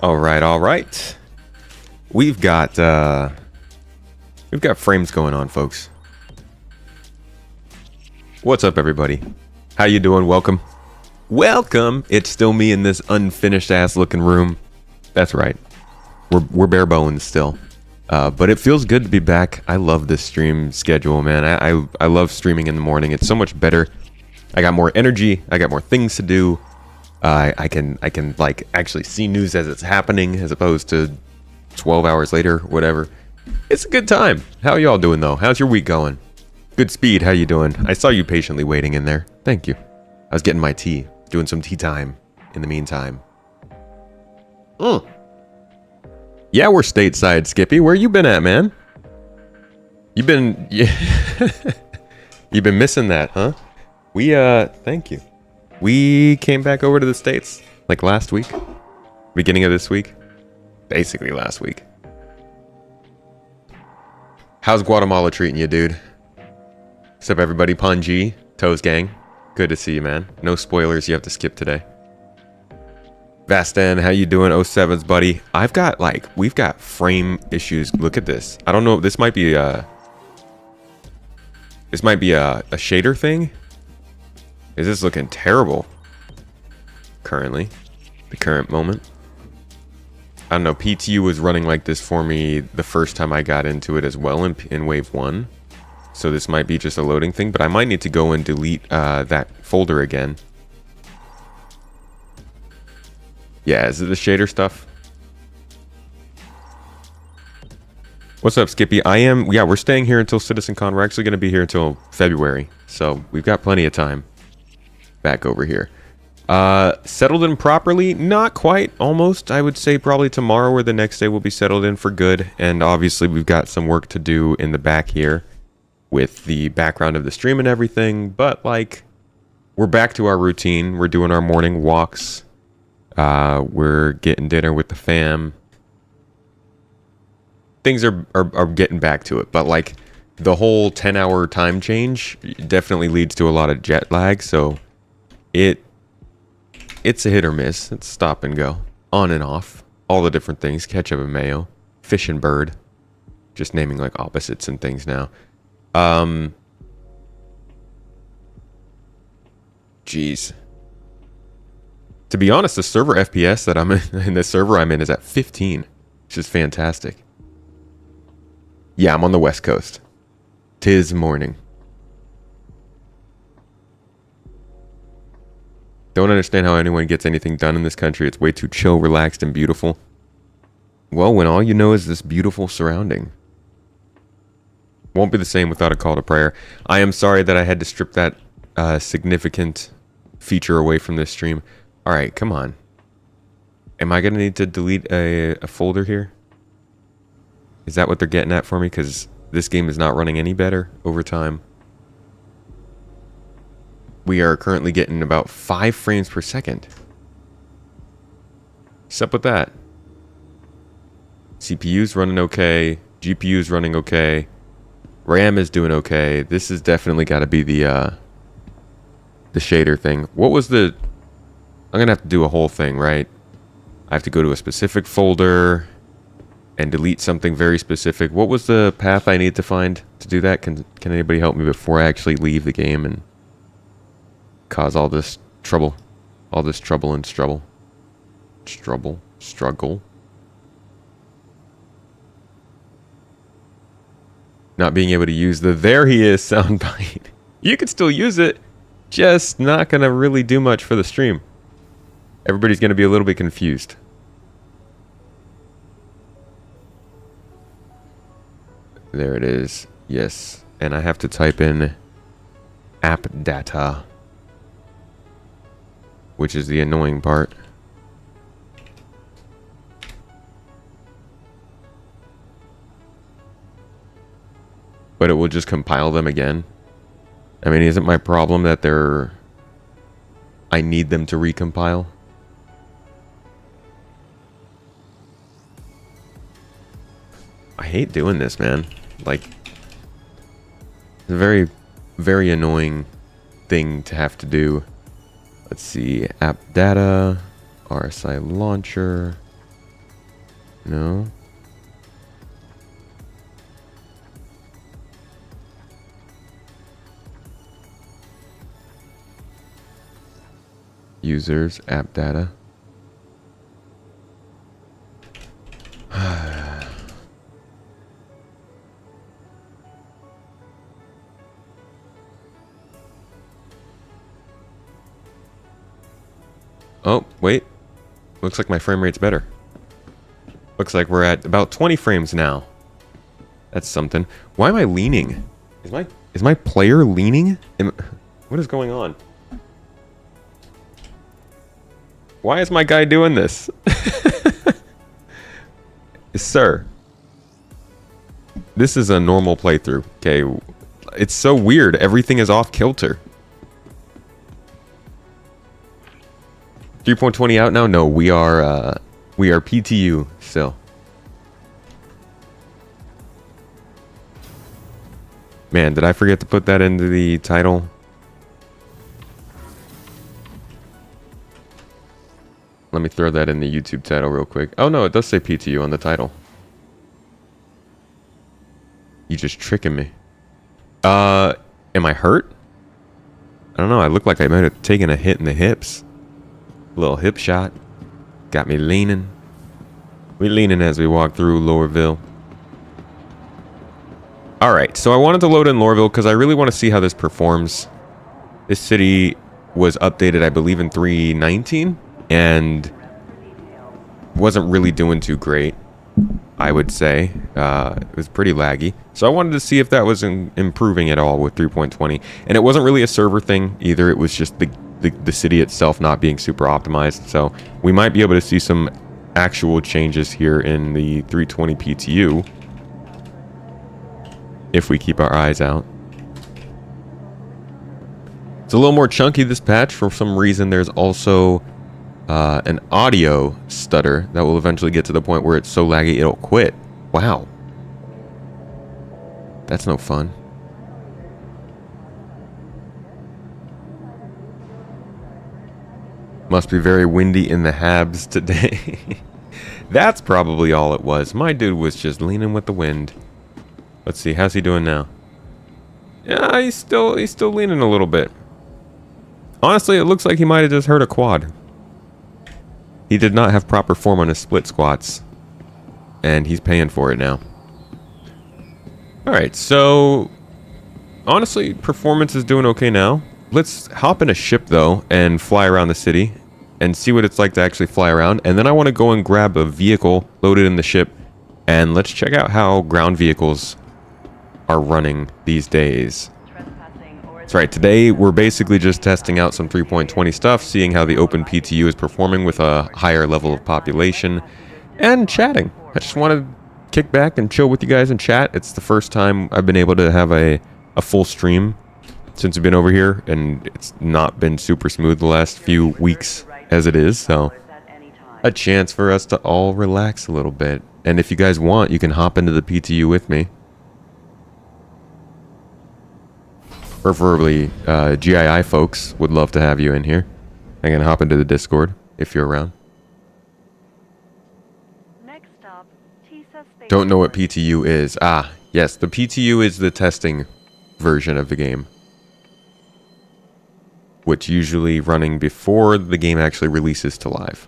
All right, all right. We've got frames going on, folks. What's up, everybody? How you doing? Welcome. Welcome. It's still me in this unfinished ass looking room. That's right. We're bare bones still. But it feels good to be back. I love this stream schedule, man. I love streaming in the morning. It's so much better. I got more energy. I got more things to do. I can like actually see news as it's happening as opposed to 12 hours later, whatever. It's a good time. How y'all doing though? How's your week going? Good speed. How you doing? I saw you patiently waiting in there. Thank you. I was getting my tea, doing some tea time in the meantime. Yeah, we're stateside, Skippy. Where you been at, man? You've been you've been missing that, huh? Thank you. We came back over to the States like last week, beginning of this week, basically last week. How's Guatemala treating you, dude? What's up, everybody? Panji, Toes Gang, good to see you, man. No spoilers you have to skip today. Vastan, how you doing? 07s, buddy. We've got frame issues. Look at this. I don't know. This might be a shader thing. Is this looking terrible? Currently, the current moment. I don't know. PTU was running like this for me the first time I got into it as well in wave 1. So this might be just a loading thing, but I might need to go and delete that folder again. Yeah, is it the shader stuff? What's up, Skippy? Yeah, we're staying here until CitizenCon. We're actually going to be here until February. So we've got plenty of time. Back over here. Settled in properly? Not quite. Almost. I would say probably tomorrow or the next day we'll be settled in for good. And obviously we've got some work to do in the back here with the background of the stream and everything. But like, we're back to our routine. We're doing our morning walks. We're getting dinner with the fam. Things are getting back to it. But like, the whole 10-hour time change definitely leads to a lot of jet lag. So it's a hit or miss. It's stop and go, on and off, all the different things. Ketchup and mayo, fish and bird, just naming like opposites and things now. Jeez. To be honest, the server FPS that I'm in the server I'm in is at 15, which is fantastic. Yeah, I'm on the West Coast. 'Tis morning. Don't understand how anyone gets anything done in this country. It's way too chill, relaxed, and beautiful. Well, when all you know is this beautiful surrounding. Won't be the same without a call to prayer. I am sorry that I had to strip that significant feature away from this stream. Alright, come on. Am I going to need to delete a folder here? Is that what they're getting at for me? Because this game is not running any better over time. We are currently getting about 5 frames per second. What's up with that? CPU's running okay. GPU's running okay. RAM is doing okay. This has definitely got to be the shader thing. What was the... I'm going to have to do a whole thing, right? I have to go to a specific folder and delete something very specific. What was the path I need to find to do that? Can anybody help me before I actually leave the game and cause all this trouble and struggle. Not being able to use the "there he is" soundbite. You can still use it, just not gonna really do much for the stream. Everybody's gonna be a little bit confused. There it is. Yes, and I have to type in app data, which is the annoying part. But it will just compile them again. I mean, isn't my problem that I need them to recompile? I hate doing this, man. Like, it's a very, very annoying thing to have to do. Let's see, app data, RSI launcher. No. Users, app data. Oh, wait. Looks like my frame rate's better. Looks like we're at about 20 frames now. That's something. Why am I leaning? Is my player leaning? What is going on? Why is my guy doing this? Sir. This is a normal playthrough, okay? It's so weird. Everything is off kilter. 3.20 out now? No, we are PTU still. Man, did I forget to put that into the title? Let me throw that in the YouTube title real quick. Oh no, it does say PTU on the title. You just tricking me. Am I hurt? I don't know, I look like I might have taken a hit in the hips. A little hip shot. Got me leaning. We leaning as we walk through Lorville. Alright, so I wanted to load in Lorville because I really want to see how this performs. This city was updated, I believe, in 3.19 and wasn't really doing too great, I would say. It was pretty laggy. So I wanted to see if that was improving at all with 3.20. And it wasn't really a server thing either. It was just the city itself not being super optimized. So we might be able to see some actual changes here in the 320 PTU if we keep our eyes out. It's a little more chunky this patch. For some reason there's also an audio stutter that will eventually get to the point where it's so laggy it'll quit. Wow, that's no fun. Must be very windy in the Habs today. That's probably all it was. My dude was just leaning with the wind. Let's see, how's he doing now? Yeah, he's still leaning a little bit. Honestly, it looks like he might have just hurt a quad. He did not have proper form on his split squats, and he's paying for it now. Alright, so honestly, performance is doing okay now. Let's hop in a ship, though, and fly around the city and see what it's like to actually fly around. And then I want to go and grab a vehicle, load it in the ship, and let's check out how ground vehicles are running these days. That's right, today we're basically just testing out some 3.20 stuff, seeing how the open PTU is performing with a higher level of population, and chatting. I just want to kick back and chill with you guys and chat. It's the first time I've been able to have a full stream since we've been over here, and it's not been super smooth the last few weeks as it is, so a chance for us to all relax a little bit. And if you guys want, you can hop into the PTU with me. Preferably, GII folks would love to have you in here. I can hop into the Discord if you're around. Don't know what PTU is. Ah, yes, the PTU is the testing version of the game, which usually running before the game actually releases to live.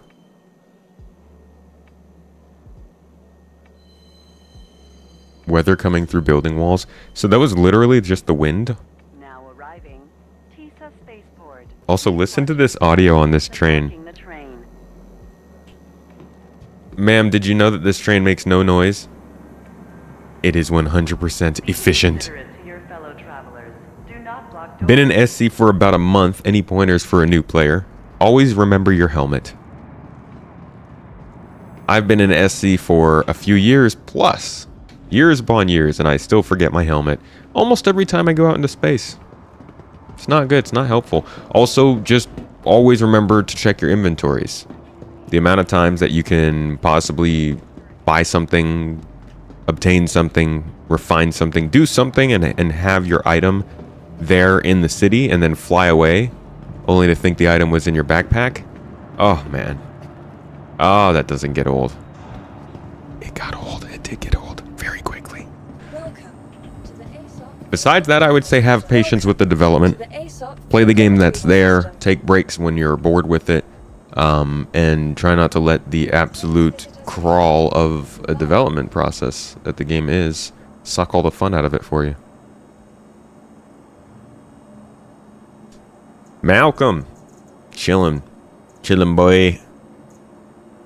Weather coming through building walls. So that was literally just the wind. Also, listen to this audio on this train. Ma'am, did you know that this train makes no noise? It is 100% efficient. Been in SC for about a month. Any pointers for a new player? Always remember your helmet. I've been in SC for a few years plus. Years upon years, and I still forget my helmet almost every time I go out into space. It's not good. It's not helpful. Also, just always remember to check your inventories. The amount of times that you can possibly buy something, obtain something, refine something, do something, and have your item there in the city and then fly away only to think the item was in your backpack. Oh, man. Oh, that doesn't get old. It got old. It did get old very quickly. Welcome to the ASOP. Besides that, I would say have patience with the development. Play the game that's there. Take breaks when you're bored with it. And try not to let the absolute crawl of a development process that the game is suck all the fun out of it for you. Malcolm. Chillin', boy.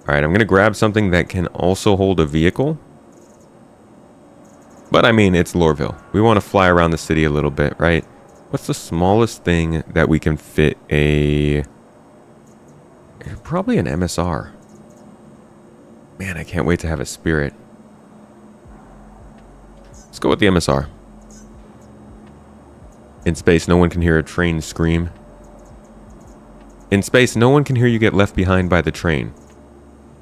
Alright, I'm gonna grab something that can also hold a vehicle. But I mean, it's Lorville. We want to fly around the city a little bit, right? What's the smallest thing that we can fit a... Probably an MSR. Man, I can't wait to have a Spirit. Let's go with the MSR. In space, no one can hear a train scream. In space, no one can hear you get left behind by the train.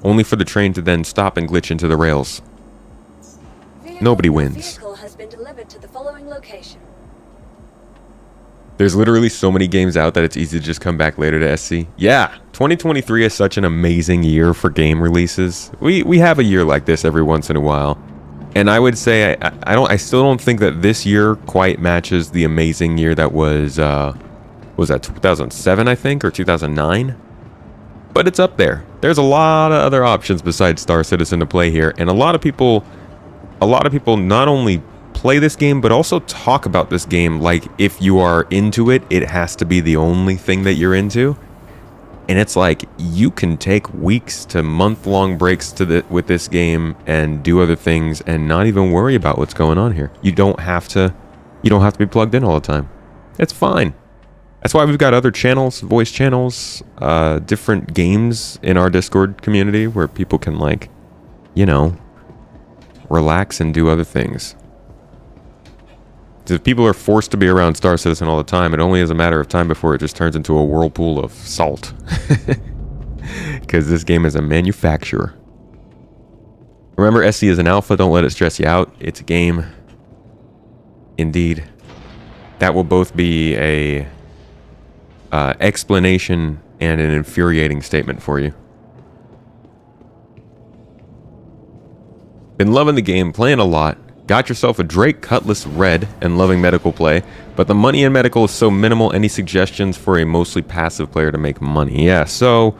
Only for the train to then stop and glitch into the rails. Nobody wins. Vehicle has been delivered to the following location. There's literally so many games out that it's easy to just come back later to SC. Yeah, 2023 is such an amazing year for game releases. We have a year like this every once in a while. And I would say I still don't think that this year quite matches the amazing year that was that 2007, I think, or 2009? But it's up there. There's a lot of other options besides Star Citizen to play here, and a lot of people not only play this game, but also talk about this game like if you are into it, it has to be the only thing that you're into. And it's like, you can take weeks to month-long breaks with this game and do other things and not even worry about what's going on here. You don't have to be plugged in all the time. It's fine. That's why we've got other channels, voice channels, different games in our Discord community where people can, like, you know, relax and do other things. If people are forced to be around Star Citizen all the time, it only is a matter of time before it just turns into a whirlpool of salt. Because this game is a manufacturer. Remember, SC is an alpha. Don't let it stress you out. It's a game. Indeed. That will both be a explanation and an infuriating statement for you. Been loving the game, playing a lot. Got yourself a Drake Cutlass Red and loving medical play, but the money in medical is so minimal. Any suggestions for a mostly passive player to make money? Yeah, so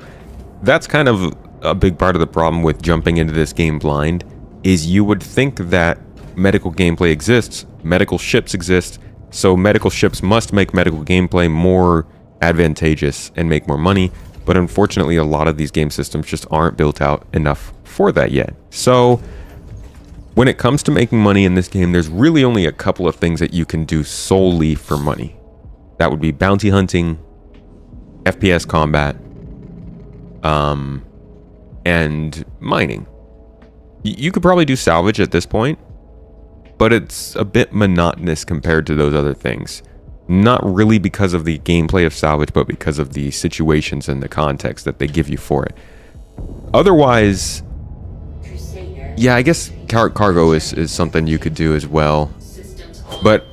that's kind of a big part of the problem with jumping into this game blind, is you would think that medical gameplay exists, medical ships exist, so medical ships must make medical gameplay more advantageous and make more money, but unfortunately a lot of these game systems just aren't built out enough for that yet. So when it comes to making money in this game, there's really only a couple of things that you can do solely for money. That would be bounty hunting, FPS combat, and mining. You could probably do salvage at this point, but it's a bit monotonous compared to those other things. Not really because of the gameplay of salvage, but because of the situations and the context that they give you for it. Otherwise, yeah, I guess cargo is something you could do as well. But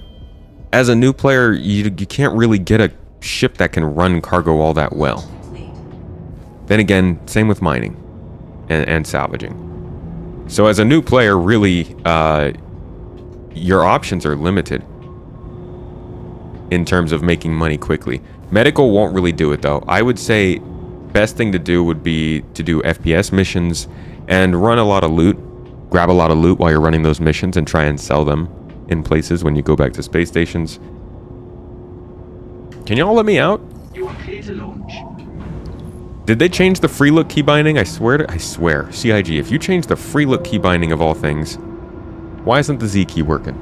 as a new player, you can't really get a ship that can run cargo all that well. Then again, same with mining and salvaging. So as a new player, really, your options are limited in terms of making money quickly. Medical won't really do it, though. I would say best thing to do would be to do FPS missions and run a lot of loot. Grab a lot of loot while you're running those missions and try and sell them in places when you go back to space stations. Can y'all let me out? You are clear to launch. Did they change the free look key binding? I swear. CIG, if you change the free look key binding of all things, why isn't the Z key working?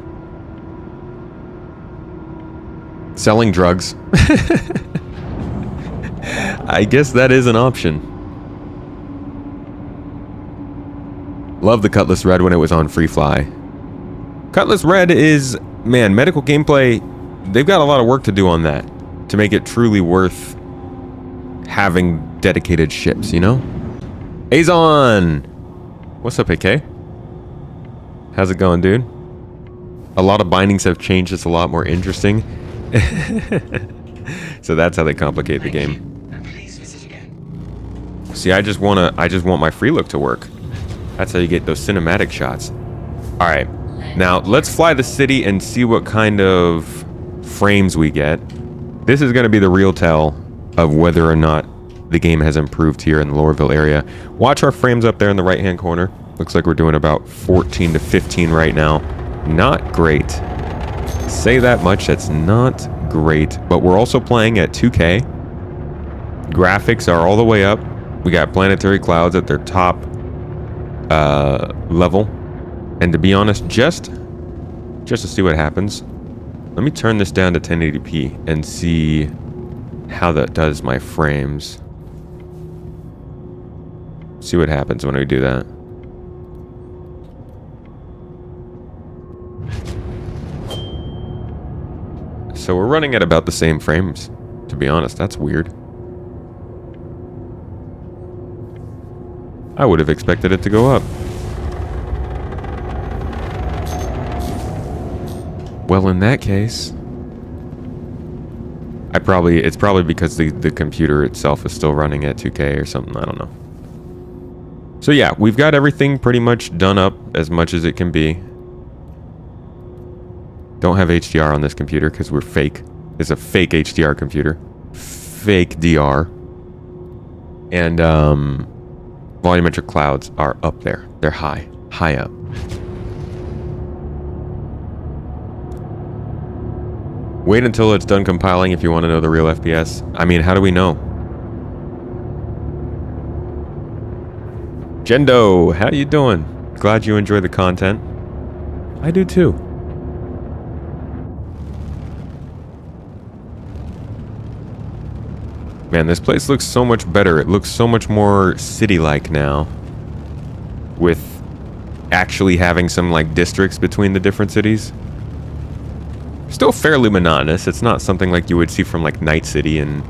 Selling drugs. I guess that is an option. Love the Cutlass Red when it was on Free Fly. Cutlass Red is, man, medical gameplay, they've got a lot of work to do on that to make it truly worth having dedicated ships, you know? Azon! What's up, AK? How's it going, dude? A lot of bindings have changed. It's a lot more interesting. So that's how they complicate the game. Please visit again. See, I just want my free look to work. That's how you get those cinematic shots. All right, now let's fly the city and see what kind of frames we get. This is going to be the real tell of whether or not the game has improved here in the Lorville area. Watch our frames up there in the right-hand corner. Looks like we're doing about 14 to 15 right now. Not great. Say that much, that's not great. But we're also playing at 2K. Graphics are all the way up. We got planetary clouds at their top level. And to be honest, just to see what happens, let me turn this down to 1080p and see how that does my frames. See what happens when we do that. So we're running at about the same frames, to be honest. That's weird. I would have expected it to go up. Well, in that case, it's probably because the computer itself is still running at 2K or something. I don't know. So yeah, we've got everything pretty much done up as much as it can be. Don't have HDR on this computer because we're fake. It's a fake HDR computer. Fake DR. And volumetric clouds are up there. They're high up. Wait until it's done compiling if you want to know the real FPS. I mean, how do we know? Jendo, how you doing? Glad you enjoy the content. I do too. Man, this place looks so much better. It looks so much more city-like now. With actually having some, like, districts between the different cities. Still fairly monotonous. It's not something like you would see from, like, Night City and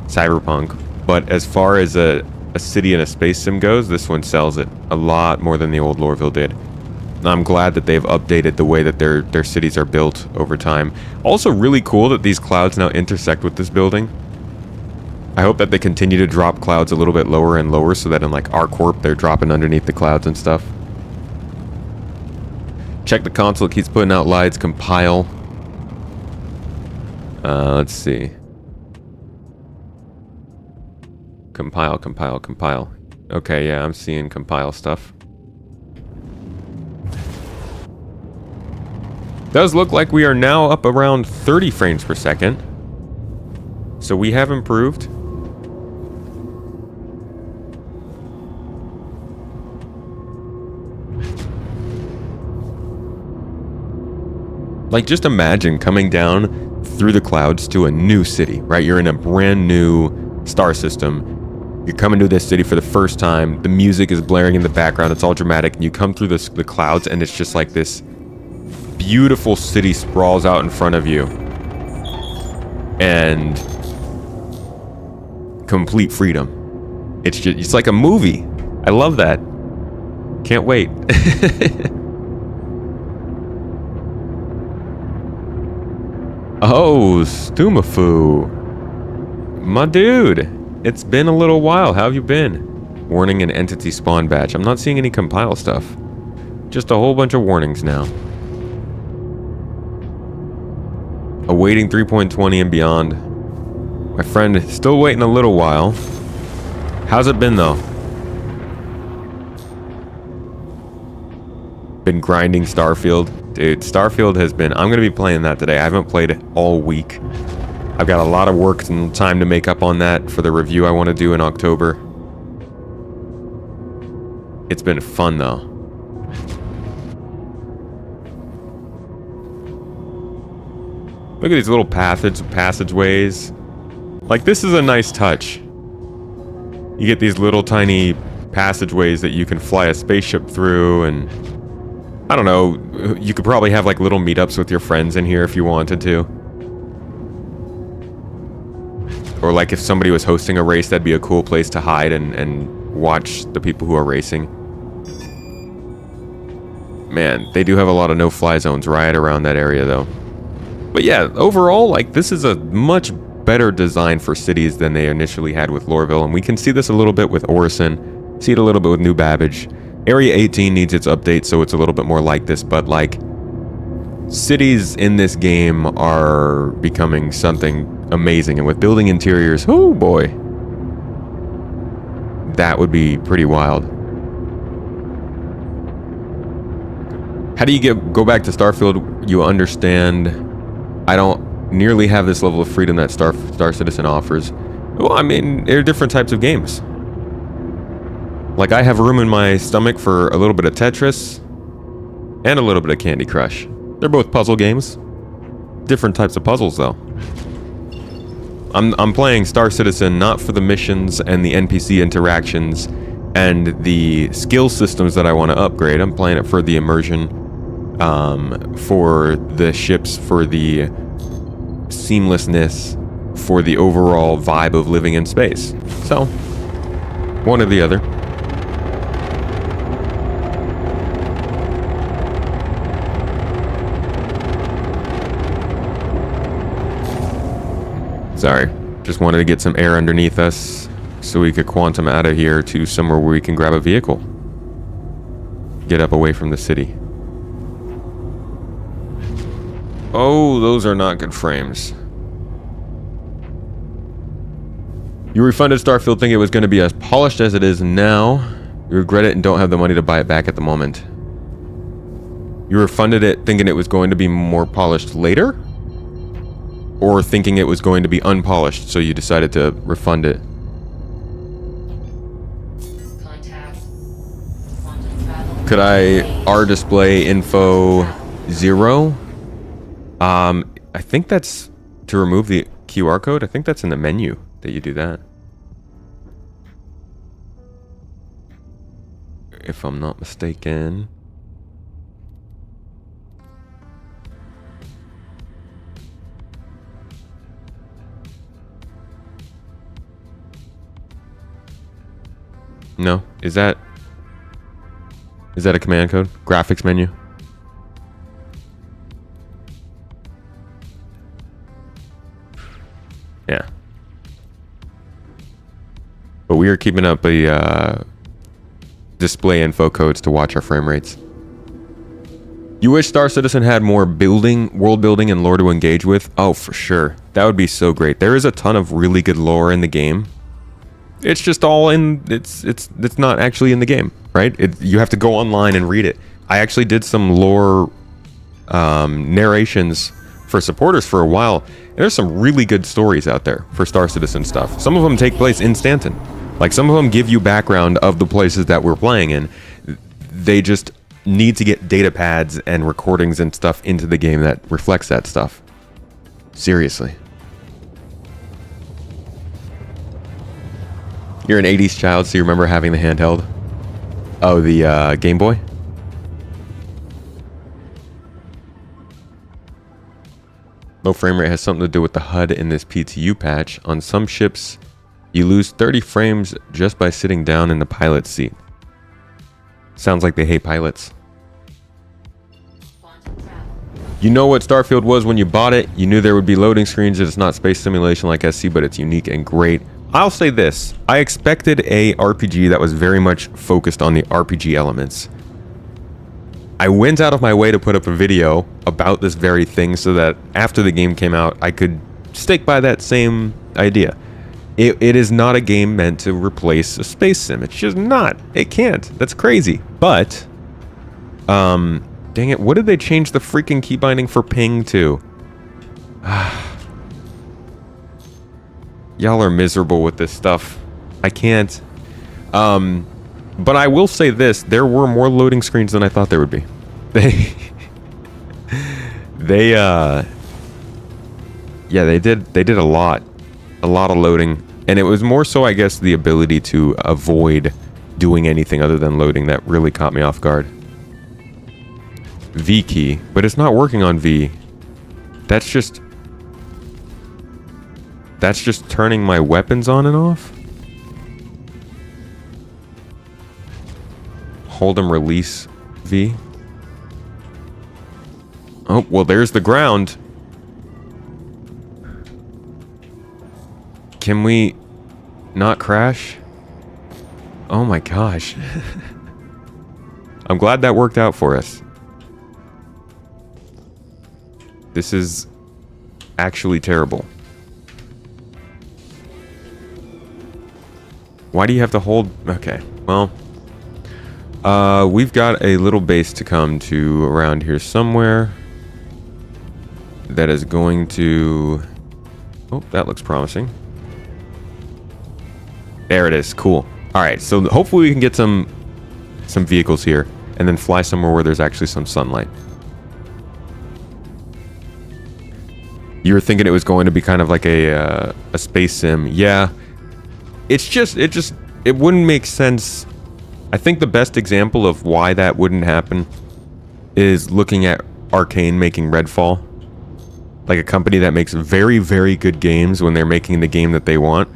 Cyberpunk. But as far as a city and a space sim goes, this one sells it a lot more than the old Lorville did. And I'm glad that they've updated the way that their cities are built over time. Also really cool that these clouds now intersect with this building. I hope that they continue to drop clouds a little bit lower and lower so that in like ArcCorp they're dropping underneath the clouds and stuff. Check the console, it keeps putting out lights. Compile. Let's see. Compile. Okay, yeah, I'm seeing compile stuff. Does look like we are now up around 30 frames per second. So we have improved. Like, just imagine coming down through the clouds to a new city, right? You're in a brand new star system. You're coming to this city for the first time. The music is blaring in the background. It's all dramatic. And you come through the clouds, and it's just like this beautiful city sprawls out in front of you. And complete freedom. It's like a movie. I love that. Can't wait. Oh, Stumafu. My dude. It's been a little while. How have you been? Warning and entity spawn batch. I'm not seeing any compile stuff. Just a whole bunch of warnings now. Awaiting 3.20 and beyond. My friend, still waiting a little while. How's it been though? Been grinding Starfield. Dude, Starfield has been... I'm going to be playing that today. I haven't played it all week. I've got a lot of work and time to make up on that for the review I want to do in October. It's been fun, though. Look at these little passageways. Like, this is a nice touch. You get these little tiny passageways that you can fly a spaceship through, and... I don't know, you could probably have like little meetups with your friends in here if you wanted to. Or like if somebody was hosting a race, that'd be a cool place to hide and watch the people who are racing. Man, they do have a lot of no-fly zones right around that area though. But yeah, overall, like this is a much better design for cities than they initially had with Lorville. And we can see this a little bit with Orison, see it a little bit with New Babbage. Area 18 needs its update, so it's a little bit more like this, but like cities in this game are becoming something amazing, and with building interiors, oh boy, that would be pretty wild. How do you go back to Starfield? You understand I don't nearly have this level of freedom that Star Citizen offers. Well, I mean, there are different types of games. Like, I have room in my stomach for a little bit of Tetris and a little bit of Candy Crush. They're both puzzle games. Different types of puzzles, though. I'm playing Star Citizen not for the missions and the NPC interactions and the skill systems that I want to upgrade. I'm playing it for the immersion, for the ships, for the seamlessness, for the overall vibe of living in space. So, one or the other. Sorry, just wanted to get some air underneath us so we could quantum out of here to somewhere where we can grab a vehicle. Get up away from the city. Oh, those are not good frames. You refunded Starfield thinking it was going to be as polished as it is now. You regret it and don't have the money to buy it back at the moment. You refunded it thinking it was going to be more polished later? Or thinking it was going to be unpolished, so you decided to refund it? Could I R-display info 0? I think that's to remove the QR code. I think that's in the menu that you do that. If I'm not mistaken. No, is that a command code? Graphics menu? Yeah. But we are keeping up a display info codes to watch our frame rates. You wish Star Citizen had more world building and lore to engage with? Oh, for sure. That would be so great. There is a ton of really good lore in the game. It's just all in, it's not actually in the game, right? You have to go online and read it. I actually did some lore narrations for supporters for a while. There's some really good stories out there for Star Citizen stuff. Some of them take place in Stanton. Like, some of them give you background of the places that we're playing in. They just need to get data pads and recordings and stuff into the game that reflects that stuff. Seriously. You're an 80s child, so you remember having the handheld? Oh, the Game Boy? Low frame rate has something to do with the HUD in this PTU patch. On some ships, you lose 30 frames just by sitting down in the pilot's seat. Sounds like they hate pilots. You know what Starfield was when you bought it. You knew there would be loading screens. It's not space simulation like SC, but it's unique and great. I'll say this. I expected a RPG that was very much focused on the RPG elements. I went out of my way to put up a video about this very thing so that after the game came out, I could stick by that same idea. It is not a game meant to replace a space sim. It's just not. It can't. That's crazy. But, dang it, what did they change the freaking key binding for ping to? Y'all are miserable with this stuff. I can't. But I will say this. There were more loading screens than I thought there would be. Yeah, they did a lot of loading. And it was more so, I guess, the ability to avoid doing anything other than loading that really caught me off guard. V key, but it's not working on V. That's just turning my weapons on and off. Hold and release V. Oh, well, there's the ground. Can we not crash? Oh my gosh. I'm glad that worked out for us. This is actually terrible. Why do you have to hold... Okay, well... we've got a little base to come to around here somewhere. That is going to... Oh, that looks promising. There it is. Cool. Alright, so hopefully we can get some vehicles here. And then fly somewhere where there's actually some sunlight. You were thinking it was going to be kind of like a space sim. Yeah. It wouldn't make sense. I think the best example of why that wouldn't happen is looking at Arcane making Redfall. Like a company that makes very, very good games when they're making the game that they want.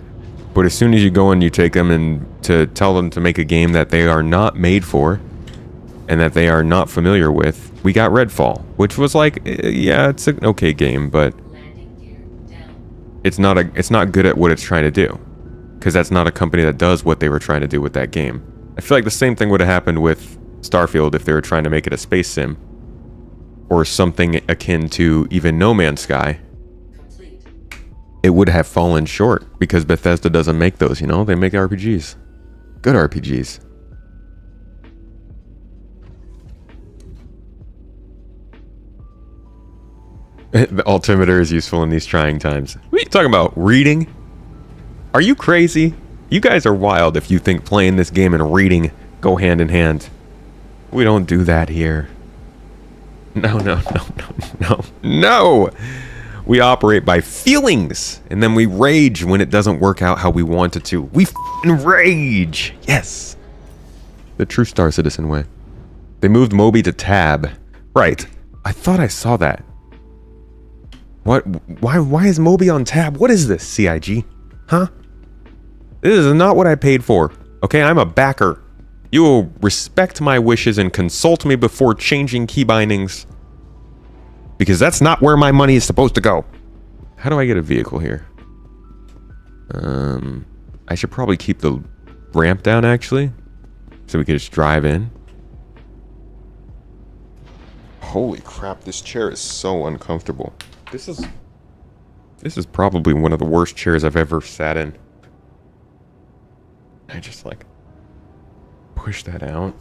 But as soon as you go and you take them and to tell them to make a game that they are not made for and that they are not familiar with, we got Redfall, which was like, yeah, it's an okay game, but it's not good at what it's trying to do. Because that's not a company that does what they were trying to do with that game. I feel like the same thing would have happened with Starfield if they were trying to make it a space sim. Or something akin to even No Man's Sky. It would have fallen short because Bethesda doesn't make those, you know? They make RPGs. Good RPGs. The altimeter is useful in these trying times. What are you talking about? Reading? Are you crazy? You guys are wild if you think playing this game and reading go hand in hand. We don't do that here. No! We operate by feelings, and then we rage when it doesn't work out how we want it to. We f***ing rage! Yes! The true Star Citizen way. They moved Moby to Tab. Right. I thought I saw that. What? Why is Moby on Tab? What is this, CIG? Huh? This is not what I paid for. Okay, I'm a backer. You will respect my wishes and consult me before changing key bindings. Because that's not where my money is supposed to go. How do I get a vehicle here? I should probably keep the ramp down, actually. So we can just drive in. Holy crap, this chair is so uncomfortable. This is probably one of the worst chairs I've ever sat in. I just like push that out.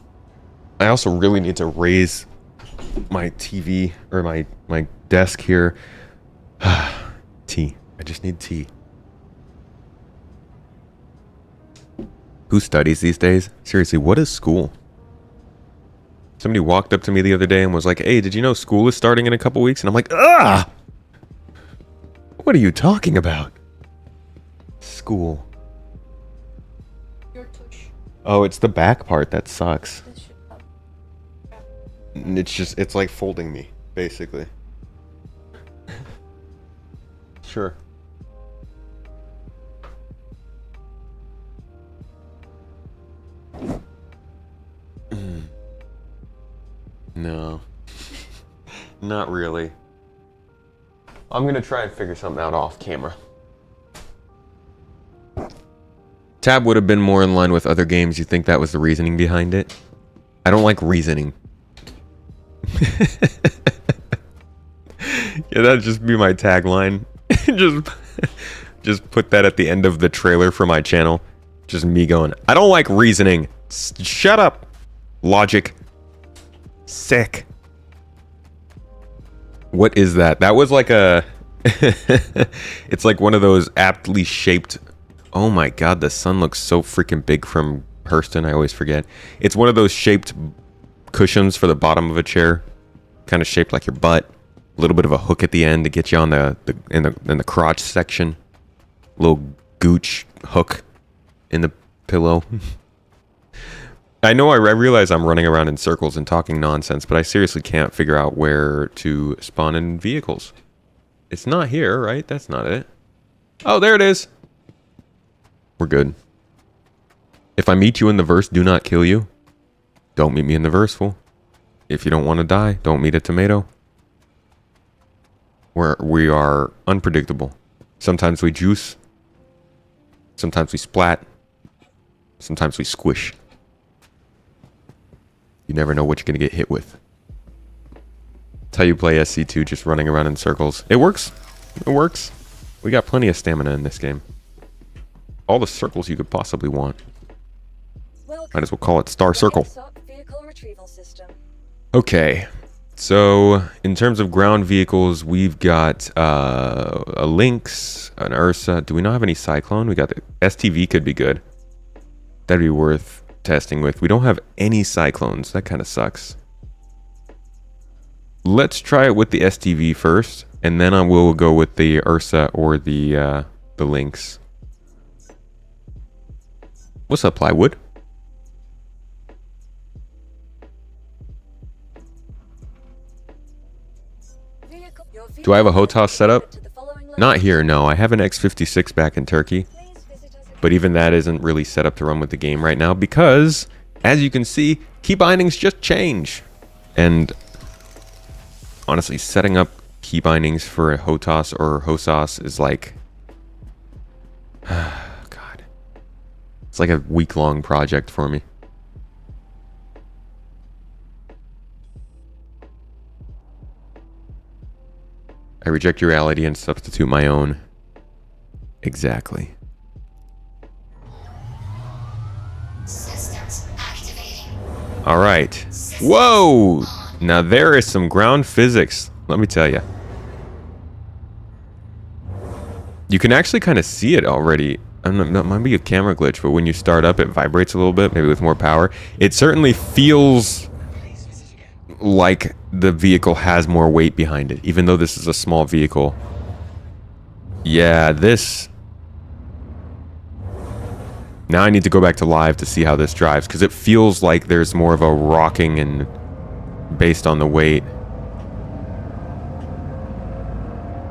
I also really need to raise my TV or my desk here. Tea. I just need tea. Who studies these days? Seriously, what is school? Somebody walked up to me the other day and was like, "Hey, did you know school is starting in a couple weeks?" And I'm like, "Ah! What are you talking about?" School. Oh, it's the back part that sucks. It's like folding me, basically. Sure. No. Not really. I'm gonna try and figure something out off camera. Tab would have been more in line with other games. You think that was the reasoning behind it? I don't like reasoning. Yeah, that'd just be my tagline. just put that at the end of the trailer for my channel. Just me going, I don't like reasoning. Shut up. Logic. Sick. What is that? That was like a... It's like one of those aptly shaped... Oh my god, the sun looks so freaking big from Hurston. I always forget. It's one of those shaped cushions for the bottom of a chair. Kind of shaped like your butt. A little bit of a hook at the end to get you on in the crotch section. Little gooch hook in the pillow. I know I realize I'm running around in circles and talking nonsense, but I seriously can't figure out where to spawn in vehicles. It's not here, right? That's not it. Oh, there it is. We're good. If I meet you in the verse, do not kill you. Don't meet me in the verse, fool. If you don't want to die, don't meet a tomato. We are unpredictable. Sometimes we juice. Sometimes we splat. Sometimes we squish. You never know what you're going to get hit with. That's how you play SC2, just running around in circles. It works. It works. We got plenty of stamina in this game. All the circles you could possibly want. Might as well call it Star Circle. Vehicle retrieval system. Okay. So, in terms of ground vehicles, we've got a Lynx, an Ursa. Do we not have any Cyclone? We got the STV could be good. That'd be worth testing with. We don't have any Cyclones. That kind of sucks. Let's try it with the STV first, and then I will go with the Ursa or the Lynx. What's up, Plywood? Do I have a HOTAS setup? Not here, no. I have an X56 back in Turkey. But even that isn't really set up to run with the game right now because, as you can see, key bindings just change. And honestly, setting up key bindings for a HOTAS or HOSAS is like... God. It's like a week-long project for me. I reject your reality and substitute my own. Exactly. Systems activating. All right. Whoa! Now there is some ground physics. Let me tell you. You can actually kind of see it already. I don't know, that might be a camera glitch, but when you start up, it vibrates a little bit, maybe with more power. It certainly feels like the vehicle has more weight behind it, even though this is a small vehicle. Yeah, this... Now I need to go back to live to see how this drives, because it feels like there's more of a rocking and based on the weight.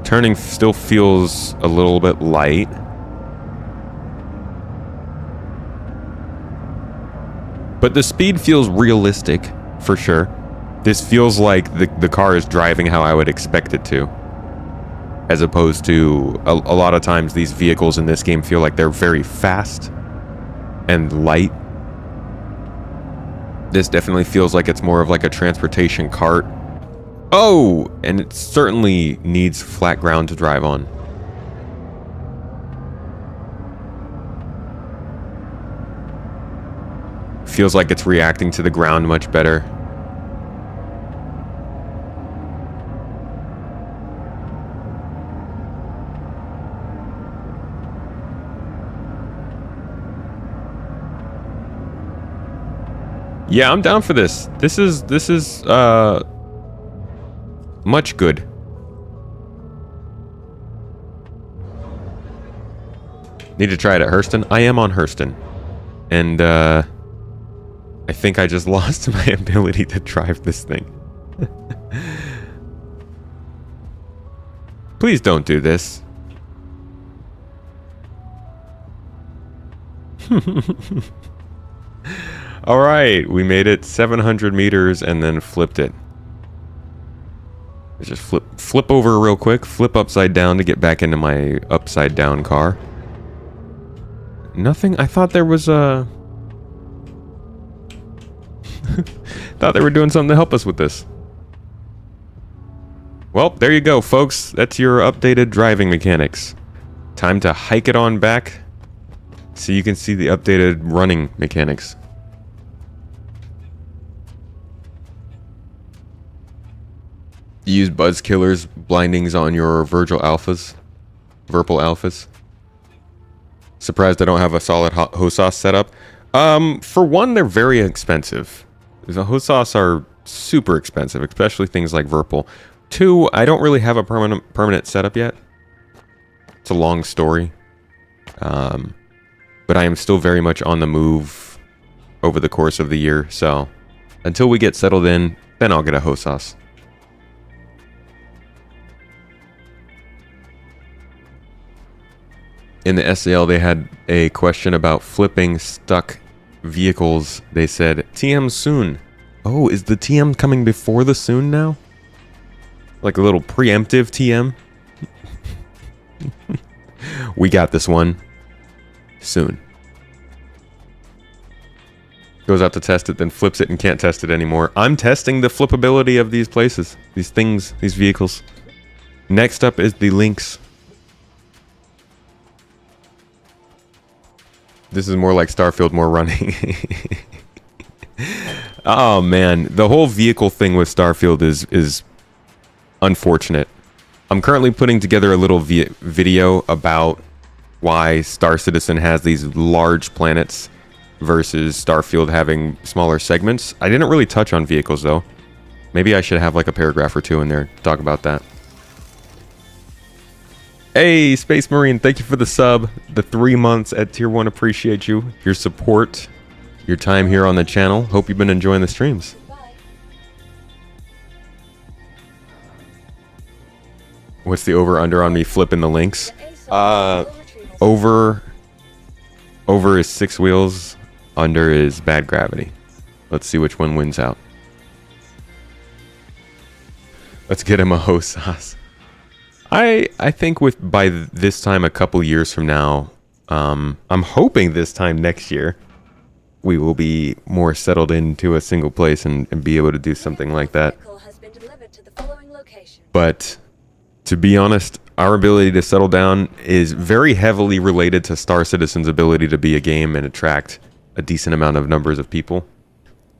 Turning still feels a little bit light. But the speed feels realistic, for sure. This feels like the car is driving how I would expect it to. As opposed to, a lot of times these vehicles in this game feel like they're very fast and light. This definitely feels like it's more of like a transportation cart. Oh! And it certainly needs flat ground to drive on. Feels like it's reacting to the ground much better. Yeah, I'm down for this. This is much good. Need to try it at Hurston. I am on Hurston. And I think I just lost my ability to drive this thing. Please don't do this. All right, we made it 700 meters and then flipped it. Let's just flip over real quick, flip upside down to get back into my upside down car. Nothing. I thought there was a... thought they were doing something to help us with this. Well, there you go, folks. That's your updated driving mechanics. Time to hike it on back so you can see the updated running mechanics. You use buzz killers, blindings on your Virpil alphas. Surprised I don't have a solid HOSAS setup. For one, they're very expensive. The HOSAS are super expensive, especially things like Virpil. Two, I don't really have a permanent setup yet. It's a long story. But I am still very much on the move over the course of the year, so until we get settled in, then I'll get a HOSAS. In the SAL, they had a question about flipping stuck vehicles. They said, TM soon. Oh, is the TM coming before the soon now? Like a little preemptive TM? We got this one soon. goes out to test it, then flips it and can't test it anymore. I'm testing the flippability of these places, these things, these vehicles. Next up is the Lynx. This is more like Starfield, more running. Oh man, the whole vehicle thing with Starfield is unfortunate. I'm currently putting together a little video about why Star Citizen has these large planets versus Starfield having smaller segments. I didn't really touch on vehicles though. Maybe I should have like a paragraph or two in there to talk about that. Hey, Space Marine, thank you for the sub. The 3 months at Tier 1, appreciate you. Your support, your time here on the channel. Hope you've been enjoying the streams. What's the over-under on me flipping the Lynx? Over is 6 wheels, under is bad gravity. Let's see which one wins out. Let's get him a host sauce. I think by this time, a couple years from now, I'm hoping this time next year, we will be more settled into a single place and be able to do something like that. But to be honest, our ability to settle down is very heavily related to Star Citizen's ability to be a game and attract a decent amount of numbers of people.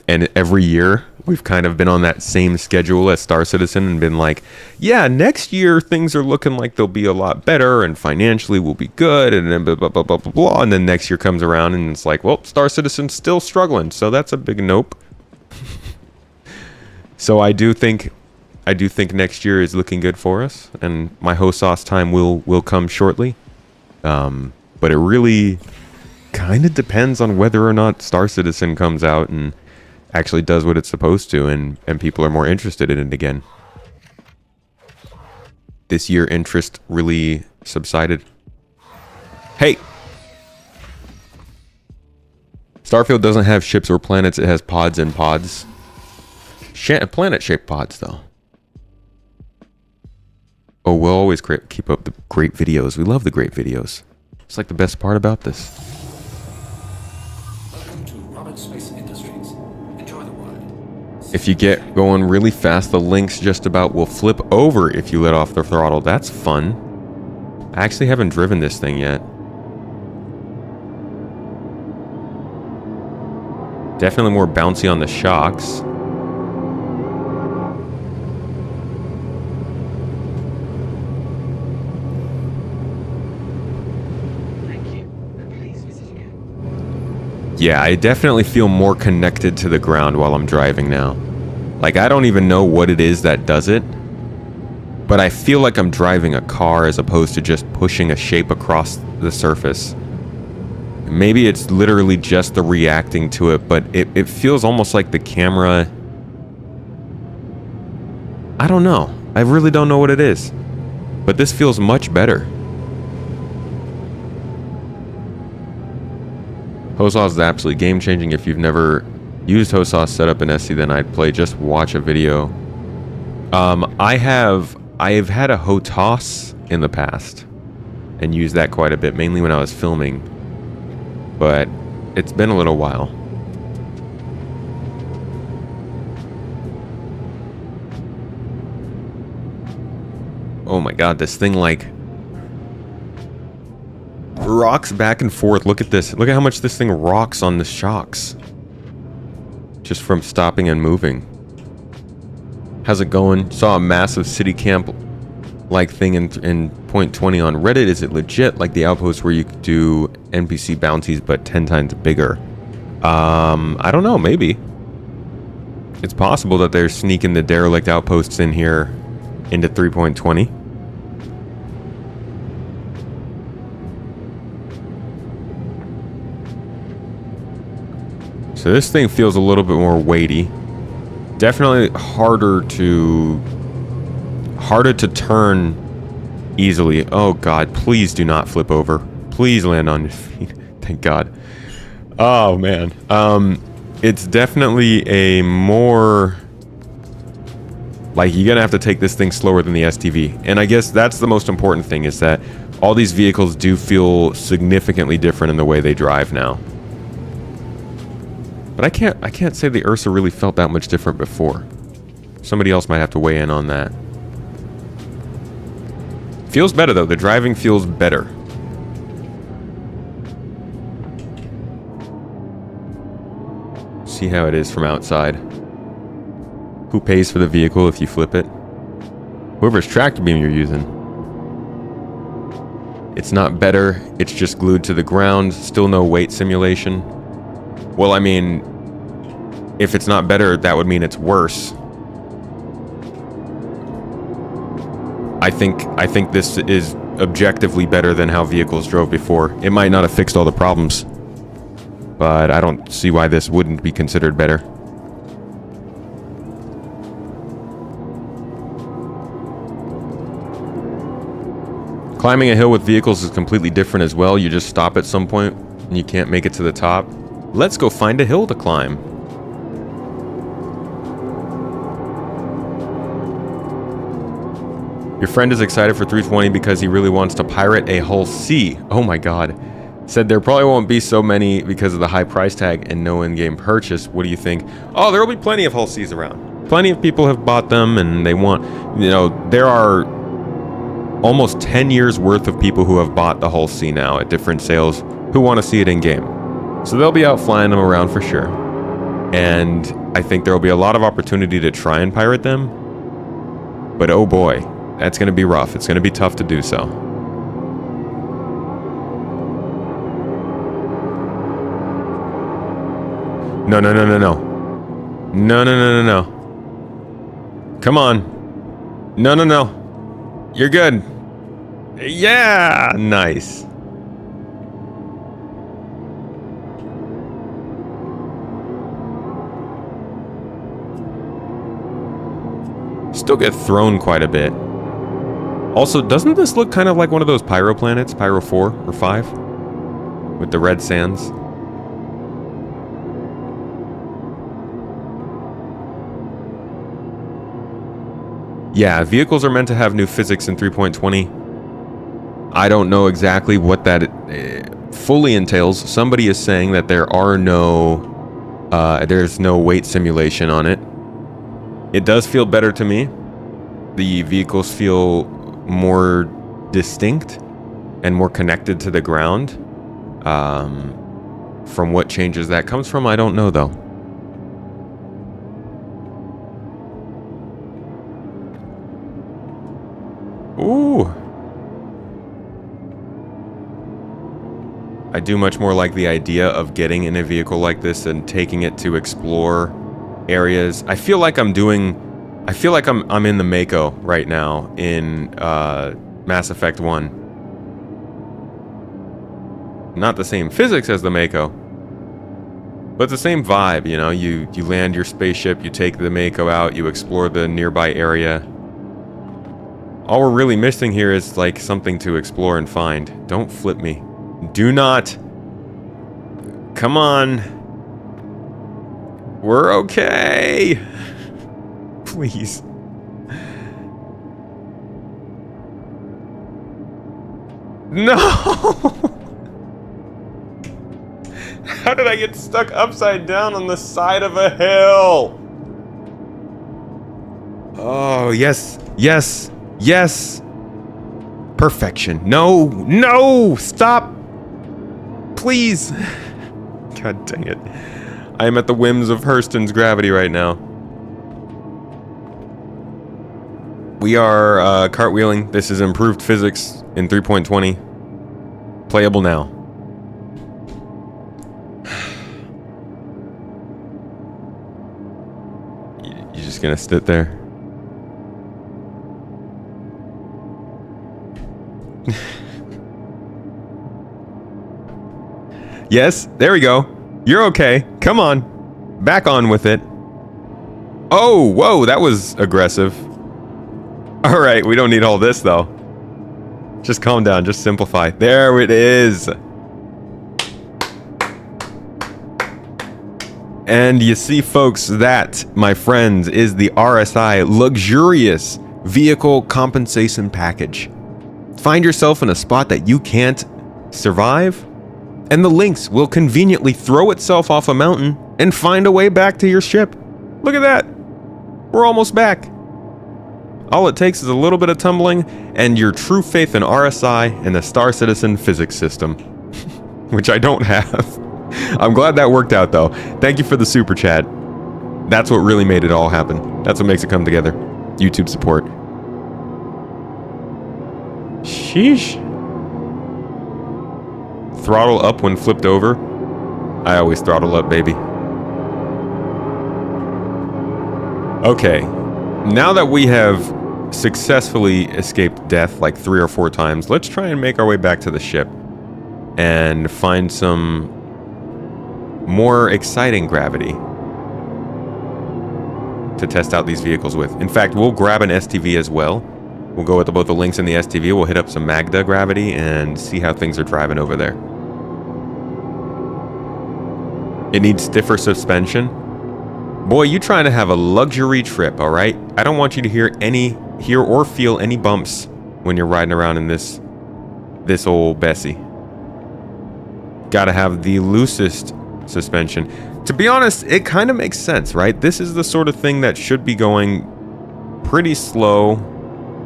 And every year, we've kind of been on that same schedule as Star Citizen and been like, yeah, next year things are looking like they'll be a lot better and financially we'll be good and then blah, blah, blah, blah, blah, blah. And then next year comes around and it's like, well, Star Citizen's still struggling. So that's a big nope. So I do think next year is looking good for us. And my host sauce time will come shortly. But it really kind of depends on whether or not Star Citizen comes out and actually does what it's supposed to, and people are more interested in it again. This year interest really subsided. Hey! Starfield doesn't have ships or planets, it has pods and pods. Planet-shaped pods, though. Oh, we'll always keep up the great videos. We love the great videos. It's like the best part about this. If you get going really fast, the Lynx just about will flip over if you let off the throttle. That's fun. I actually haven't driven this thing yet. Definitely more bouncy on the shocks. Yeah, I definitely feel more connected to the ground while I'm driving now. Like, I don't even know what it is that does it, but I feel like I'm driving a car as opposed to just pushing a shape across the surface. Maybe it's literally just the reacting to it, but it feels almost like the camera... I don't know. I really don't know what it is. But this feels much better. HostSauce is absolutely game-changing. If you've never used HostSauce setup in SC, then I'd play. Just watch a video. I have had a HOTOS in the past and used that quite a bit, mainly when I was filming. But it's been a little while. Oh my god, this thing like rocks back and forth. Look at this. Look at how much this thing rocks on the shocks. Just from stopping and moving. How's it going? Saw a massive city camp like thing in point 20 on Reddit. Is it legit like the outpost where you could do NPC bounties but 10 times bigger? I don't know, maybe. It's possible that they're sneaking the derelict outposts in here into 3.20. So this thing feels a little bit more weighty. Definitely harder to turn easily. Oh god, please do not flip over. Please land on your feet. Thank god. Oh man. It's definitely a more... like, you're gonna have to take this thing slower than the STV. And I guess that's the most important thing, is that all these vehicles do feel significantly different in the way they drive now. But I can't say the Ursa really felt that much different before. Somebody else might have to weigh in on that. Feels better though. The driving feels better. See how it is from outside. Who pays for the vehicle if you flip it? Whoever's tractor beam you're using. It's not better. It's just glued to the ground. Still no weight simulation. Well, I mean, if it's not better, that would mean it's worse. I think this is objectively better than how vehicles drove before. It might not have fixed all the problems, but I don't see why this wouldn't be considered better. Climbing a hill with vehicles is completely different as well. You just stop at some point and you can't make it to the top. Let's go find a hill to climb. Your friend is excited for 320 because he really wants to pirate a Hull C. Oh my god. Said there probably won't be so many because of the high price tag and no in-game purchase. What do you think? Oh, there will be plenty of Hull Cs around. Plenty of people have bought them and they want, you know, there are almost 10 years worth of people who have bought the Hull C now at different sales who want to see it in game. So they'll be out flying them around for sure. And I think there will be a lot of opportunity to try and pirate them. But oh boy, that's going to be rough. It's going to be tough to do so. No, no, no, no, no. No, no, no, no, no. Come on. No, no, no. You're good. Yeah, nice. Still get thrown quite a bit. Also, doesn't this look kind of like one of those Pyro planets? Pyro 4 or 5? With the red sands? Yeah, vehicles are meant to have new physics in 3.20. I don't know exactly what that fully entails. Somebody is saying that there's no weight simulation on it. It does feel better to me. The vehicles feel more distinct and more connected to the ground. From what changes that comes from, I don't know though. Ooh. I do much more like the idea of getting in a vehicle like this and taking it to explore areas. I feel like I'm in the Mako right now in Mass Effect 1. Not the same physics as the Mako, but the same vibe, you know. You land your spaceship, you take the Mako out, you explore the nearby area. All we're really missing here is like something to explore and find. Don't flip me. Do not. Come on. We're okay. Please. No! How did I get stuck upside down on the side of a hill? Oh, yes. Yes. Yes. Perfection. No. No! Stop! Please. God dang it. I am at the whims of Hurston's gravity right now. We are cartwheeling. This is improved physics in 3.20. Playable now. You just gonna sit there? Yes, there we go. You're okay. Come on. Back on with it. Oh, whoa, that was aggressive. All right, we don't need all this, though. Just calm down. Just simplify. There it is. And you see, folks, that, my friends, is the RSI Luxurious Vehicle Compensation Package. Find yourself in a spot that you can't survive, and the Lynx will conveniently throw itself off a mountain and find a way back to your ship. Look at that. We're almost back. All it takes is a little bit of tumbling and your true faith in RSI and the Star Citizen physics system, which I don't have. I'm glad that worked out though. Thank you for the super chat. That's what really made it all happen. That's what makes it come together. YouTube support. Sheesh. Throttle up when flipped over. I always throttle up, baby. Okay. Now that we have successfully escaped death like 3 or 4 times, let's try and make our way back to the ship and find some more exciting gravity to test out these vehicles with. In fact, we'll grab an STV as well. We'll go with both the Lynx and the STV. We'll hit up some Magda gravity and see how things are driving over there. It needs stiffer suspension. Boy, you trying to have a luxury trip, all right? I don't want you to hear or feel any bumps when you're riding around in this old Bessie. Gotta have the loosest suspension. To be honest, it kind of makes sense, right? This is the sort of thing that should be going pretty slow.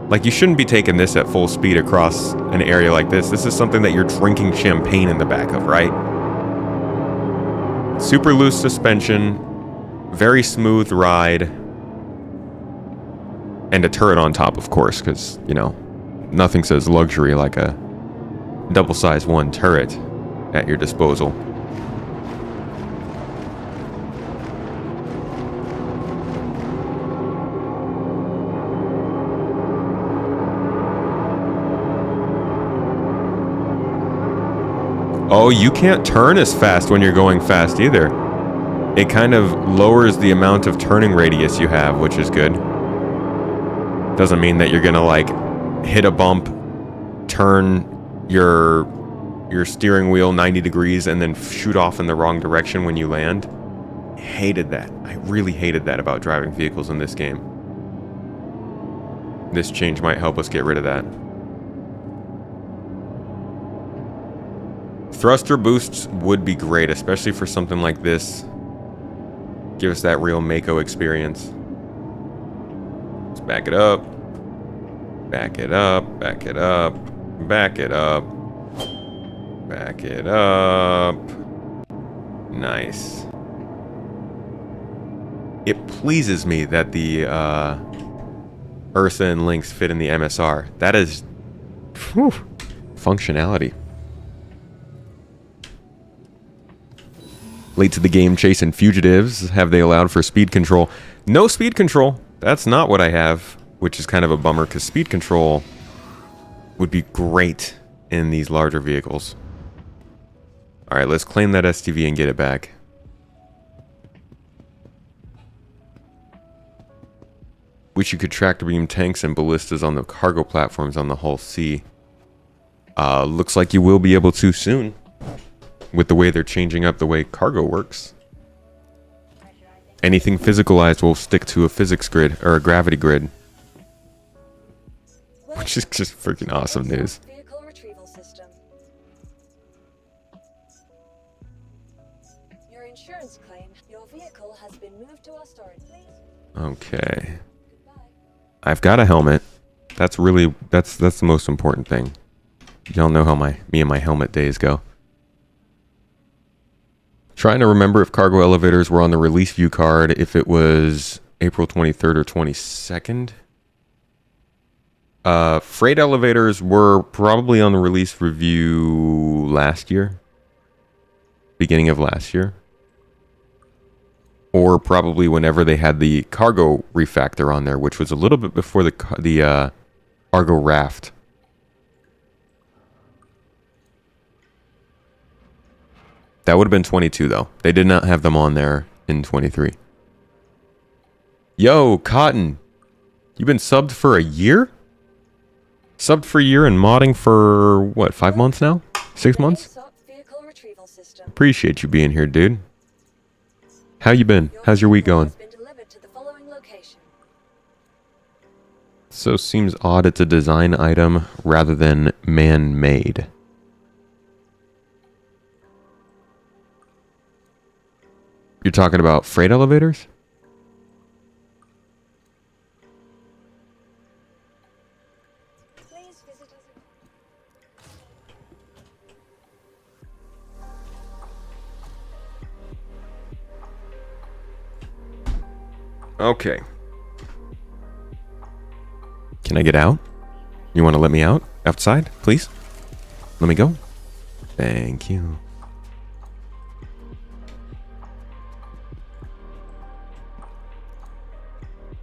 Like, you shouldn't be taking this at full speed across an area like this. This is something that you're drinking champagne in the back of, right? Super loose suspension, very smooth ride, and a turret on top, of course, because, you know, nothing says luxury like a double-size 1 turret at your disposal. Oh, you can't turn as fast when you're going fast either. It kind of lowers the amount of turning radius you have, which is good. Doesn't mean that you're gonna like hit a bump, turn your steering wheel 90 degrees and then shoot off in the wrong direction when you land. Hated that. I really hated that about driving vehicles in this game. This change might help us get rid of that. Thruster boosts would be great, especially for something like this. Give us that real Mako experience. Let's back it up. Back it up. Back it up. Back it up. Back it up. Nice. It pleases me that the Ursa and Lynx fit in the MSR. That is functionality. Late to the game chasing fugitives. Have they allowed for speed control? No speed control. That's not what I have, which is kind of a bummer because speed control would be great in these larger vehicles. All right, let's claim that STV and get it back. Wish you could tractor beam tanks and ballistas on the cargo platforms on the Hull C. Looks like you will be able to soon, with the way they're changing up the way cargo works. Anything physicalized will stick to a physics grid or a gravity grid, which is just freaking awesome news. Vehicle retrieval system. Your insurance claim. Your vehicle has been moved to our storage. Please. Okay. I've got a helmet. That's the most important thing. Y'all know how me and my helmet days go. Trying to remember if cargo elevators were on the release view card, if it was April 23rd or 22nd. Freight elevators were probably on the release review last year. Beginning of last year. Or probably whenever they had the cargo refactor on there, which was a little bit before the Argo Raft. That would have been 22 though. They did not have them on there in 23. Yo, Cotton. You've been subbed for a year? Subbed for a year and modding for, what, 5 months now? 6 months? Vehicle retrieval system. Appreciate you being here, dude. How you been? How's your week going? Has been delivered to the following location. So seems odd it's a design item rather than man-made. You're talking about freight elevators? Please visit us. Okay. Can I get out? You want to let me out? Outside, please? Let me go. Thank you.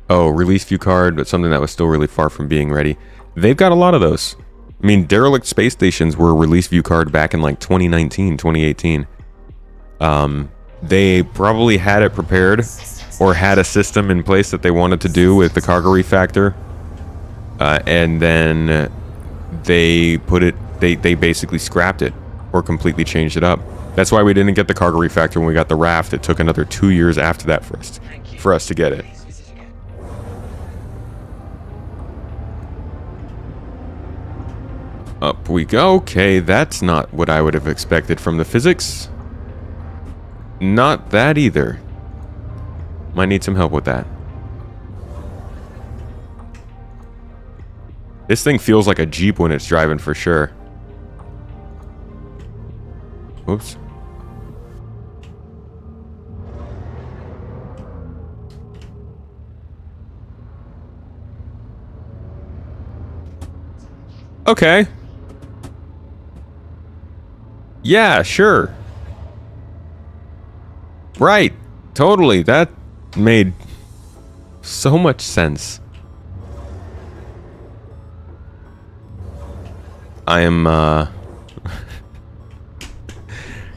Oh, release view card, but something that was still really far from being ready. They've got a lot of those. I mean, derelict space stations were a release view card back in like 2019, 2018. They probably had it prepared or had a system in place that they wanted to do with the cargo refactor. And then they put it, they basically scrapped it or completely changed it up. That's why we didn't get the cargo refactor when we got the raft. It took another 2 years after that for us to get it. Up we go. Okay, that's not what I would have expected from the physics. Not that either. Might need some help with that. This thing feels like a Jeep when it's driving for sure. Whoops. Okay. Yeah, sure. Right. Totally. That made so much sense. I am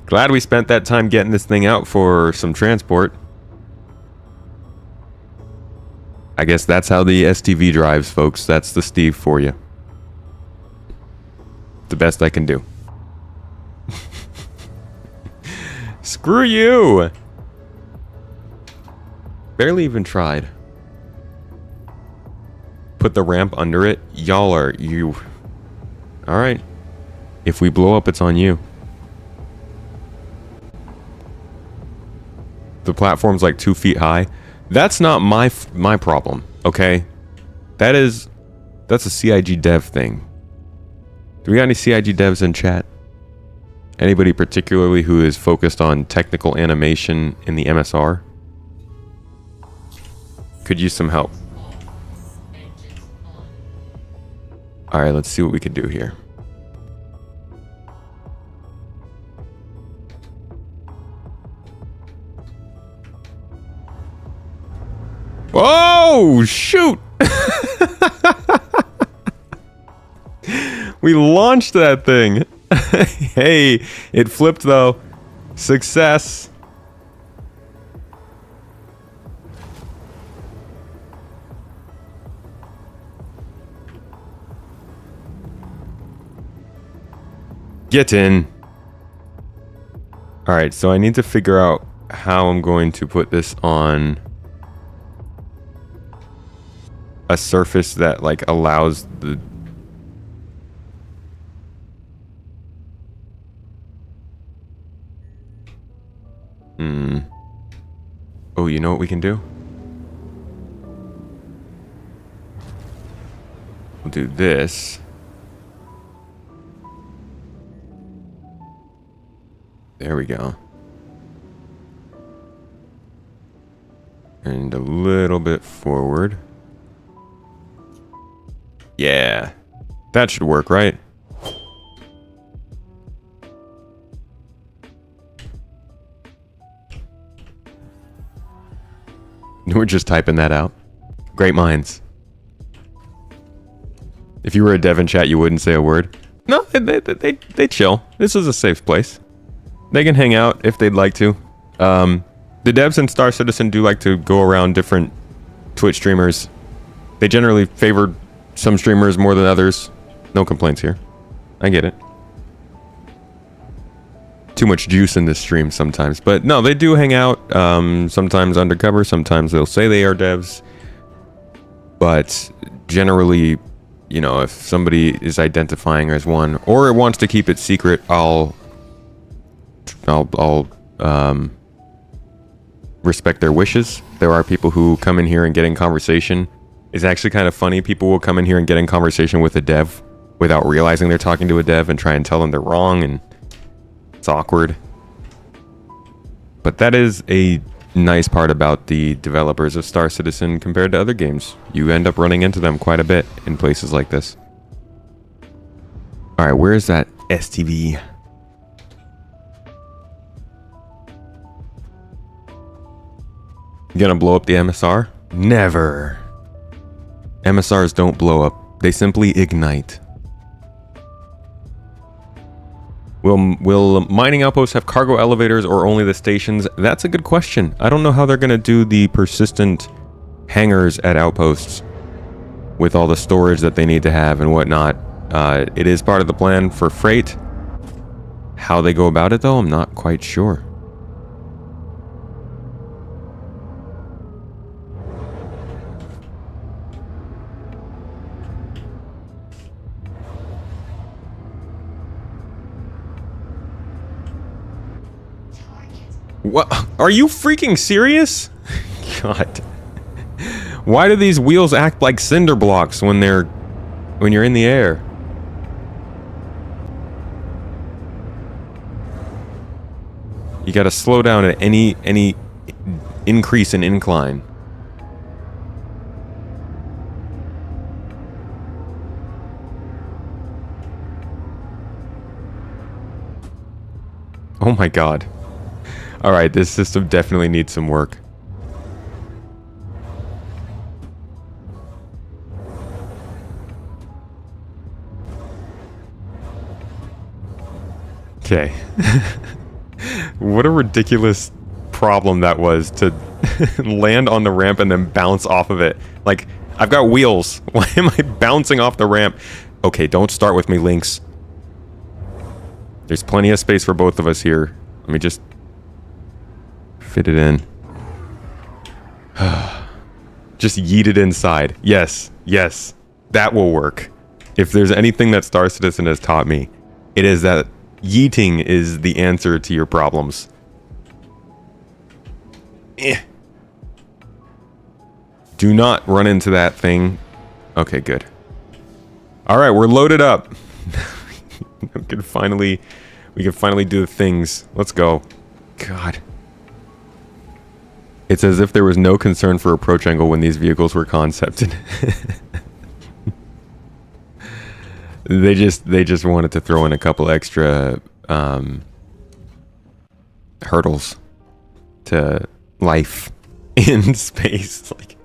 glad we spent that time getting this thing out for some transport. I guess that's how the STV drives, folks. That's the Steve for you. The best I can do. Screw you! Barely even tried. Put the ramp under it. Y'all are... you... Alright. If we blow up, it's on you. The platform's like 2 feet high. That's not my problem, okay? That's a CIG dev thing. Do we got any CIG devs in chat? Anybody particularly who is focused on technical animation in the MSR? Could use some help. Alright, let's see what we can do here. Oh, shoot! We launched that thing. Hey, it flipped though. Success. Get in. Alright, so I need to figure out how I'm going to put this on a surface that like allows the... Oh, you know what we can do? We'll do this. There we go. And a little bit forward. Yeah. That should work, right? We're just typing that out. Great minds. If you were a dev in chat, you wouldn't say a word. No, they chill. This is a safe place. They can hang out if they'd like to. The devs in Star Citizen do like to go around different Twitch streamers. They generally favor some streamers more than others. No complaints here. I get it. Too much juice in this stream sometimes. But no, they do hang out. Sometimes undercover. Sometimes they'll say they are devs. But generally, you know, if somebody is identifying as one or wants to keep it secret, I'll respect their wishes. There are people who come in here and get in conversation. It's actually kind of funny. People will come in here and get in conversation with a dev without realizing they're talking to a dev and try and tell them they're wrong, and it's awkward. But that is a nice part about the developers of Star Citizen compared to other games. You end up running into them quite a bit in places like this. Alright, where is that STV? You gonna blow up the MSR? Never. MSRs don't blow up. They simply ignite. Will mining outposts have cargo elevators or only the stations? That's a good question. I don't know how they're gonna do the persistent hangars at outposts with all the storage that they need to have and whatnot. It is part of the plan for freight. How they go about it, though, I'm not quite sure. What? Are you freaking serious? God. Why do these wheels act like cinder blocks when you're in the air? You gotta slow down at any increase in incline. Oh my god. Alright, this system definitely needs some work. Okay. What a ridiculous problem that was to land on the ramp and then bounce off of it. Like, I've got wheels. Why am I bouncing off the ramp? Okay, don't start with me, Lynx. There's plenty of space for both of us here. Let me just fit it in. Just yeet it inside. Yes, yes, that will work. If there's anything that Star Citizen has taught me, it is that yeeting is the answer to your problems. Do not run into that thing. Okay, good. Alright, we're loaded up. we can finally do the things. Let's go. God. It's as if there was no concern for approach angle when these vehicles were concepted. They just wanted to throw in a couple extra hurdles to life in space. Like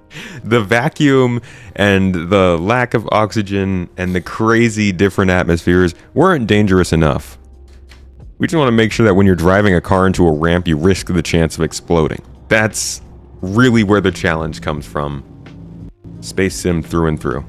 the vacuum and the lack of oxygen and the crazy different atmospheres weren't dangerous enough. We just want to make sure that when you're driving a car into a ramp, you risk the chance of exploding. That's really where the challenge comes from. Space sim through and through.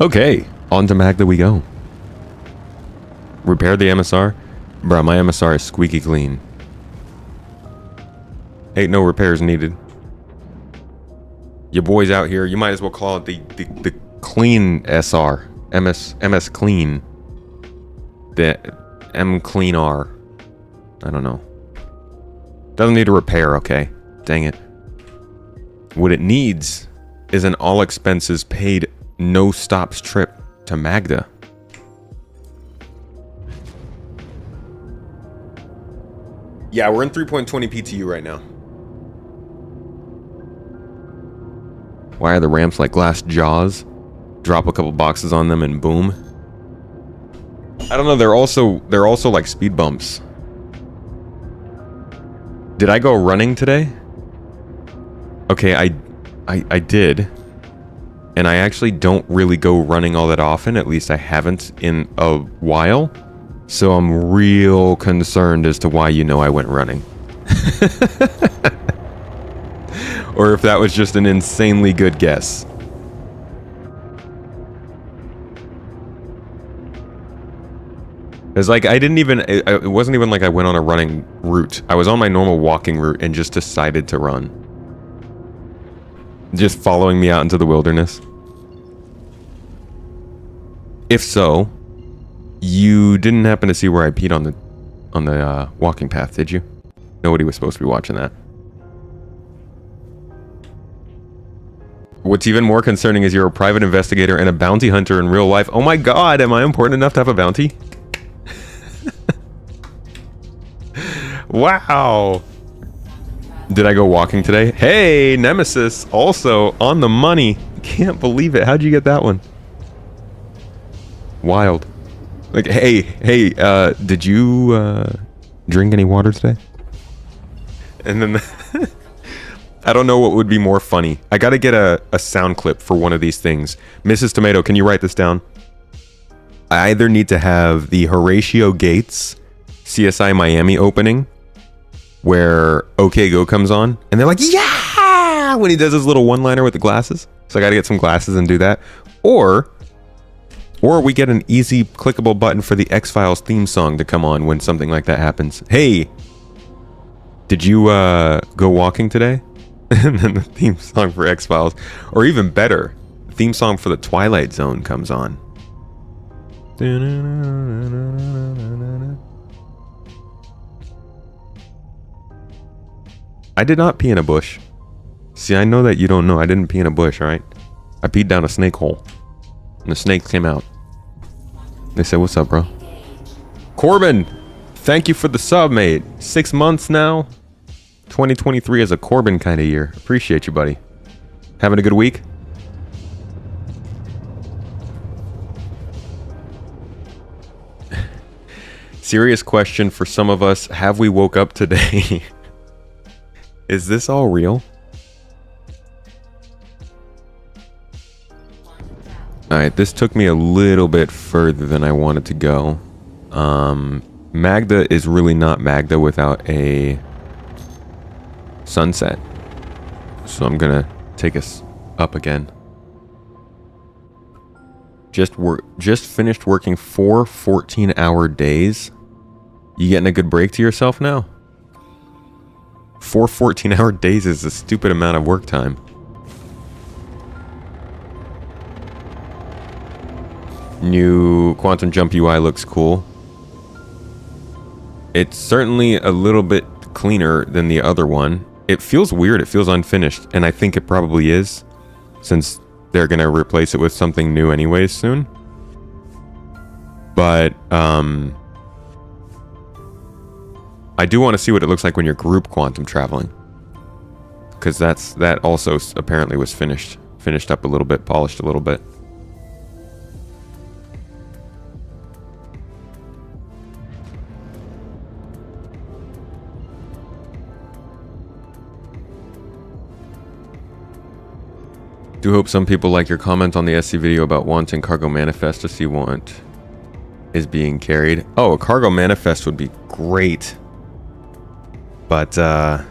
Okay, on to Magda we go. Repair the MSR? Bruh, my MSR is squeaky clean. Ain't no repairs needed. Your boys out here, you might as well call it the clean SR. MS clean. The M clean R. I don't know. Doesn't need a repair, okay? Dang it. What it needs is an all expenses paid no stops trip to Magda. Yeah, we're in 3.20 PTU right now. Why are the ramps like glass jaws? Drop a couple boxes on them and boom. I don't know, they're also like speed bumps. Did I go running today? Okay, I did. And I actually don't really go running all that often, at least I haven't in a while. So I'm real concerned as to why you know I went running. Or if that was just an insanely good guess. It's like I didn't even, it wasn't even like I went on a running route. I was on my normal walking route and just decided to run. Just following me out into the wilderness. If so, you didn't happen to see where I peed on the walking path, did you? Nobody was supposed to be watching that. What's even more concerning is you're a private investigator and a bounty hunter in real life. Oh my god, am I important enough to have a bounty? Wow. Did I go walking today? Hey, Nemesis, also on the money. Can't believe it. How'd you get that one? Wild. Like, hey, did you drink any water today? And then I don't know what would be more funny. I gotta get a sound clip for one of these things. Mrs. Tomato, can you write this down? I either need to have the Horatio Gates CSI Miami opening where OK Go comes on and they're like, yeah, when he does his little one-liner with the glasses. So I gotta get some glasses and do that. Or we get an easy clickable button for the X-Files theme song to come on when something like that happens. Hey, did you go walking today? And then the theme song for X-Files, or even better, the theme song for the Twilight Zone comes on. I did not pee in a bush. See, I know that you don't know. I didn't pee in a bush, alright? I peed down a snake hole. And the snakes came out. They said, what's up, bro? Corbin! Thank you for the sub, mate. 6 months now. 2023 is a Corbin kind of year. Appreciate you, buddy. Having a good week? Serious question for some of us. Have we woke up today? Is this all real? Alright, this took me a little bit further than I wanted to go. Magda is really not Magda without a sunset. So I'm gonna take us up again. Just finished working 4 14-hour days. You getting a good break to yourself now? 4 14-hour days is a stupid amount of work time. New Quantum Jump UI looks cool. It's certainly a little bit cleaner than the other one. It feels weird. It feels unfinished. And I think it probably is, since they're going to replace it with something new anyways soon. But I do want to see what it looks like when you're group quantum traveling. Because that also apparently was finished up a little bit, polished a little bit. Do hope some people like your comment on the SC video about wanting cargo manifest to see what is being carried. Oh, a cargo manifest would be great. But I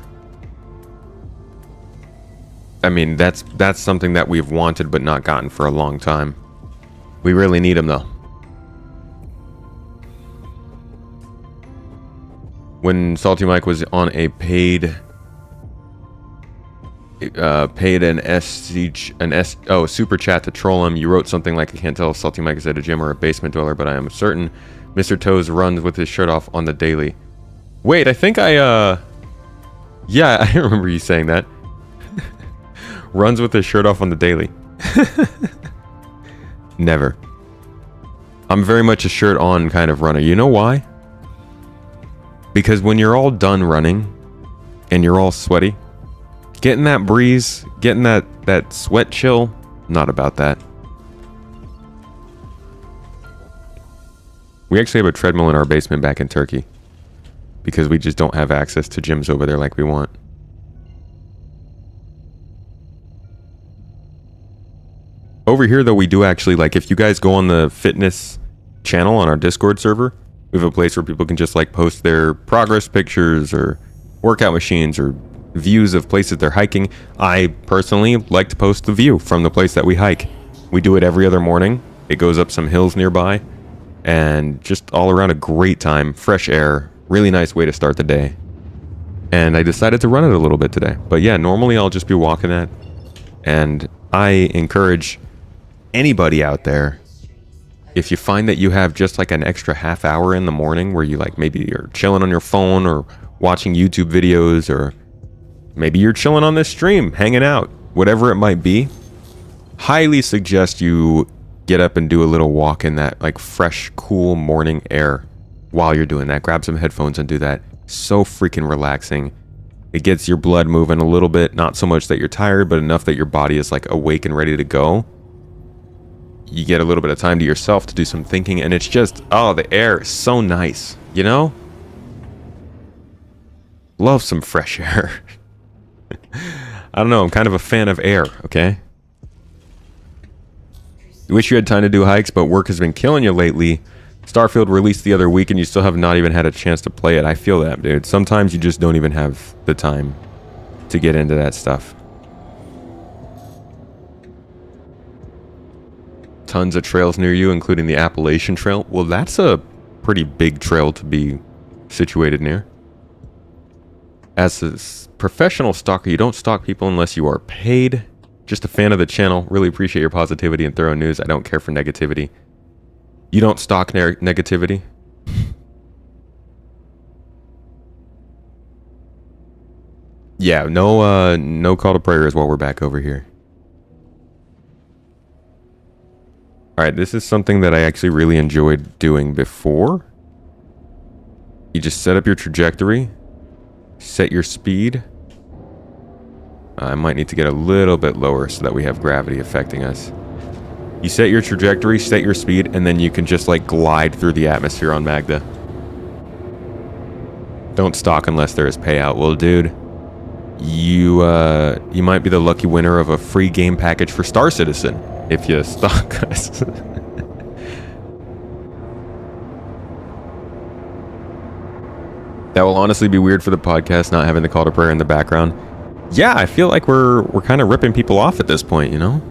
mean, that's something that we've wanted but not gotten for a long time. We really need them though. When Salty Mike was on a paid super chat to troll him, you wrote something like, I can't tell if Salty Mike is at a gym or a basement dweller, but I am certain Mr. Toes runs with his shirt off on the daily. Wait, I think yeah, I remember you saying that. Runs with his shirt off on the daily. Never. I'm very much a shirt on kind of runner. You know why? Because when you're all done running and you're all sweaty, getting that breeze, getting that sweat chill, not about that. We actually have a treadmill in our basement back in Turkey because we just don't have access to gyms over there like we want. Over here, though, we do actually, like, if you guys go on the fitness channel on our Discord server, we have a place where people can just, like, post their progress pictures or workout machines or views of places they're hiking. I personally like to post the view from the place that we hike. We do it every other morning. It goes up some hills nearby, and just all around a great time. Fresh air, really nice way to start the day. And I decided to run it a little bit today. But yeah, normally I'll just be walking that. And I encourage anybody out there, if you find that you have just like an extra half hour in the morning where you like maybe you're chilling on your phone or watching YouTube videos, or maybe you're chilling on this stream, hanging out, whatever it might be, highly suggest you get up and do a little walk in that like fresh, cool morning air while you're doing that. Grab some headphones and do that. So freaking relaxing. It gets your blood moving a little bit, not so much that you're tired, but enough that your body is like awake and ready to go. You get a little bit of time to yourself to do some thinking, and it's just, oh, the air is so nice, you know? Love some fresh air. I don't know, I'm kind of a fan of air, okay? Wish you had time to do hikes, but work has been killing you lately. Starfield released the other week and you still have not even had a chance to play it. I feel that, dude. Sometimes you just don't even have the time to get into that stuff. Tons of trails near you, including the Appalachian Trail. Well, that's a pretty big trail to be situated near. As a professional stalker, you don't stalk people unless you are paid. Just a fan of the channel. Really appreciate your positivity and thorough news. I don't care for negativity. You don't stalk negativity? Yeah, no call to prayers while we're back over here. Alright, this is something that I actually really enjoyed doing before. You just set up your trajectory, set your speed. I might need to get a little bit lower so that we have gravity affecting us. You set your trajectory, set your speed, and then you can just like glide through the atmosphere on Magda. Don't stalk unless there is payout. Well, dude, you might be the lucky winner of a free game package for Star Citizen if you stalk us. That will honestly be weird for the podcast, not having the call to prayer in the background. Yeah, I feel like we're kind of ripping people off at this point, you know?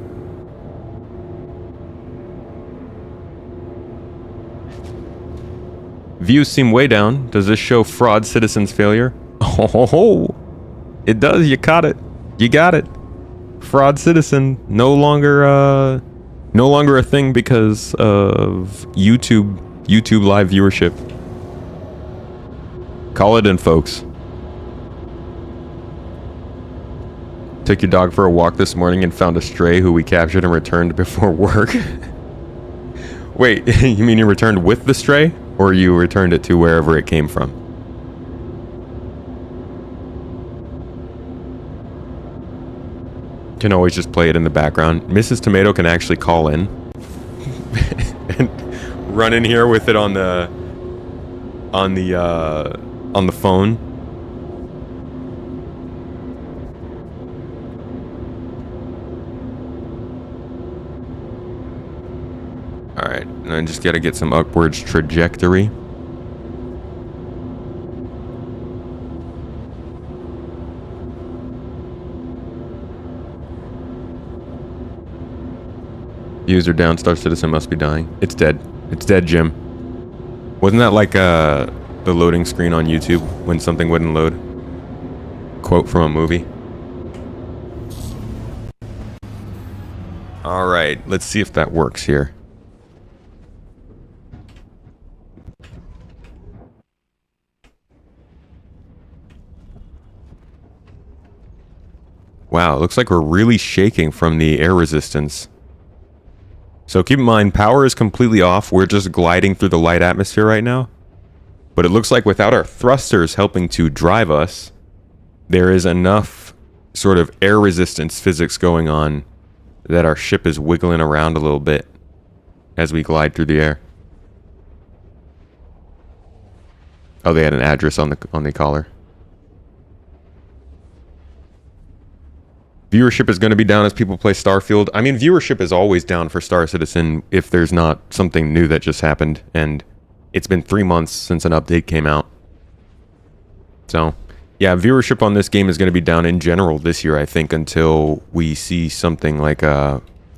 Views seem way down. Does this show fraud citizens failure? Oh, it does. You caught it. You got it. Fraud citizen no longer a thing because of YouTube live viewership. Call it in, folks. Took your dog for a walk this morning and found a stray who we captured and returned before work. Wait, you mean you returned with the stray? Or you returned it to wherever it came from? Can always just play it in the background. Mrs. Tomato can actually call in. And run in here with it on the phone. Alright, and I just gotta get some upwards trajectory. Views are down, Star Citizen must be dying. It's dead. It's dead, Jim. Wasn't that like the loading screen on YouTube when something wouldn't load? Quote from a movie. Alright, let's see if that works here. Wow, it looks like we're really shaking from the air resistance. So keep in mind, power is completely off. We're just gliding through the light atmosphere right now. But it looks like without our thrusters helping to drive us, there is enough sort of air resistance physics going on that our ship is wiggling around a little bit as we glide through the air. Oh, they had an address on the collar. Viewership is going to be down as people play Starfield. I mean, viewership is always down for Star Citizen if there's not something new that just happened. And it's been 3 months since an update came out. So, yeah, viewership on this game is going to be down in general this year, I think, until we see something like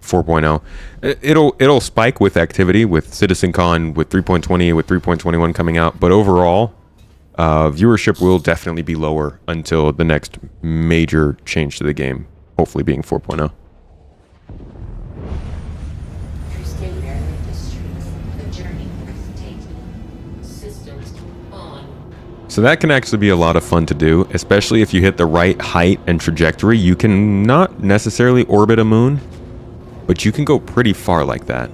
4.0. It'll spike with activity, with CitizenCon, with 3.20, with 3.21 coming out, but overall, viewership will definitely be lower until the next major change to the game, hopefully being 4.0. So that can actually be a lot of fun to do, especially if you hit the right height and trajectory. You can not necessarily orbit a moon, but you can go pretty far like that.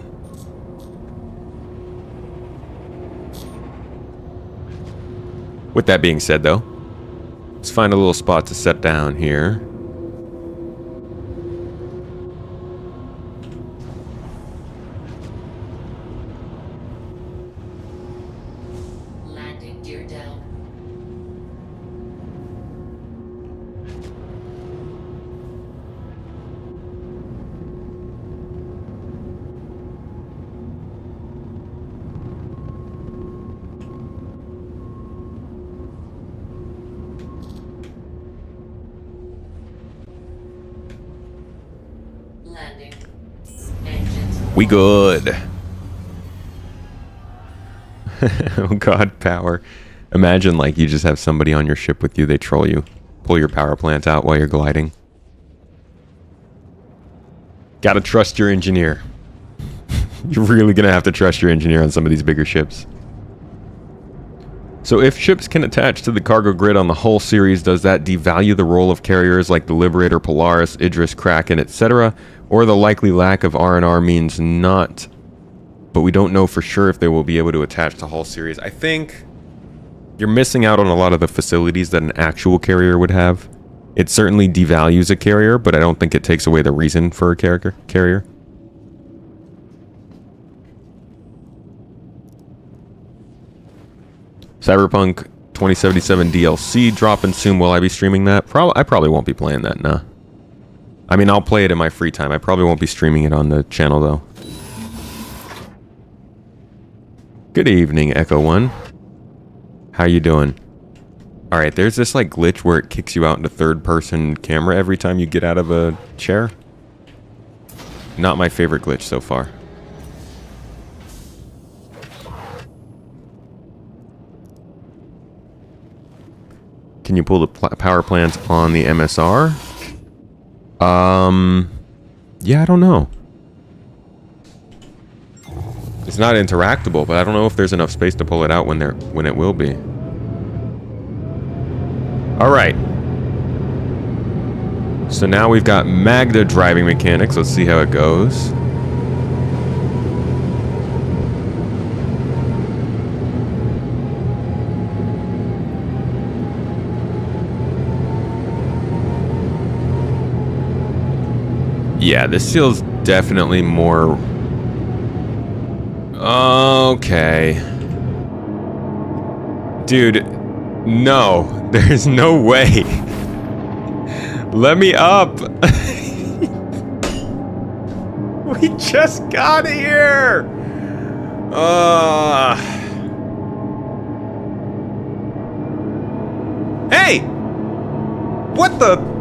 With that being said, though, let's find a little spot to set down here. Landing gear down. Landing. Engines. We good. Oh god, power. Imagine like you just have somebody on your ship with you, they troll you. Pull your power plant out while you're gliding. Gotta trust your engineer. You're really gonna have to trust your engineer on some of these bigger ships. So if ships can attach to the cargo grid on the whole series, does that devalue the role of carriers like the Liberator, Polaris, Idris, Kraken, etc.? Or the likely lack of R&R means not, but we don't know for sure if they will be able to attach to hull series. I think you're missing out on a lot of the facilities that an actual carrier would have. It certainly devalues a carrier, but I don't think it takes away the reason for a carrier. Cyberpunk 2077 DLC dropping soon. Will I be streaming that? I probably won't be playing that, nah. I mean, I'll play it in my free time. I probably won't be streaming it on the channel, though. Good evening, Echo One. How you doing? Alright, there's this, like, glitch where it kicks you out into third-person camera every time you get out of a chair. Not my favorite glitch so far. Can you pull the power plant on the MSR? Yeah, I don't know. It's not interactable, but I don't know if there's enough space to pull it out when it will be. All right. So now we've got Magda driving mechanics. Let's see how it goes. Yeah, this feels definitely more... Okay. Dude, no. There's no way. Let me up. We just got here. Hey! What the...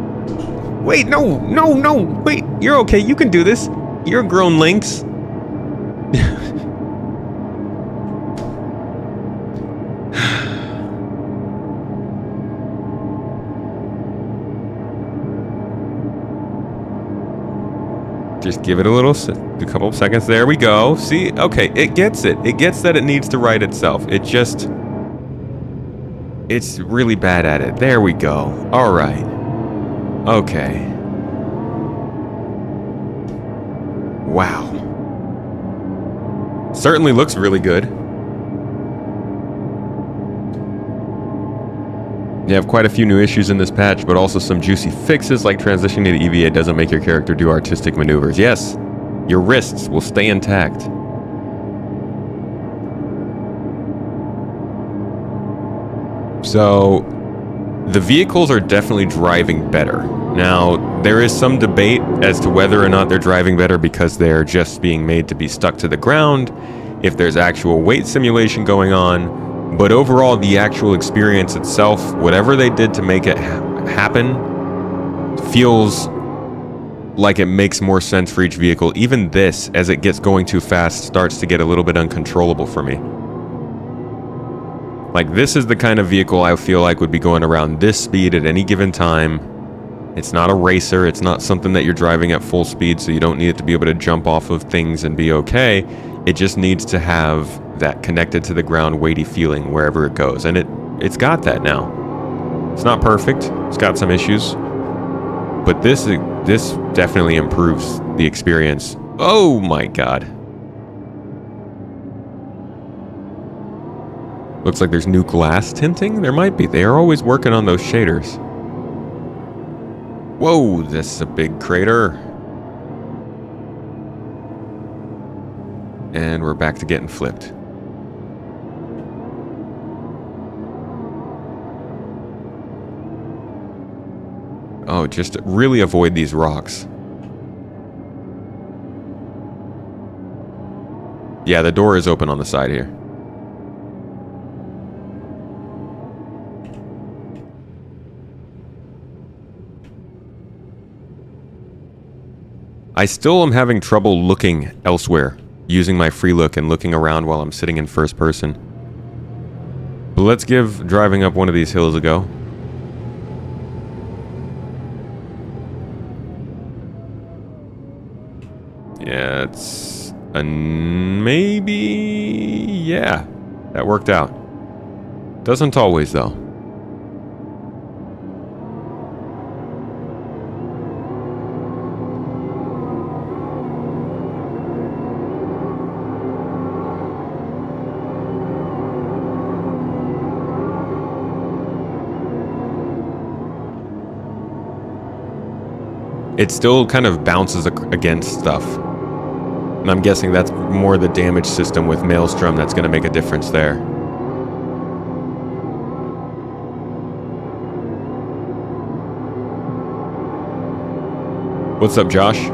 Wait, no, wait, you're okay, you can do this. You're a grown lynx. Just give it a couple of seconds. There we go. See, okay, it gets it. It gets that it needs to right itself. It's really bad at it. There we go. All right. Okay. Wow. Certainly looks really good. You have quite a few new issues in this patch, but also some juicy fixes like transitioning to EVA doesn't make your character do artistic maneuvers. Yes, your wrists will stay intact. So... the vehicles are definitely driving better. Now, there is some debate as to whether or not they're driving better because they're just being made to be stuck to the ground, if there's actual weight simulation going on, but overall, the actual experience itself, whatever they did to make it happen, feels like it makes more sense for each vehicle. Even this, as it gets going too fast, starts to get a little bit uncontrollable for me. Like, this is the kind of vehicle I feel like would be going around this speed at any given time. It's not a racer. It's not something that you're driving at full speed, so you don't need it to be able to jump off of things and be okay. It just needs to have that connected to the ground weighty feeling wherever it goes. And it's got that now. It's not perfect. It's got some issues. But this definitely improves the experience. Oh my god. Looks like there's new glass tinting. There might be. They are always working on those shaders. Whoa, this is a big crater. And we're back to getting flipped. Oh, just really avoid these rocks. Yeah, the door is open on the side here. I still am having trouble looking elsewhere, using my free look and looking around while I'm sitting in first person. But let's give driving up one of these hills a go. Yeah, it's a maybe. Yeah, that worked out. Doesn't always, though. It still kind of bounces against stuff. And I'm guessing that's more the damage system with Maelstrom that's going to make a difference there. What's up, Josh?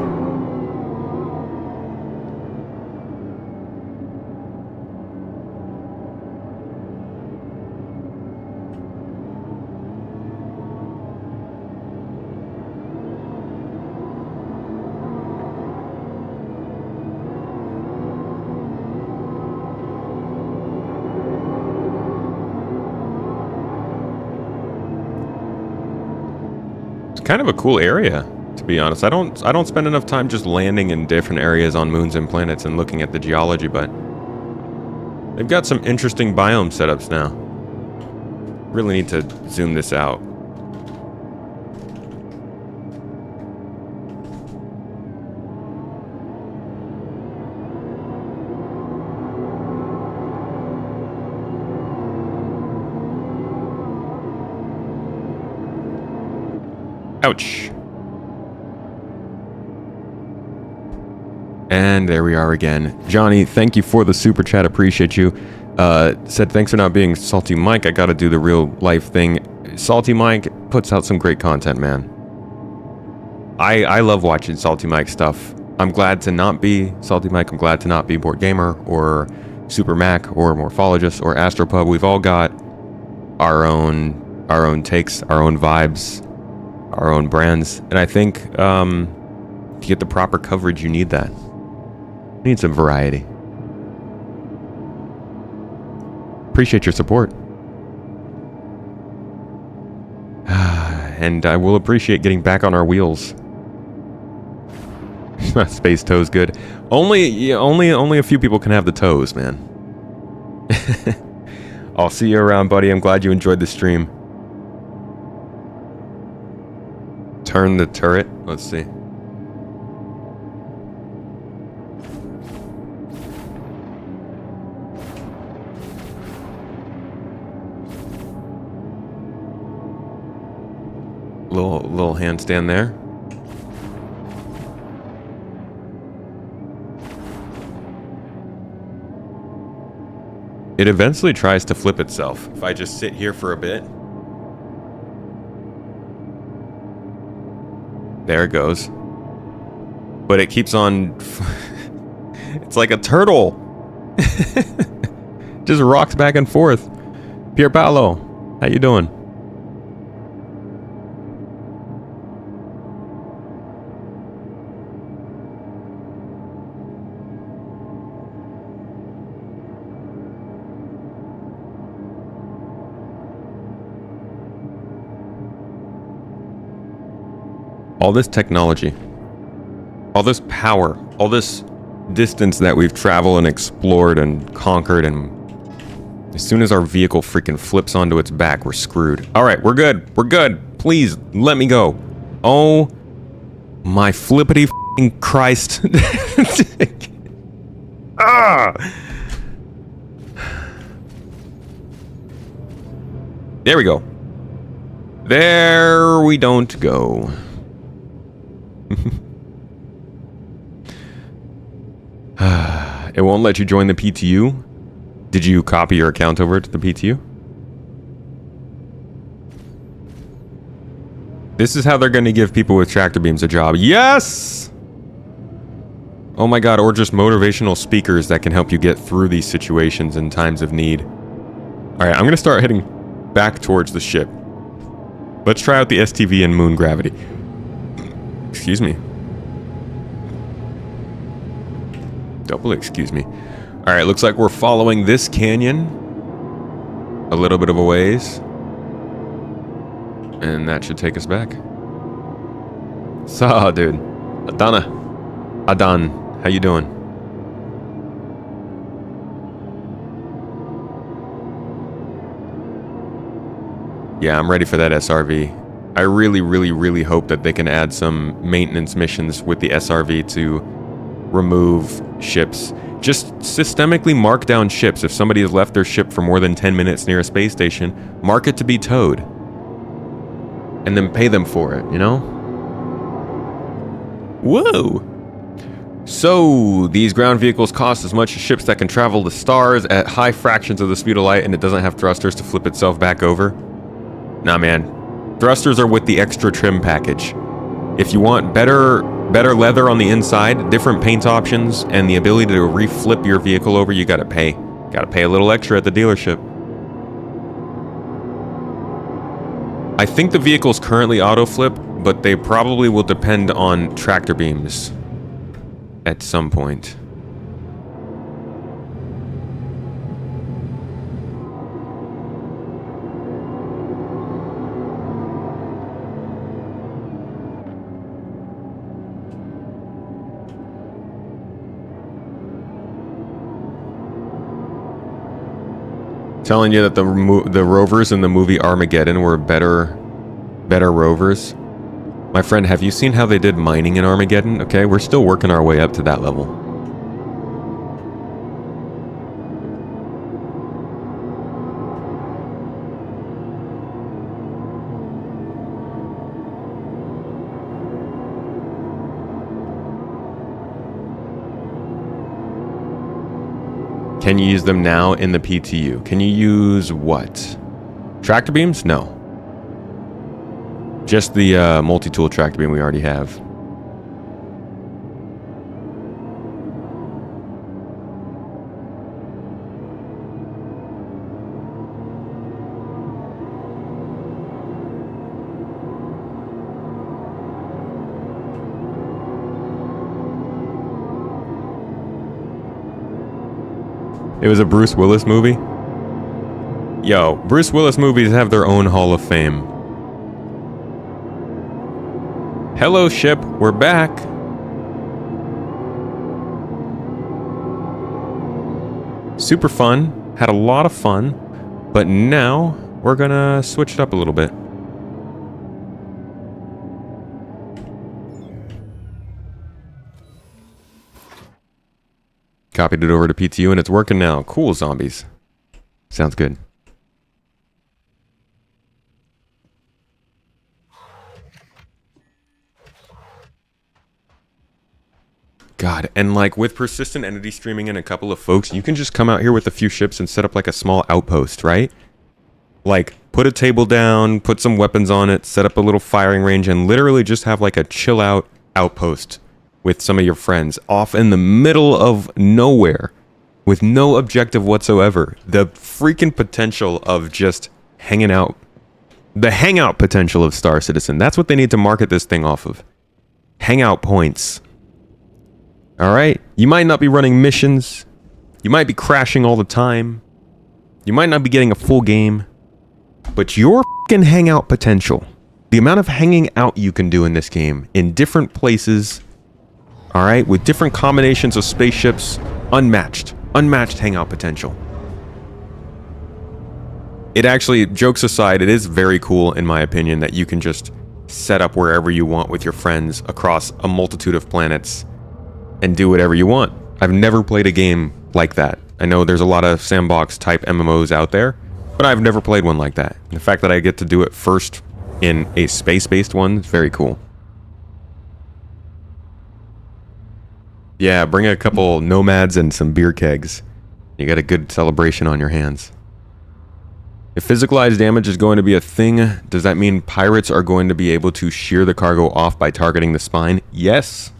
Kind of a cool area, to be honest. I don't spend enough time just landing in different areas on moons and planets and looking at the geology, but they've got some interesting biome setups now. Really need to zoom this out. Ouch. And there we are again. Johnny, thank you for the super chat. Appreciate you. Said, thanks for not being Salty Mike. I gotta do the real life thing. Salty Mike puts out some great content, man. I love watching Salty Mike stuff. I'm glad to not be Salty Mike. I'm glad to not be Board Gamer or Super Mac or Morphologist or Astropub. We've all got our own takes, our own vibes, our own brands, and I think to get the proper coverage, you need that. You need some variety. Appreciate your support. And I will appreciate getting back on our wheels. Space toes good. Only a few people can have the toes, man. I'll see you around, buddy. I'm glad you enjoyed the stream. Turn the turret. Let's see. Little handstand there. It eventually tries to flip itself. If I just sit here for a bit. There it goes. But it keeps on... It's like a turtle. Just rocks back and forth. Pier Paolo, how you doing? All this technology, all this power, all this distance that we've traveled and explored and conquered, and as soon as our vehicle freaking flips onto its back, we're screwed. All right, we're good. We're good. Please let me go. Oh my flippity f***ing Christ. Ah! There we go. There we don't go. It won't let you join the PTU. Did you copy your account over to the PTU? This is how they're going to give people with tractor beams a job. Yes! Oh my god, or just motivational speakers that can help you get through these situations in times of need. Alright, I'm going to start heading back towards the ship. Let's try out the STV and moon gravity. Excuse me. Double excuse me. Alright, looks like we're following this canyon a little bit of a ways. And that should take us back. So, dude. Adan, how you doing? Yeah, I'm ready for that SRV. I really hope that they can add some maintenance missions with the SRV to remove ships. Just systemically mark down ships. If somebody has left their ship for more than 10 minutes near a space station, mark it to be towed. And then pay them for it, you know? Whoa! So, these ground vehicles cost as much as ships that can travel the stars at high fractions of the speed of light, and it doesn't have thrusters to flip itself back over? Nah, man. Thrusters are with the extra trim package. If you want better leather on the inside, different paint options, and the ability to reflip your vehicle over, you gotta pay. Gotta pay a little extra at the dealership. I think the vehicle's currently auto flip, but they probably will depend on tractor beams at some point. Telling you that the rovers in the movie Armageddon were better rovers. My friend, have you seen how they did mining in Armageddon? Okay, we're still working our way up to that level. Can you use them now in the PTU? Can you use what? Tractor beams? No. Just the multi-tool tractor beam we already have. It was a Bruce Willis movie? Yo, Bruce Willis movies have their own Hall of Fame. Hello, ship. We're back. Super fun. Had a lot of fun. But now, we're gonna switch it up a little bit. Copied it over to PTU and it's working now. Cool, zombies. Sounds good. God, and like with persistent entity streaming and a couple of folks, you can just come out here with a few ships and set up like a small outpost, right? Like, put a table down, put some weapons on it, set up a little firing range, and literally just have like a chill out outpost with some of your friends off in the middle of nowhere with no objective whatsoever. The freaking potential of just hanging out. The hangout potential of Star Citizen. That's what they need to market this thing off of. Hangout points. Alright? You might not be running missions. You might be crashing all the time. You might not be getting a full game. But your freaking hangout potential The amount of hanging out you can do in this game in different places, all right, with different combinations of spaceships, unmatched hangout potential. It actually, jokes aside, it is very cool in my opinion that you can just set up wherever you want with your friends across a multitude of planets and do whatever you want. I've never played a game like that. I know there's a lot of sandbox type MMOs out there, but I've never played one like that. The fact that I get to do it first in a space-based one is very cool. Yeah, bring a couple nomads and some beer kegs. You got a good celebration on your hands. If physicalized damage is going to be a thing, does that mean pirates are going to be able to shear the cargo off by targeting the spine? Yes.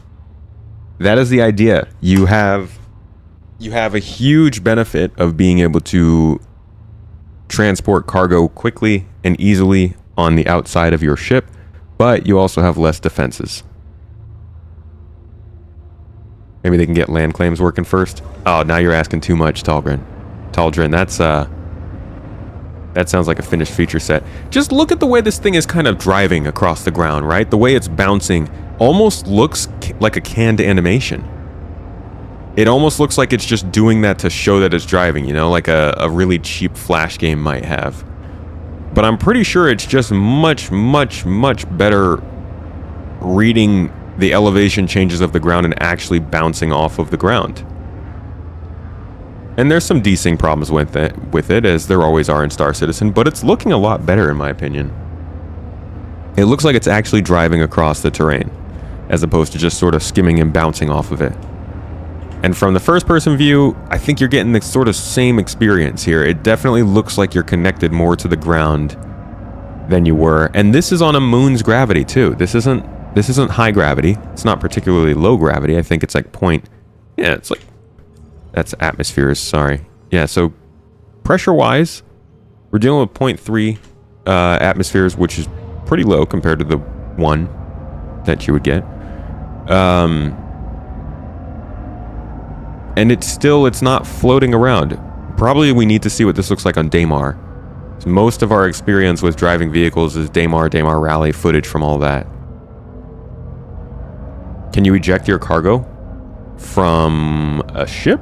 That is the idea. You have a huge benefit of being able to transport cargo quickly and easily on the outside of your ship, but you also have less defenses. Maybe they can get land claims working first. Oh, now you're asking too much, Talgrin. That sounds like a finished feature set. Just look at the way this thing is kind of driving across the ground, right? The way it's bouncing almost looks like a canned animation. It almost looks like it's just doing that to show that it's driving, you know, like a really cheap Flash game might have. But I'm pretty sure it's just much better reading the elevation changes of the ground and actually bouncing off of the ground. And there's some desync problems with it, as there always are in Star Citizen, but it's looking a lot better in my opinion. It looks like it's actually driving across the terrain, as opposed to just sort of skimming and bouncing off of it. And from the first-person view, I think you're getting the sort of same experience here. It definitely looks like you're connected more to the ground than you were. And this is on a moon's gravity, too. This isn't high gravity. It's not particularly low gravity. I think it's like yeah, it's like... That's atmospheres, sorry. Yeah, so pressure-wise, we're dealing with 0.3 atmospheres, which is pretty low compared to the 1 that you would get. And it's not floating around. Probably we need to see what this looks like on Daymar. So most of our experience with driving vehicles is Daymar Rally footage from all that. Can you eject your cargo from a ship?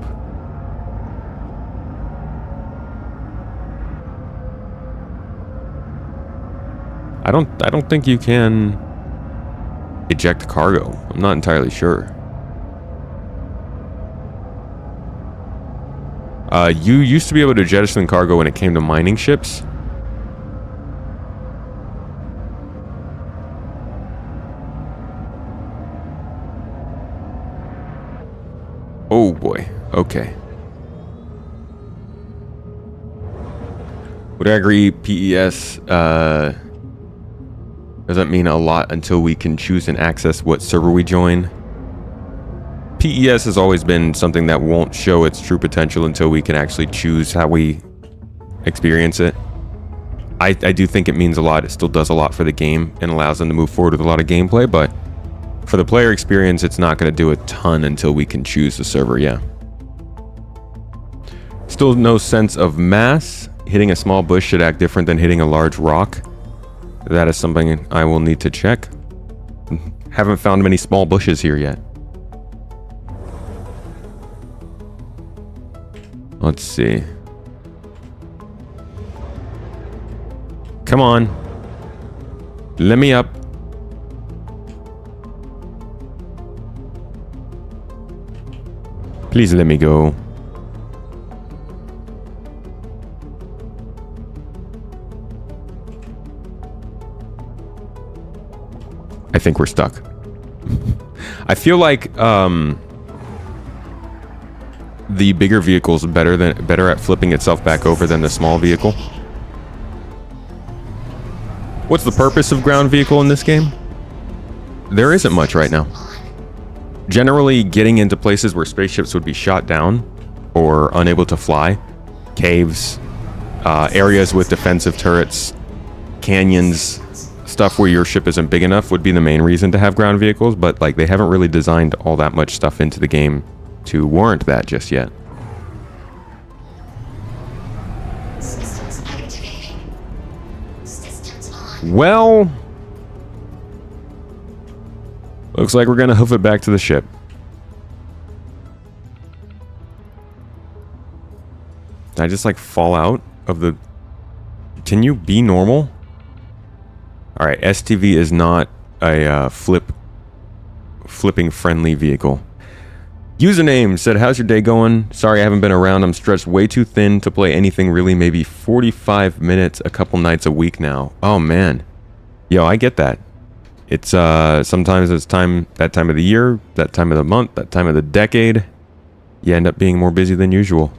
I don't think you can eject cargo. I'm not entirely sure. You used to be able to jettison cargo when it came to mining ships. Oh boy, okay. Would I agree PES doesn't mean a lot until we can choose and access what server we join? PES has always been something that won't show its true potential until we can actually choose how we experience it. I do think it means a lot. It still does a lot for the game and allows them to move forward with a lot of gameplay, but for the player experience, it's not going to do a ton until we can choose the server, yeah. Still no sense of mass. Hitting a small bush should act different than hitting a large rock. That is something I will need to check. Haven't found many small bushes here yet. Let's see. Come on. Let me up. Please let me go. I think we're stuck. I feel like the bigger vehicle is better at flipping itself back over than the small vehicle. What's the purpose of ground vehicle in this game? There isn't much right now. Generally, getting into places where spaceships would be shot down or unable to fly, caves, areas with defensive turrets, canyons, stuff where your ship isn't big enough would be the main reason to have ground vehicles, but like they haven't really designed all that much stuff into the game to warrant that just yet. Systems activating. Systems on. Well, Looks like we're gonna hoof it back to the ship. Did I just like fall out of the... Can you be normal? Alright, STV is not a flipping friendly vehicle. Username said, how's your day going? Sorry I haven't been around. I'm stretched way too thin to play anything really. Maybe 45 minutes a couple nights a week now. Oh man. Yo, I get that. It's sometimes it's that time of the year, that time of the month, that time of the decade. You end up being more busy than usual.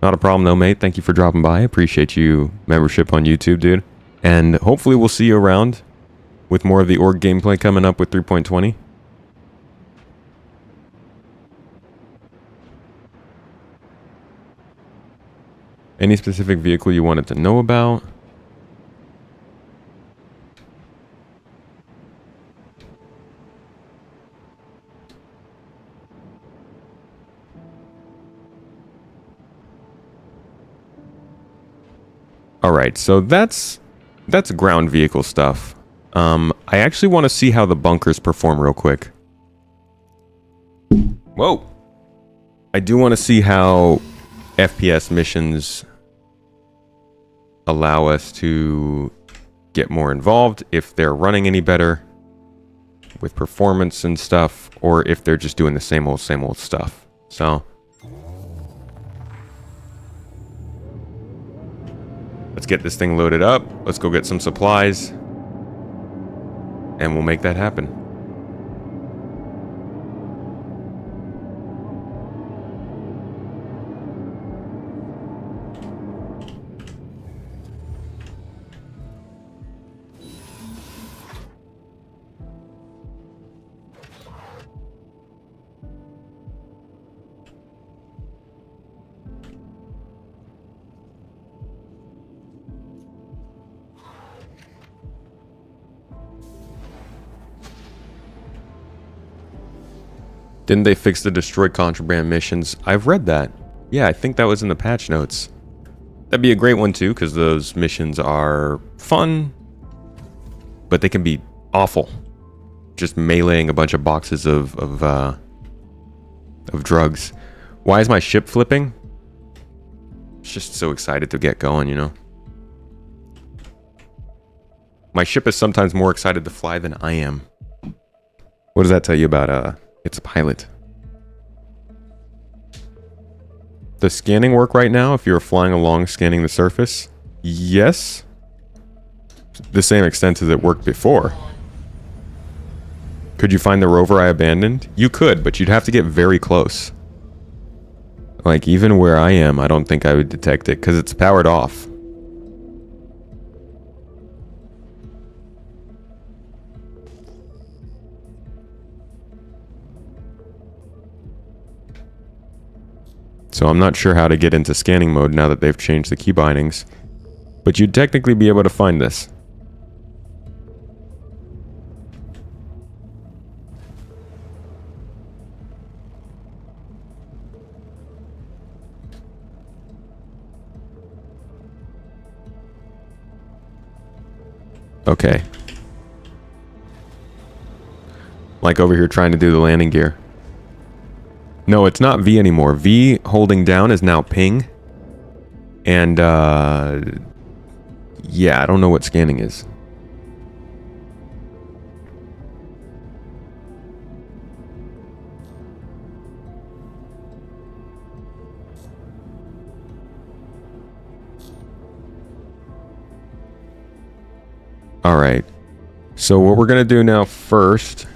Not a problem though, mate. Thank you for dropping by. Appreciate you membership on YouTube, dude. And hopefully we'll see you around with more of the org gameplay coming up with 3.20. Any specific vehicle you wanted to know about? Alright, so that's ground vehicle stuff. I actually want to see how the bunkers perform real quick. Whoa! I do want to see how FPS missions allow us to get more involved, if they're running any better with performance and stuff, or if they're just doing the same old stuff. So let's get this thing loaded up. Let's go get some supplies, and we'll make that happen. Didn't they fix the destroy contraband missions? I've read that. Yeah, I think that was in the patch notes. That'd be a great one too, because those missions are fun, but they can be awful. Just meleeing a bunch of boxes of drugs. Why is my ship flipping? It's just so excited to get going, you know? My ship is sometimes more excited to fly than I am. What does that tell you about its pilot? Does scanning work right now if you're flying along scanning the surface? Yes. To the same extent as it worked before. Could you find the rover I abandoned? You could, but you'd have to get very close. Like, even where I am, I don't think I would detect it, because it's powered off. So I'm not sure how to get into scanning mode now that they've changed the key bindings. But you'd technically be able to find this. Okay. Like over here trying to do the landing gear. No, it's not V anymore. V holding down is now ping. And, yeah, I don't know what scanning is. Alright. So what we're going to do now first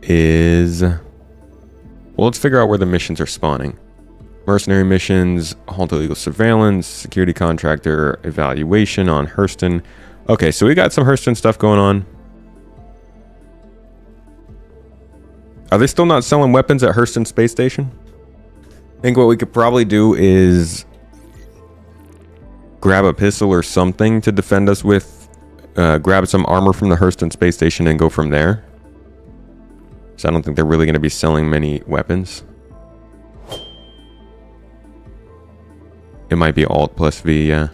is, well, let's figure out where the missions are spawning. Mercenary missions, halt illegal surveillance, security contractor evaluation on Hurston. Okay, so we got some Hurston stuff going on. Are they still not selling weapons at Hurston Space Station? I think what we could probably do is grab a pistol or something to defend us with, grab some armor from the Hurston Space Station and go from there. So I don't think they're really going to be selling many weapons. It might be Alt plus V, yeah.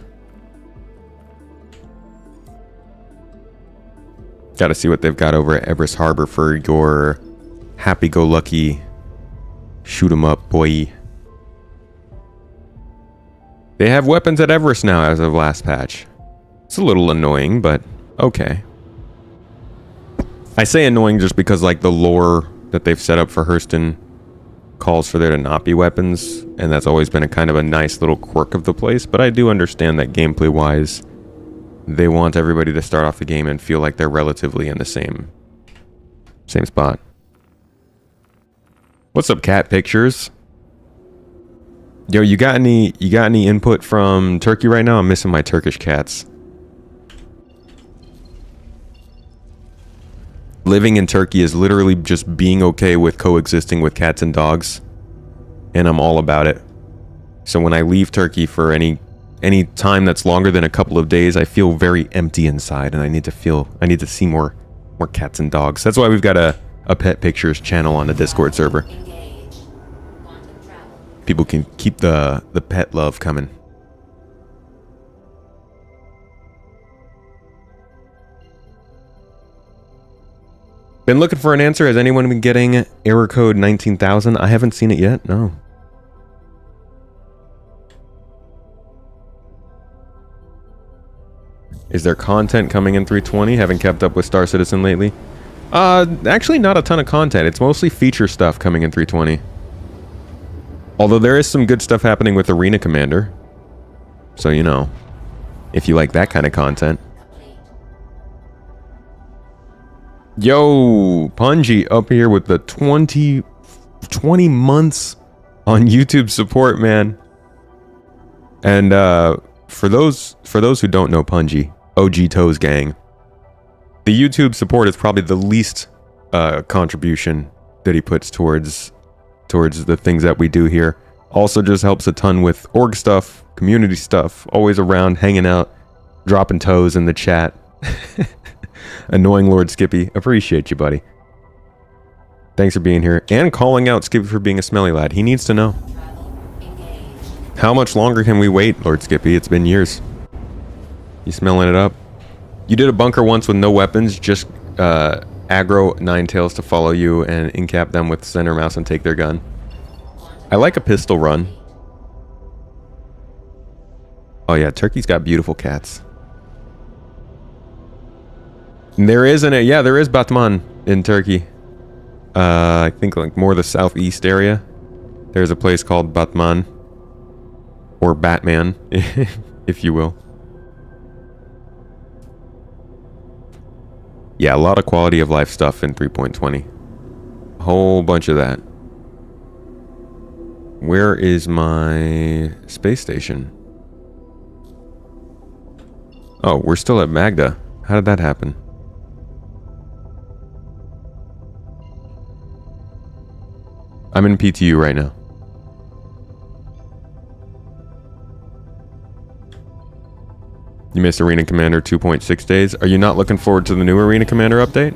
Got to see what they've got over at Everest Harbor for your happy-go-lucky shoot 'em up, boy. They have weapons at Everest now as of last patch. It's a little annoying, but okay. I say annoying just because like the lore that they've set up for Hurston calls for there to not be weapons, and that's always been a kind of a nice little quirk of the place, but I do understand that gameplay-wise, they want everybody to start off the game and feel like they're relatively in the same spot. What's up, Cat Pictures? Yo, you got any input from Turkey right now? I'm missing my Turkish cats. Living in Turkey is literally just being okay with coexisting with cats and dogs, and I'm all about it. So when I leave Turkey for any time that's longer than a couple of days, I feel very empty inside, and I need to see more cats and dogs. That's why we've got a Pet Pictures channel on the Discord server. People can keep the pet love coming. Been looking for an answer. Has anyone been getting error code 19,000? I haven't seen it yet. No. Is there content coming in 320? Haven't kept up with Star Citizen lately. Actually not a ton of content. It's mostly feature stuff coming in 320. Although there is some good stuff happening with Arena Commander. So, you know, if you like that kind of content. Yo, Punji up here with the 20 months on YouTube support, man. And for those who don't know Punji, OG Toes Gang, the YouTube support is probably the least contribution that he puts towards the things that we do here. Also just helps a ton with org stuff, community stuff, always around, hanging out, dropping toes in the chat. Annoying Lord Skippy. Appreciate you, buddy. Thanks for being here. And calling out Skippy for being a smelly lad. He needs to know. How much longer can we wait, Lord Skippy? It's been years. You smelling it up? You did a bunker once with no weapons. Just aggro Ninetales to follow you and incap them with center mouse and take their gun. I like a pistol run. Oh yeah, Turkey's got beautiful cats. There is there is Batman in Turkey. I think like more the southeast area. There's a place called Batman. Or Batman, if you will. Yeah, a lot of quality of life stuff in 3.20. A whole bunch of that. Where is my space station? Oh, we're still at Magda. How did that happen? I'm in PTU right now. You missed Arena Commander 2.6 days. Are you not looking forward to the new Arena Commander update?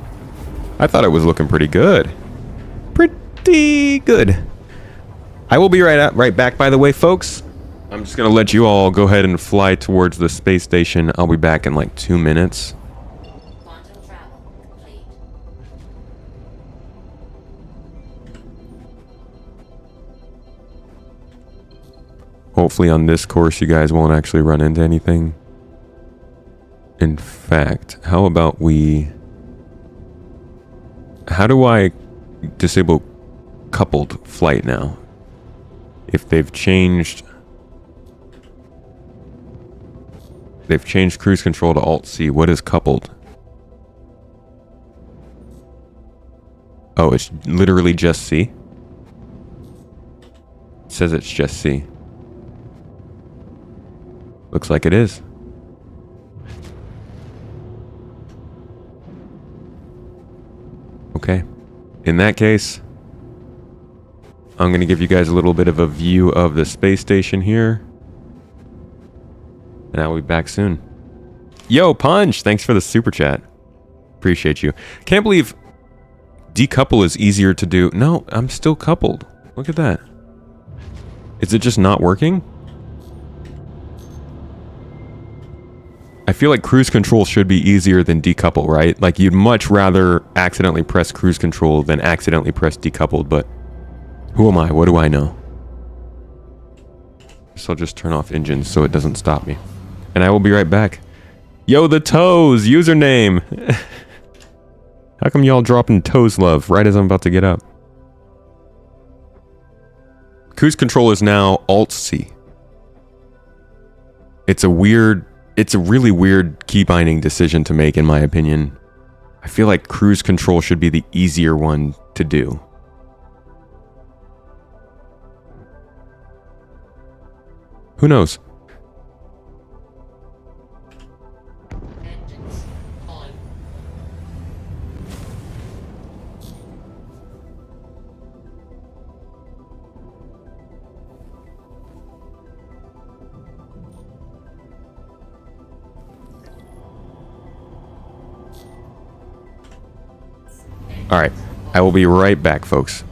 I thought it was looking pretty good. Pretty good. I will be right back, by the way, folks. I'm just going to let you all go ahead and fly towards the space station. I'll be back in like 2 minutes. Quantum travel complete. Hopefully on this course you guys won't actually run into anything. In fact, how about we... How do I disable coupled flight now? If they've changed... They've changed cruise control to Alt-C. What is coupled? Oh, it's literally just C? It says it's just C. Looks like it is. Okay. In that case, I'm going to give you guys a little bit of a view of the space station here. And I'll be back soon. Yo, Punch! Thanks for the super chat. Appreciate you. Can't believe decouple is easier to do. No, I'm still coupled. Look at that. Is it just not working? I feel like cruise control should be easier than decouple, right? Like you'd much rather accidentally press cruise control than accidentally press decoupled, but who am I? What do I know? So I'll just turn off engines so it doesn't stop me. And I will be right back. Yo, the toes username. How come y'all dropping toes love right as I'm about to get up? Cruise control is now Alt-C. It's a really weird key binding decision to make, in my opinion. I feel like cruise control should be the easier one to do. Who knows? Engines on. All right, I will be right back, folks.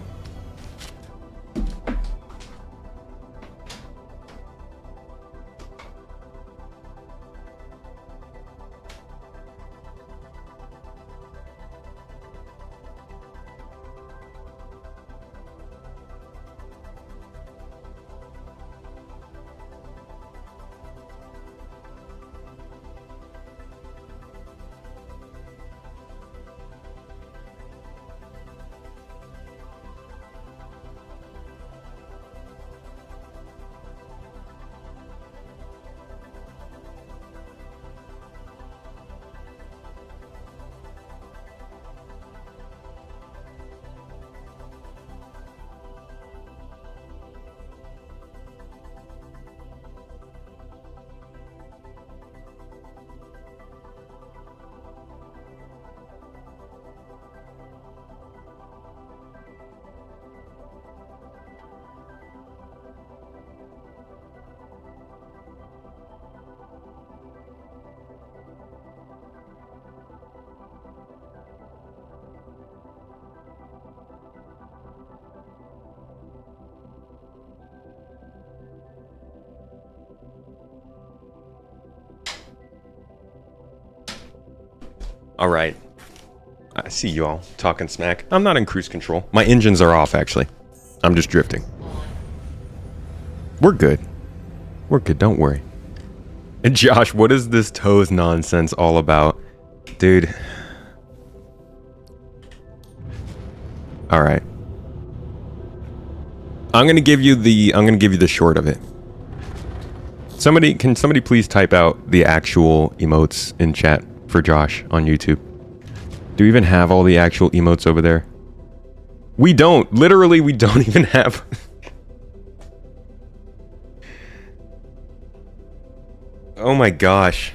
All right. I see you all talking smack. I'm not in cruise control. My engines are off, actually. I'm just drifting. We're good. We're good, don't worry. And Josh, what is this toes nonsense all about? Dude. All right. I'm going to give you the short of it. Can somebody please type out the actual emotes in chat for Josh on YouTube? Do we even have all the actual emotes over there? We don't. Literally, we don't even have. Oh my gosh.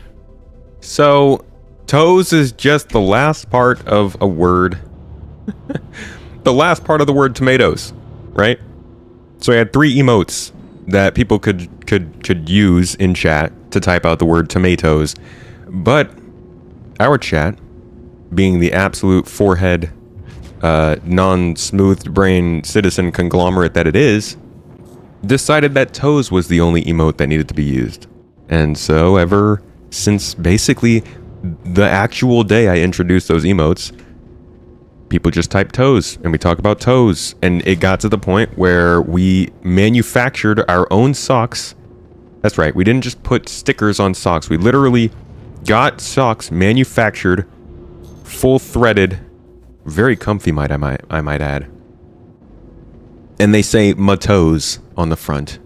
So, toes is just the last part of a word. The last part of the word tomatoes, right? So I had 3 emotes that people could use in chat to type out the word tomatoes, but our chat, being the absolute forehead, non-smooth brain citizen conglomerate that it is, decided that toes was the only emote that needed to be used. And so ever since basically the actual day I introduced those emotes, people just type toes and we talk about toes. And it got to the point where we manufactured our own socks. That's right, we didn't just put stickers on socks. We literally got socks manufactured, full threaded, very comfy, I might add. And they say "ma toes" on the front.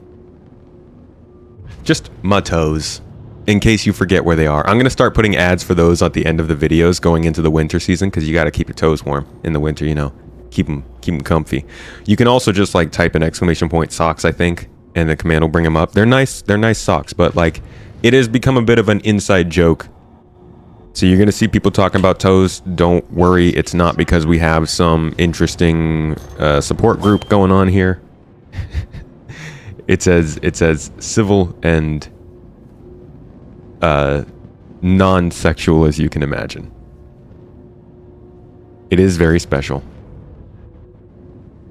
Just "ma toes," in case you forget where they are. I'm gonna start putting ads for those at the end of the videos going into the winter season, because you got to keep your toes warm in the winter. You know, keep them comfy. You can also just like type an exclamation point socks, I think, and the command will bring them up. They're nice socks, but like it has become a bit of an inside joke. So you're going to see people talking about toes. Don't worry, it's not because we have some interesting support group going on here. It's as civil and non-sexual as you can imagine. It is very special.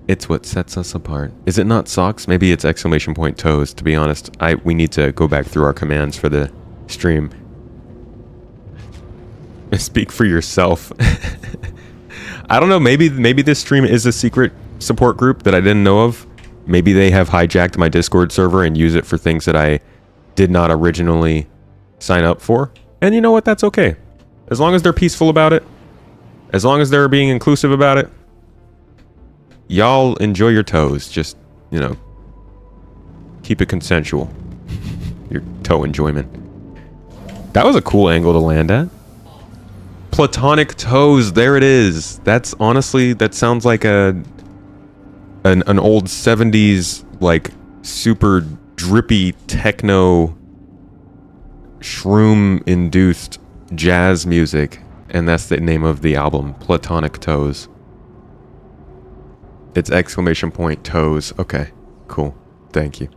It's what sets us apart. Is it not socks? Maybe it's exclamation point toes, to be honest. We need to go back through our commands for the stream. Speak for yourself. I don't know. Maybe this stream is a secret support group that I didn't know of. Maybe they have hijacked my Discord server and use it for things that I did not originally sign up for. And you know what? That's okay. As long as they're peaceful about it. As long as they're being inclusive about it. Y'all enjoy your toes. Just, you know, keep it consensual. Your toe enjoyment. That was a cool angle to land at. Platonic toes. There it is. That's honestly, that sounds like an old 70s, like, super drippy techno shroom-induced jazz music. And that's the name of the album, Platonic Toes. It's exclamation point toes. Okay, cool. Thank you.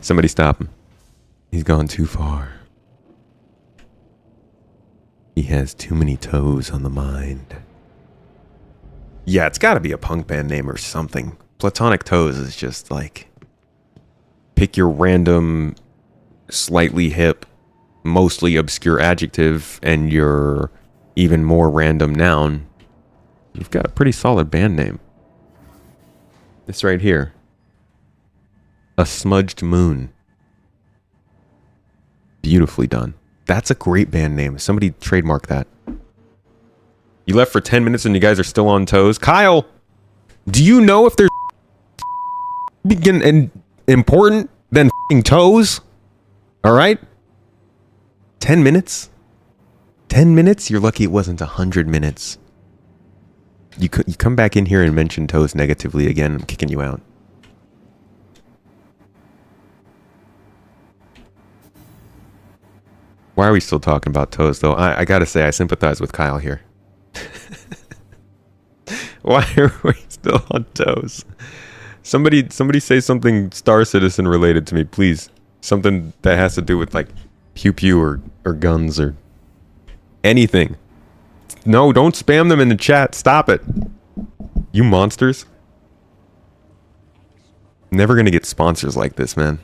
Somebody stop him. He's gone too far. He has too many toes on the mind. Yeah, it's got to be a punk band name or something. Platonic Toes is just like... Pick your random, slightly hip, mostly obscure adjective and your even more random noun. You've got a pretty solid band name. This right here. A Smudged Moon. Beautifully done. That's a great band name. Somebody trademark that. You left for 10 minutes and you guys are still on toes. Kyle, do you know if there's important than toes? All right? 10 minutes? 10 minutes? You're lucky it wasn't 100 minutes. You come back in here and mention toes negatively again, I'm kicking you out. Why are we still talking about toes, though? I gotta say, I sympathize with Kyle here. Why are we still on toes? Somebody say something Star Citizen related to me, please. Something that has to do with, like, pew-pew or guns or anything. No, don't spam them in the chat. Stop it. You monsters. Never gonna get sponsors like this, man.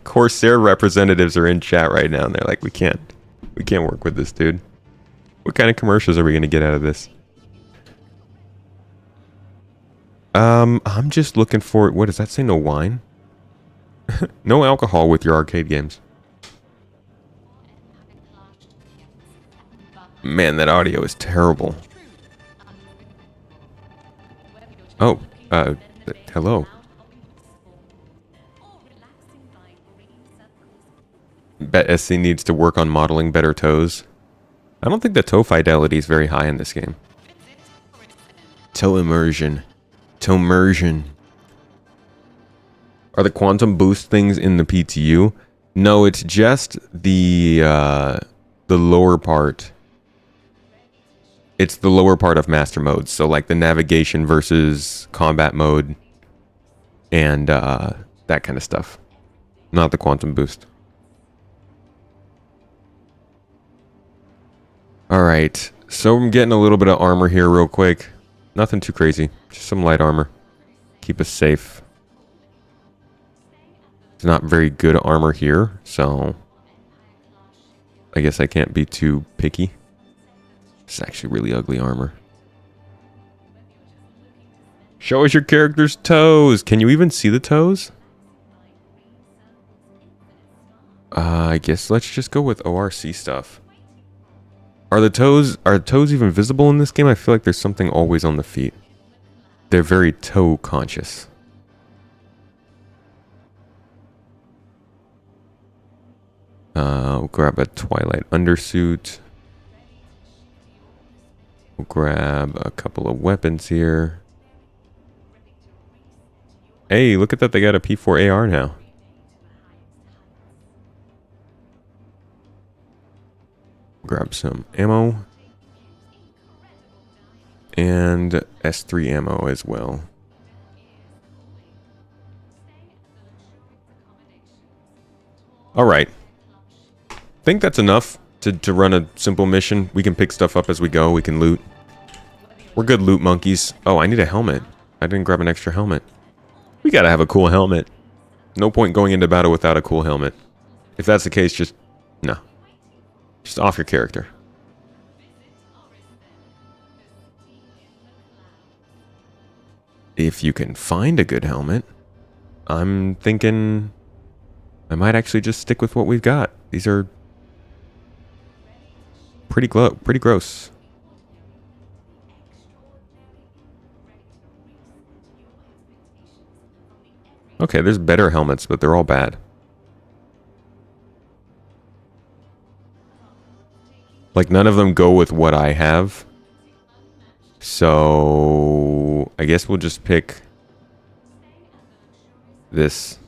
Corsair representatives are in chat right now and they're like, we can't work with this dude. What kind of commercials are we gonna get out of this? I'm just looking for, what does that say? No wine? No alcohol with your arcade games. Man, that audio is terrible. Oh, hello. Bet SC needs to work on modeling better toes. I don't think the toe fidelity is very high in this game. Toe immersion. Toe immersion. Are the quantum boost things in the PTU? No, it's just the lower part. It's the lower part of master modes. So like the navigation versus combat mode and that kind of stuff. Not the quantum boost. Alright, so I'm getting a little bit of armor here real quick. Nothing too crazy. Just some light armor. Keep us safe. It's not very good armor here, so I guess I can't be too picky. It's actually really ugly armor. Show us your character's toes. Can you even see the toes? I guess let's just go with ORC stuff. Are toes even visible in this game? I feel like there's something always on the feet. They're very toe conscious. We'll grab a Twilight undersuit. We'll grab a couple of weapons here. Hey, look at that. They got a P4 AR now. Grab some ammo. And S3 ammo as well. Alright. I think that's enough to run a simple mission. We can pick stuff up as we go. We can loot. We're good loot monkeys. Oh, I need a helmet. I didn't grab an extra helmet. We gotta have a cool helmet. No point going into battle without a cool helmet. If that's the case, just... no. Just off your character. If you can find a good helmet, I'm thinking I might actually just stick with what we've got. These are pretty gross. Okay, there's better helmets, but they're all bad. Like, none of them go with what I have. So, I guess we'll just pick this.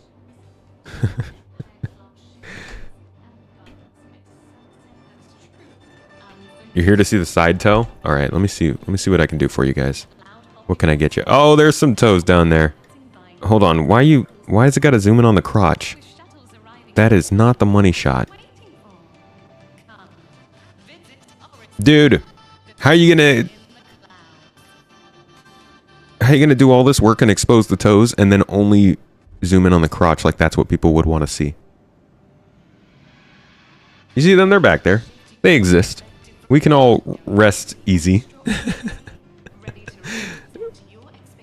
You're here to see the side toe? All right, let me see what I can do for you guys. What can I get you? Oh, there's some toes down there. Hold on. Why has it got to zoom in on the crotch? That is not the money shot. Dude, how are you gonna do all this work and expose the toes and then only zoom in on the crotch like that's what people would want to see? You see them? They're back there. They exist. We can all rest easy.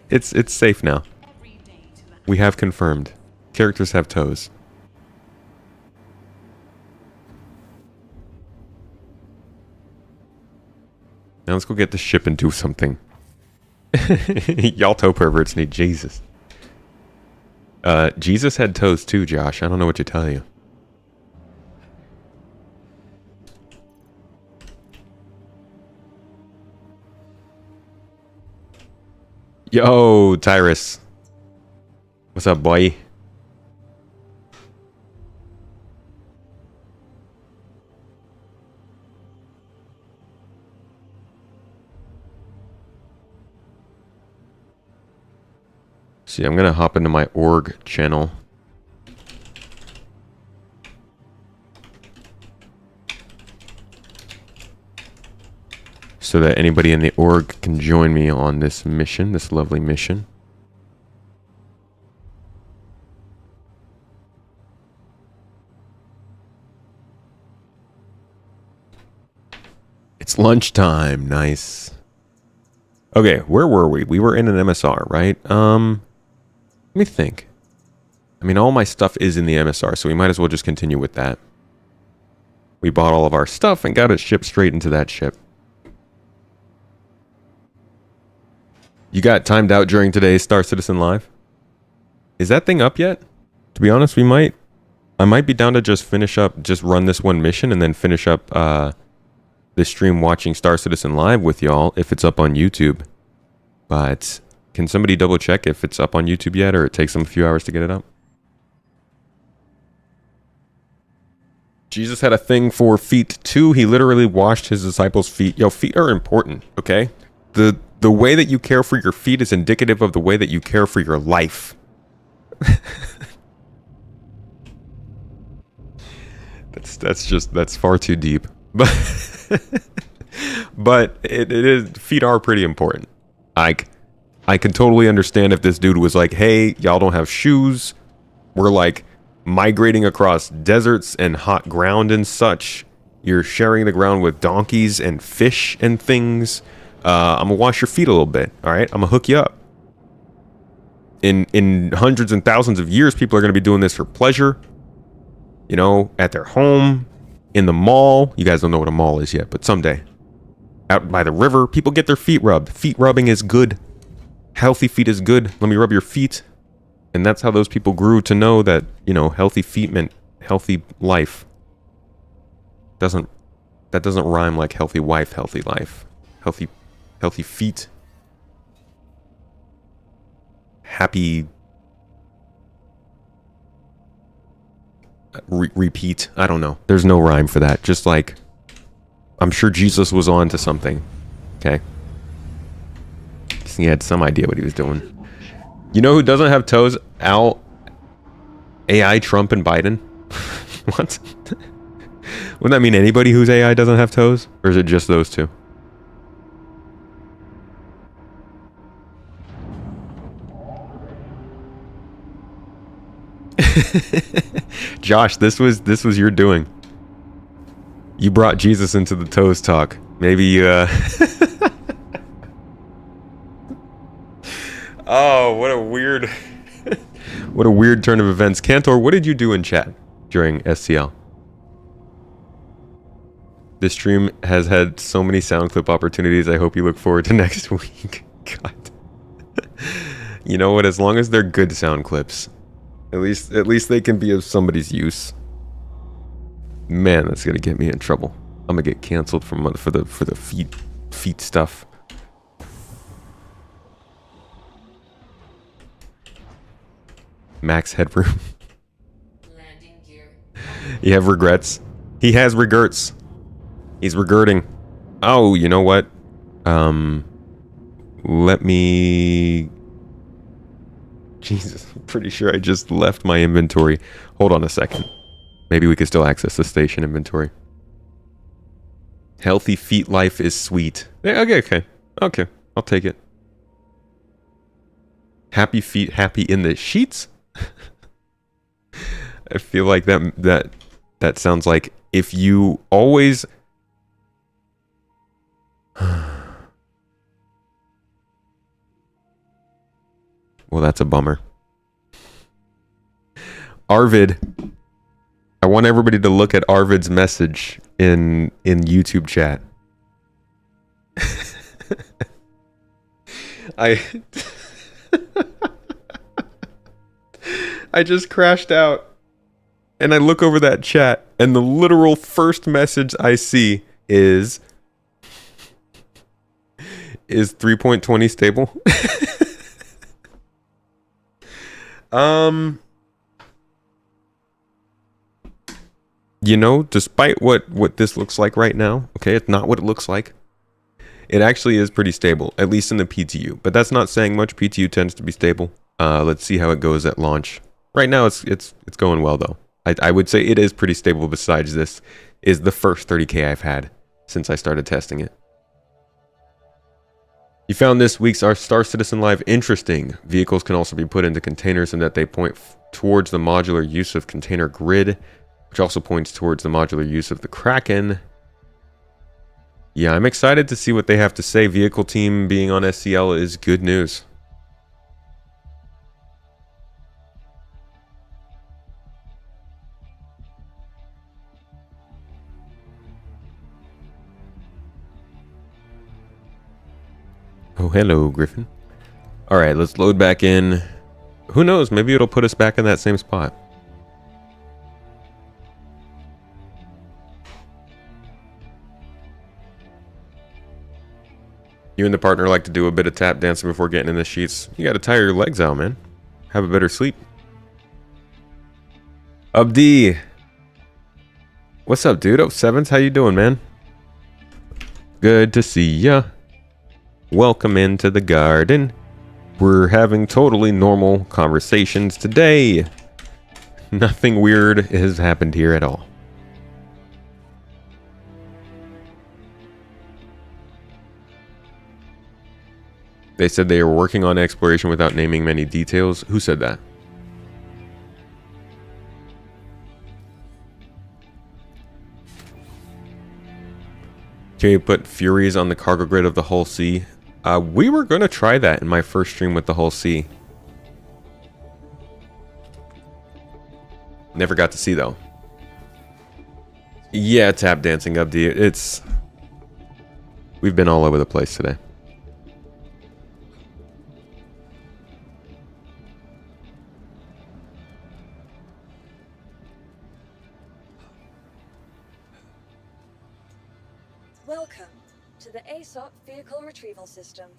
It's safe now. We have confirmed. Characters have toes. Now let's go get the ship and do something. Y'all toe perverts need Jesus. Jesus had toes too, Josh. I don't know what to tell you. Yo, Tyrus. What's up, boy? See, I'm gonna hop into my org channel. So that anybody in the org can join me on this mission, this lovely mission. It's lunchtime. Nice. Okay, where were we? We were in an MSR, right? Let me think. I mean, all my stuff is in the MSR, so we might as well just continue with that. We bought all of our stuff and got it shipped straight into that ship. You got timed out during today's Star Citizen Live? Is that thing up yet? To be honest, I might be down to just run this one mission and then finish up this stream watching Star Citizen Live with y'all if it's up on YouTube. But can somebody double check if it's up on YouTube yet, or it takes them a few hours to get it up? Jesus had a thing for feet too. He literally washed his disciples' feet. Yo, feet are important, okay? The way that you care for your feet is indicative of the way that you care for your life. That's far too deep. But it is, feet are pretty important. I can totally understand if this dude was like, hey, y'all don't have shoes. We're like migrating across deserts and hot ground and such. You're sharing the ground with donkeys and fish and things. I'm gonna wash your feet a little bit. All right, I'm gonna hook you up. In hundreds and thousands of years, people are gonna be doing this for pleasure. You know, at their home, in the mall. You guys don't know what a mall is yet, but someday. Out by the river, people get their feet rubbed. Feet rubbing is good. Healthy feet is good. Let me rub your feet. And that's how those people grew to know that, you know, healthy feet meant healthy life. That doesn't rhyme like healthy wife, healthy life. Healthy feet. Happy. Repeat. I don't know. There's no rhyme for that. Just like, I'm sure Jesus was on to something. Okay. He had some idea what he was doing. You know who doesn't have toes? AI, Trump, and Biden. What? Wouldn't that mean anybody whose AI doesn't have toes? Or is it just those two? Josh, this was your doing. You brought Jesus into the toes talk. Maybe you Oh, what a weird what a weird turn of events. Cantor, what did you do in chat during SCL? This stream has had so many sound clip opportunities. I hope you look forward to next week. God. You know what? As long as they're good sound clips, at least they can be of somebody's use. Man, that's gonna get me in trouble. I'm gonna get canceled for the feet stuff. Max headroom. Landing gear. You have regrets? He has regrets. He's regurting. Oh, you know what? Let me... Jesus, I'm pretty sure I just left my inventory. Hold on a second. Maybe we can still access the station inventory. Healthy feet life is sweet. Yeah, okay. I'll take it. Happy feet, happy in the sheets? I feel like that sounds like if you always... Well, that's a bummer. Arvid. I want everybody to look at Arvid's message in YouTube chat. I just crashed out. And I look over that chat, and the literal first message I see is 3.20 stable? You know, despite what this looks like right now, okay, it's not what it looks like. It actually is pretty stable, at least in the PTU. But that's not saying much. PTU tends to be stable. Let's see how it goes at launch. Right now, it's going well though. I would say it is pretty stable. Besides, this is the first 30K I've had since I started testing it. You found this week's our Star Citizen Live interesting. Vehicles can also be put into containers and that they point towards the modular use of container grid, which also points towards the modular use of the Kraken. Yeah, I'm excited to see what they have to say. Vehicle team being on SCL is good news. Oh, hello, Griffin. All right, let's load back in. Who knows? Maybe it'll put us back in that same spot. You and the partner like to do a bit of tap dancing before getting in the sheets. You got to tire your legs out, man. Have a better sleep. Abdi. What's up, dude? Oh, Sevens, how you doing, man? Good to see ya. Welcome into the garden. We're having totally normal conversations today. Nothing weird has happened here at all. They said they were working on exploration without naming many details. Who said that? Can you put Furies on the cargo grid of the Hull C? We were going to try that in my first stream with the Hull C. Never got to see, though. Yeah, tap dancing, Abdi. We've been all over the place today. Welcome to the ASOP Vehicle Retrieval System.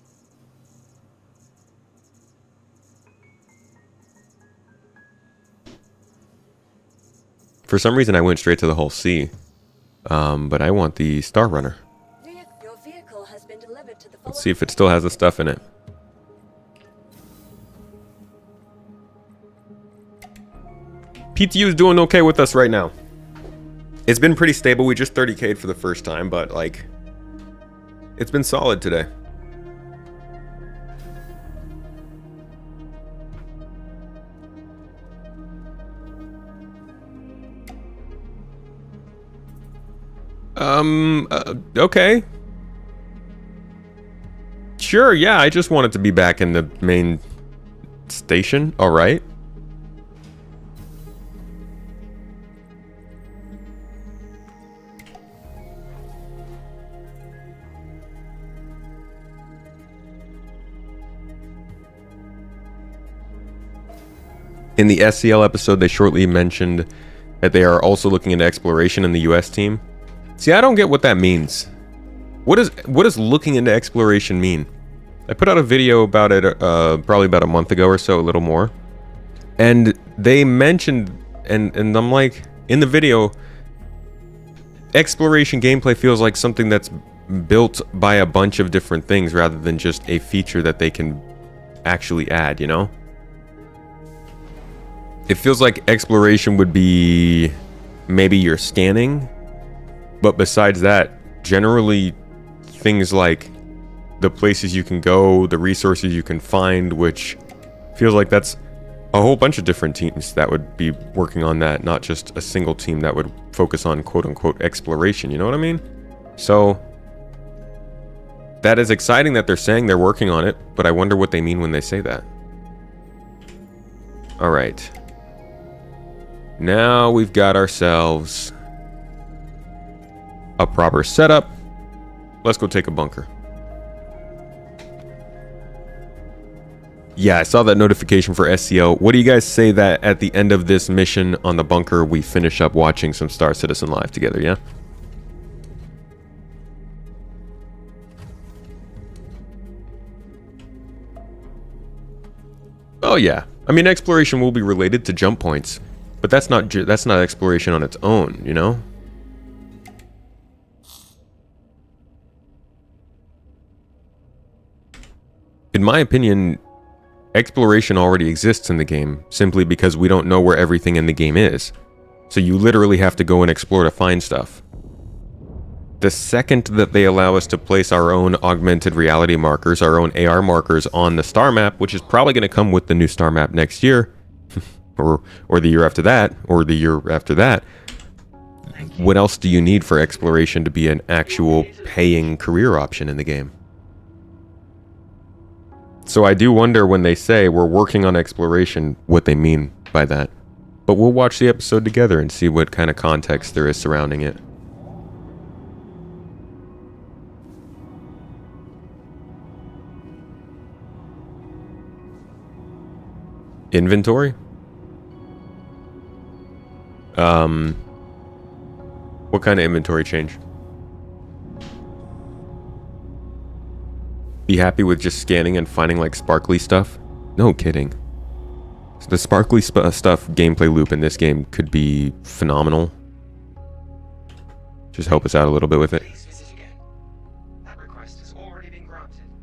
For some reason, I went straight to the Hull C. But I want the Star Runner. Your vehicle has been delivered to the Let's see if it still has the stuff in it. PTU is doing okay with us right now. It's been pretty stable. We just 30K'd for the first time, but like, it's been solid today. Okay. Sure, yeah, I just wanted to be back in the main station. All right. In the SCL episode, they shortly mentioned that they are also looking into exploration in the US team. See, I don't get what that means. What does looking into exploration mean? I put out a video about it probably about a month ago or so, a little more. And they mentioned, and I'm like, in the video, exploration gameplay feels like something that's built by a bunch of different things rather than just a feature that they can actually add, you know? It feels like exploration would be maybe you're scanning, but besides that, generally things like the places you can go, the resources you can find, which feels like that's a whole bunch of different teams that would be working on that, not just a single team that would focus on quote-unquote exploration, you know what I mean? So that is exciting that they're saying they're working on it, but I wonder what they mean when they say that. All right. Now we've got ourselves a proper setup. Let's go take a bunker. Yeah, I saw that notification for SCO. What do you guys say that at the end of this mission on the bunker, we finish up watching some Star Citizen Live together, yeah? Oh yeah. I mean, exploration will be related to jump points, but that's not exploration on its own, you know? In my opinion, exploration already exists in the game simply because we don't know where everything in the game is. So you literally have to go and explore to find stuff. The second that they allow us to place our own augmented reality markers, our own AR markers on the star map, which is probably going to come with the new star map next year, or the year after that, or the year after that, what else do you need for exploration to be an actual paying career option in the game? So I do wonder when they say we're working on exploration, what they mean by that. But we'll watch the episode together and see what kind of context there is surrounding it. Inventory? What kind of inventory change? Be happy with just scanning and finding like sparkly stuff? No kidding. The sparkly stuff gameplay loop in this game could be phenomenal. Just help us out a little bit with it.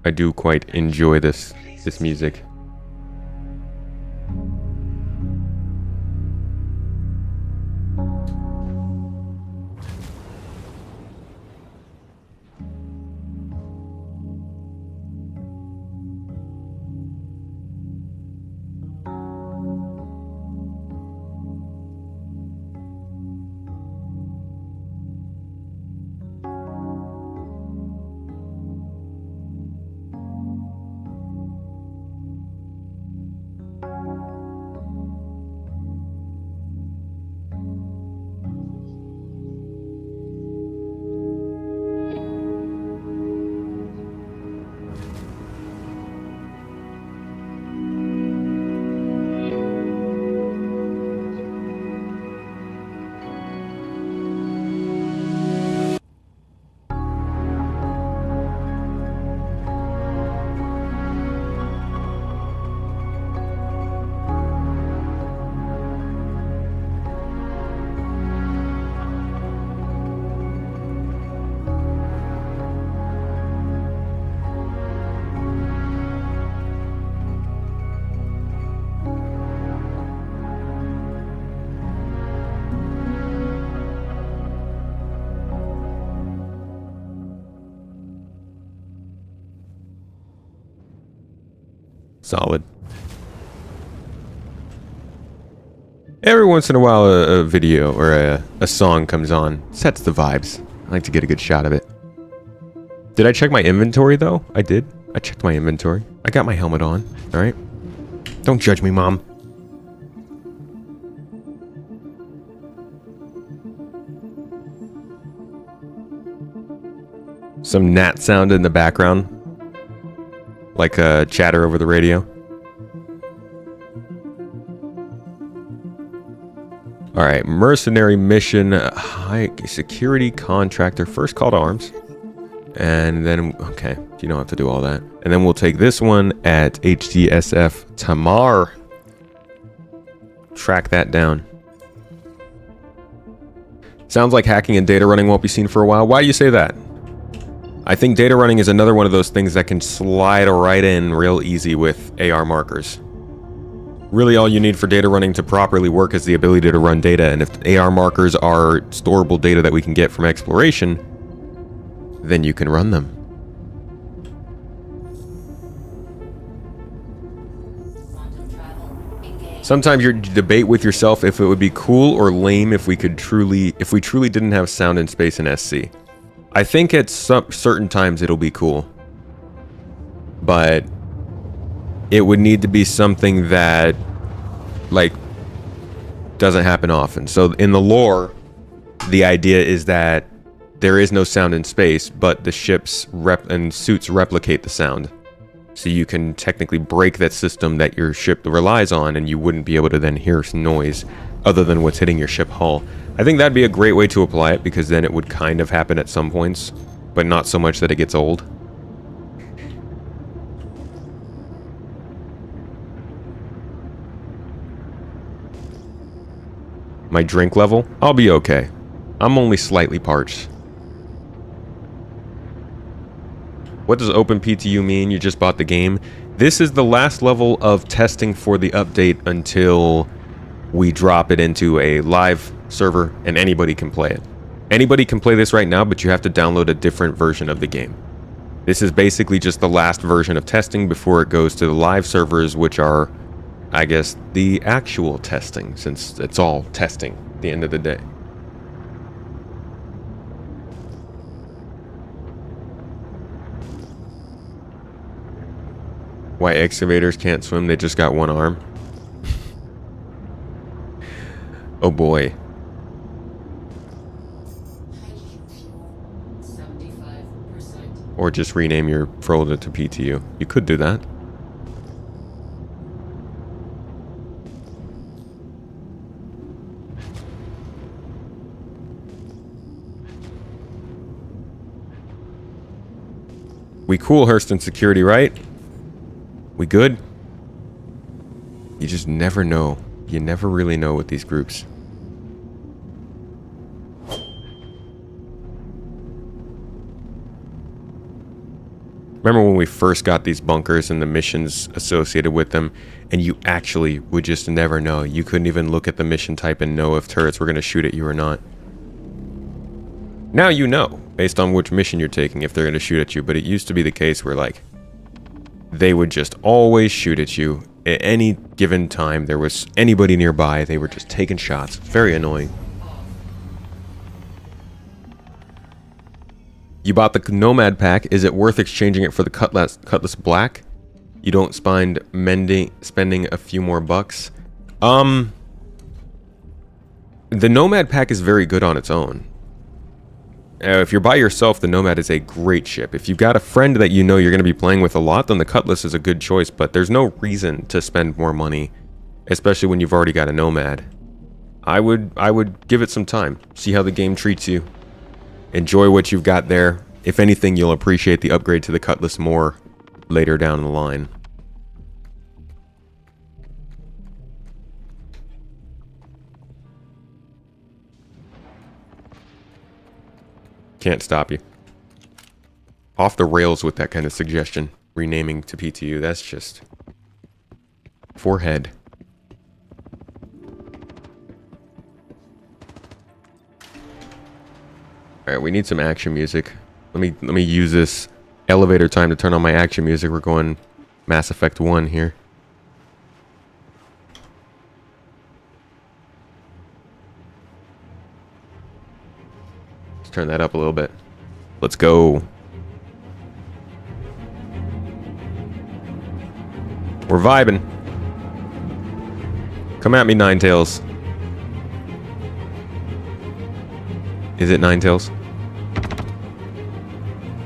I do quite enjoy this music. Solid. Every once in a while a video or a song comes on, sets the vibes. I like to get a good shot of it. Did I check my inventory, though? I did. I checked my inventory. I got my helmet on. All right. Don't judge me, Mom. Some gnat sound in the background. Like a chatter over the radio. Alright, mercenary mission, high security contractor, first call to arms. And then, okay, you don't have to do all that. And then we'll take this one at HDSF Tamar. Track that down. Sounds like hacking and data running won't be seen for a while. Why do you say that? I think data running is another one of those things that can slide right in real easy with AR markers. Really all you need for data running to properly work is the ability to run data, and if AR markers are storable data that we can get from exploration, then you can run them. Sometimes you debate with yourself if it would be cool or lame if we truly didn't have sound in space in SC. I think at certain times it'll be cool, but it would need to be something that, like, doesn't happen often. So in the lore, the idea is that there is no sound in space, but the ships and suits replicate the sound. So you can technically break that system that your ship relies on, and you wouldn't be able to then hear noise other than what's hitting your ship hull. I think that'd be a great way to apply it, because then it would kind of happen at some points, but not so much that it gets old. My drink level? I'll be okay. I'm only slightly parched. What does open PTU mean? You just bought the game. This is the last level of testing for the update until we drop it into a live server and anybody can play it. Anybody can play this right now, but you have to download a different version of the game. This is basically just the last version of testing before it goes to the live servers, which are, I guess, the actual testing, since it's all testing at the end of the day. Why excavators can't swim, they just got one arm. Oh boy. Hydrogen fuel, 75%. Or just rename your folder to PTU. You could do that. We cool Hurston security, right? We good? You just never know. You never really know with these groups. Remember when we first got these bunkers and the missions associated with them, and you actually would just never know. You couldn't even look at the mission type and know if turrets were going to shoot at you or not. Now you know, based on which mission you're taking, if they're going to shoot at you, but it used to be the case where, like, they would just always shoot at you. At any given time there was anybody nearby, they were just taking shots. Very annoying. You bought the Nomad pack. Is it worth exchanging it for the Cutlass Black? You don't spending a few more bucks. The Nomad pack is very good on its own. If you're by yourself, the Nomad is a great ship. If you've got a friend that you know you're going to be playing with a lot, then the Cutlass is a good choice, but there's no reason to spend more money, especially when you've already got a Nomad. I would give it some time. See how the game treats you. Enjoy what you've got there. If anything, you'll appreciate the upgrade to the Cutlass more later down the line. Can't stop you. Off the rails with that kind of suggestion. Renaming to PTU. That's just... forehead. Alright, we need some action music. Let me use this elevator time to turn on my action music. We're going Mass Effect 1 here. turn that up a little bit. Let's go. We're vibing. Come at me, Ninetails. Is it Ninetails?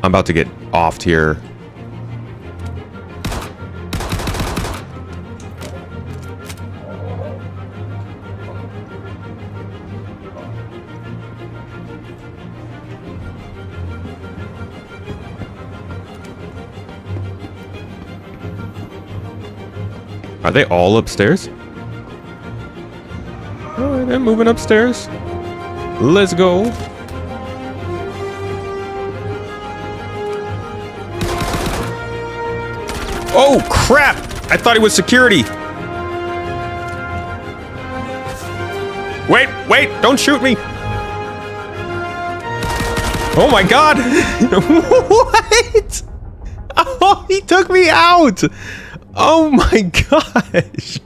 I'm about to get offed here. Are they all upstairs? Alright, I'm moving upstairs. Let's go. Oh, crap! I thought he was security. Wait, don't shoot me. Oh my god! What? Oh, he took me out! Oh my gosh!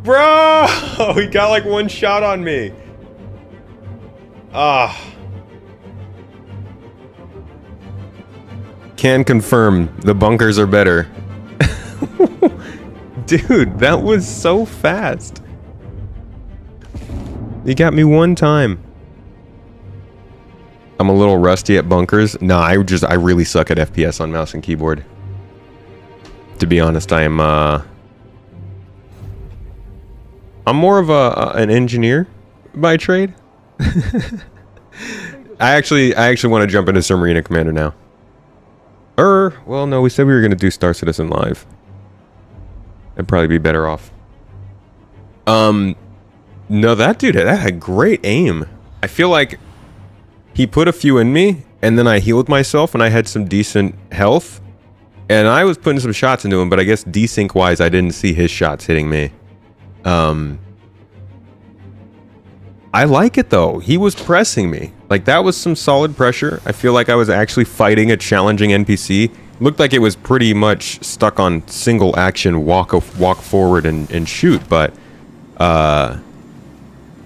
Bro! He got like one shot on me. Ah. Can confirm the bunkers are better. Dude, that was so fast. You got me one time. I'm a little rusty at bunkers. Nah, I really suck at FPS on mouse and keyboard. To be honest, I'm more of an engineer by trade. I actually want to jump into some Arena Commander now. Well, no, we said we were going to do Star Citizen Live. I'd probably be better off. No, that dude, that had great aim. I feel like he put a few in me, and then I healed myself, and I had some decent health. And I was putting some shots into him, but I guess desync-wise, I didn't see his shots hitting me. I like it, though. He was pressing me. Like, that was some solid pressure. I feel like I was actually fighting a challenging NPC. Looked like it was pretty much stuck on single action, walk forward and shoot, but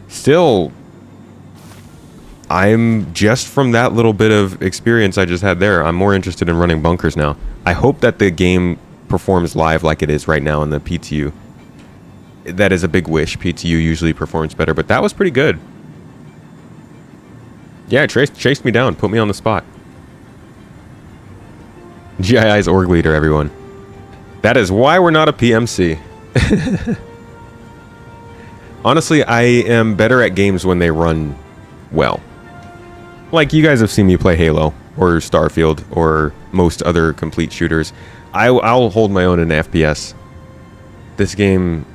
still, I'm just from that little bit of experience I just had there, I'm more interested in running bunkers now. I hope that the game performs live like it is right now in the PTU. That is a big wish. PTU usually performs better, but that was pretty good. Yeah, it chased me down, put me on the spot. GII's org leader, everyone. That is why we're not a PMC. Honestly, I am better at games when they run well. Like, you guys have seen me play Halo, or Starfield, or most other complete shooters. I'll hold my own in FPS. This game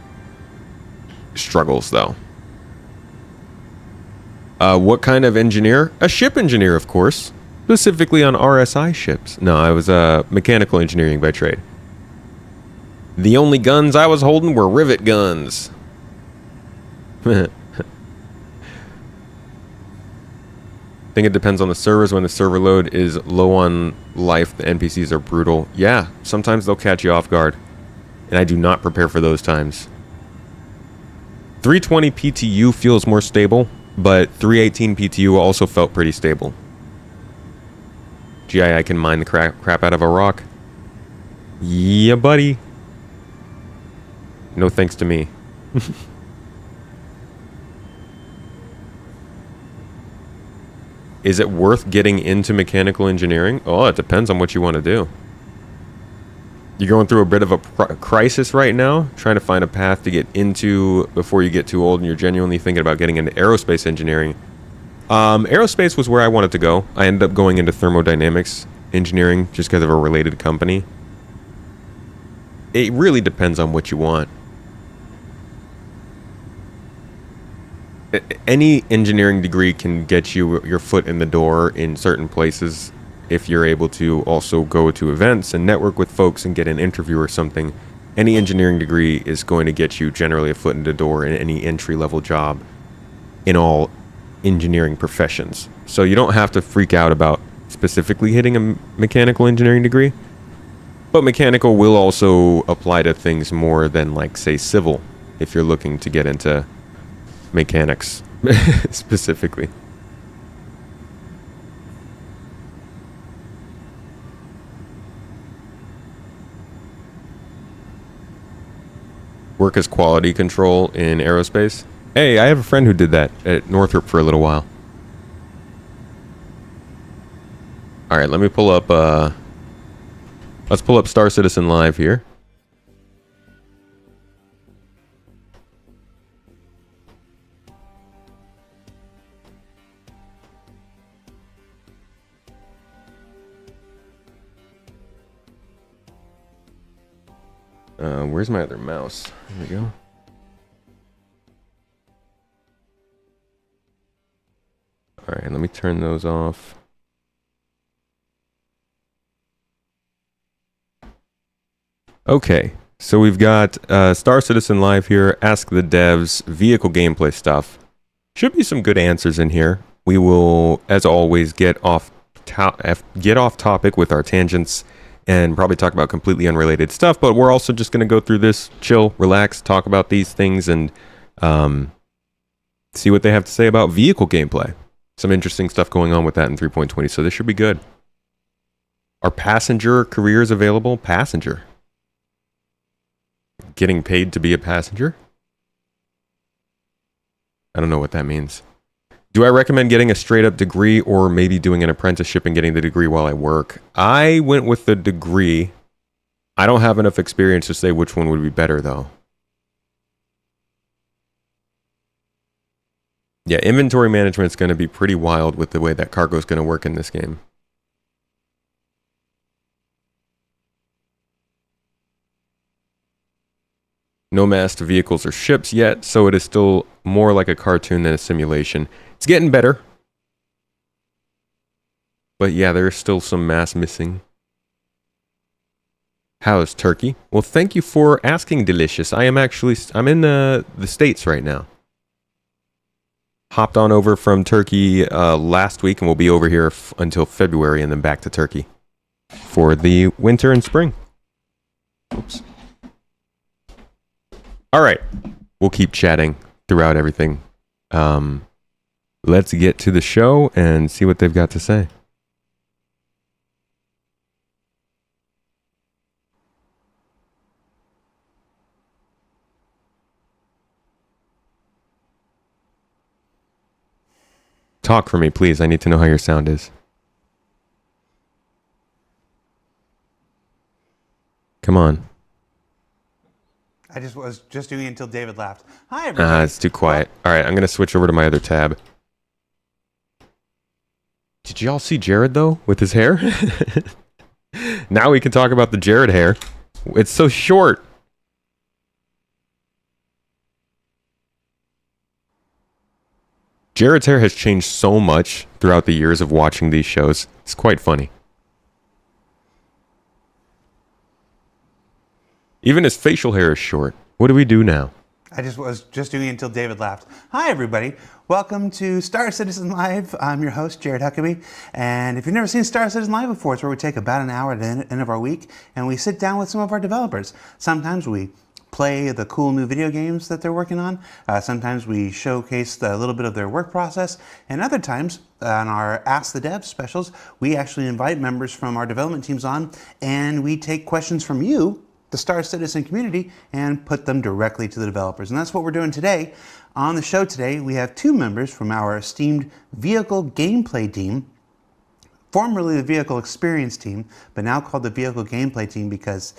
struggles, though. What kind of engineer? A ship engineer, of course. Specifically on RSI ships. No, I was mechanical engineering by trade. The only guns I was holding were rivet guns. I think it depends on the servers. When the server load is low on life, the NPCs are brutal. Yeah, sometimes they'll catch you off guard. And I do not prepare for those times. 320 PTU feels more stable, but 318 PTU also felt pretty stable. GII can mine the crap out of a rock. Yeah, buddy. No thanks to me. Is it worth getting into mechanical engineering? Oh, it depends on what you want to do. You're going through a bit of a crisis right now, trying to find a path to get into before you get too old, and you're genuinely thinking about getting into aerospace engineering. Aerospace was where I wanted to go. I ended up going into thermodynamics engineering just because of a related company. It really depends on what you want. Any engineering degree can get you your foot in the door in certain places if you're able to also go to events and network with folks and get an interview or something. Any engineering degree is going to get you generally a foot in the door in any entry-level job in all engineering professions. So you don't have to freak out about specifically hitting a mechanical engineering degree, but mechanical will also apply to things more than, like, say, civil, if you're looking to get into mechanics specifically. work as quality control in aerospace. Hey, I have a friend who did that at Northrop for a little while. All right, let me pull up. Let's pull up Star Citizen Live here. Where's my other mouse? There we go. All right, let me turn those off. Okay, so we've got Star Citizen Live here, Ask the Devs, vehicle gameplay stuff. Should be some good answers in here. We will, as always, get off topic with our tangents and probably talk about completely unrelated stuff, but we're also just going to go through this, chill, relax, talk about these things, and see what they have to say about vehicle gameplay. Some interesting stuff going on with that in 3.20, so this should be good. Are passenger careers available? Passenger. Getting paid to be a passenger? I don't know what that means. Do I recommend getting a straight up degree or maybe doing an apprenticeship and getting the degree while I work? I went with the degree. I don't have enough experience to say which one would be better though. Yeah, inventory management is going to be pretty wild with the way that cargo is going to work in this game. No massed vehicles or ships yet, so it is still more like a cartoon than a simulation. It's getting better. But yeah, there's still some mass missing. How is Turkey? Well, thank you for asking, Delicious. I'm in the States right now. Hopped on over from Turkey last week, and we'll be over here until February and then back to Turkey for the winter and spring. Oops. All right, we'll keep chatting throughout everything. Let's get to the show and see what they've got to say. Talk for me, please. I need to know how your sound is. Come on. I was just doing it until David laughed. Hi, everybody. It's too quiet. All right, I'm going to switch over to my other tab. Did y'all see Jared, though, with his hair? Now we can talk about the Jared hair. It's so short. Jared's hair has changed so much throughout the years of watching these shows. It's quite funny. Even his facial hair is short. What do we do now? I was just doing it until David laughed. Hi, everybody. Welcome to Star Citizen Live. I'm your host, Jared Huckabee. And if you've never seen Star Citizen Live before, it's where we take about an hour at the end of our week and we sit down with some of our developers. Sometimes we play the cool new video games that they're working on. Sometimes we showcase a little bit of their work process. And other times, on our Ask the Devs specials, we actually invite members from our development teams on and we take questions from you, the Star Citizen community, and put them directly to the developers. And that's what we're doing today. On the show today, we have two members from our esteemed vehicle gameplay team, formerly the vehicle experience team, but now called the vehicle gameplay team because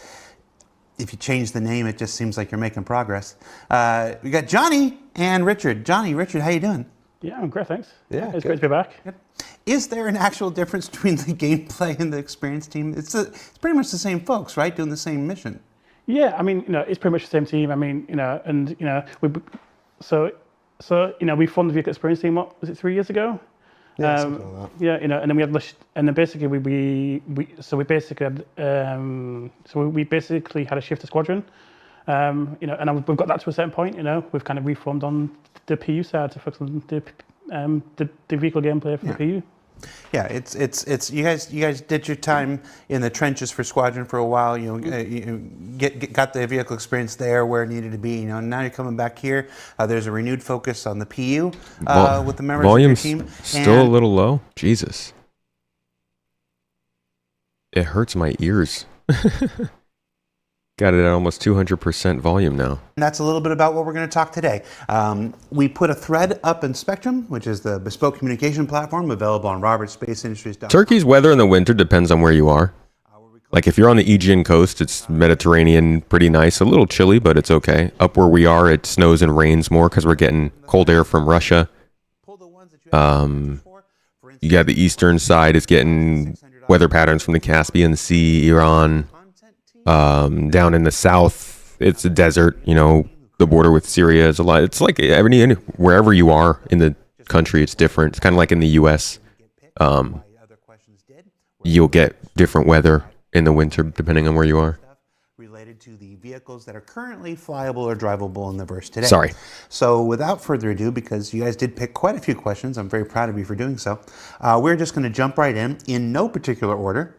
if you change the name, it just seems like you're making progress. We got Johnny and Richard. Johnny, Richard, how you doing? Yeah, I'm great, thanks. Yeah, it's great to be back. Good. Is there an actual difference between the gameplay and the experience team? It's pretty much the same folks, right? Doing the same mission. Yeah, I mean, it's pretty much the same team. I mean, and we formed the vehicle experience team. What was it, 3 years ago? Yeah, something like that. Yeah, and then we had, and then basically we basically had a shift to squadron. And we've got that to a certain point. We've kind of reformed on the PU side to focus on the vehicle gameplay for the PU. Yeah, it's you guys did your time in the trenches for Squadron for a while. You got the vehicle experience there where it needed to be. Now you're coming back here. There's a renewed focus on the PU with the members of your team. Still a little low. Jesus, it hurts my ears. Got it at almost 200% volume now. And that's a little bit about what we're going to talk today. We put a thread up in Spectrum, which is the bespoke communication platform available on robertsspaceindustries.com. Turkey's weather in the winter depends on where you are. Like if you're on the Aegean coast, it's Mediterranean, pretty nice. A little chilly, but it's okay. Up where we are, it snows and rains more because we're getting cold air from Russia. You got the eastern side is getting weather patterns from the Caspian Sea, Iran. Down in the south, it's a desert. You know, the border with Syria is a lot. It's like wherever you are in the country, it's different. It's kind of like in the U.S. You'll get different weather in the winter depending on where you are. Related to the vehicles that are currently flyable or drivable in the verse today. Sorry. So without further ado, because you guys did pick quite a few questions, I'm very proud of you for doing so. We're just going to jump right in no particular order.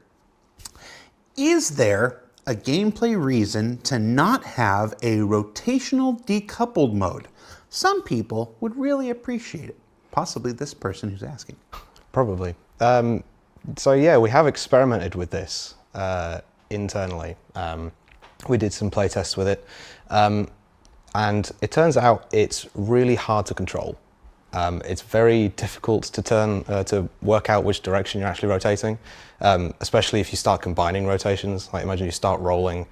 Is there a gameplay reason to not have a rotational decoupled mode? Some people would really appreciate it. Possibly this person who's asking. Probably. So yeah, we have experimented with this internally. We did some play tests with it, and it turns out it's really hard to control. It's very difficult to work out which direction you're actually rotating, especially if you start combining rotations. Like imagine you start rolling,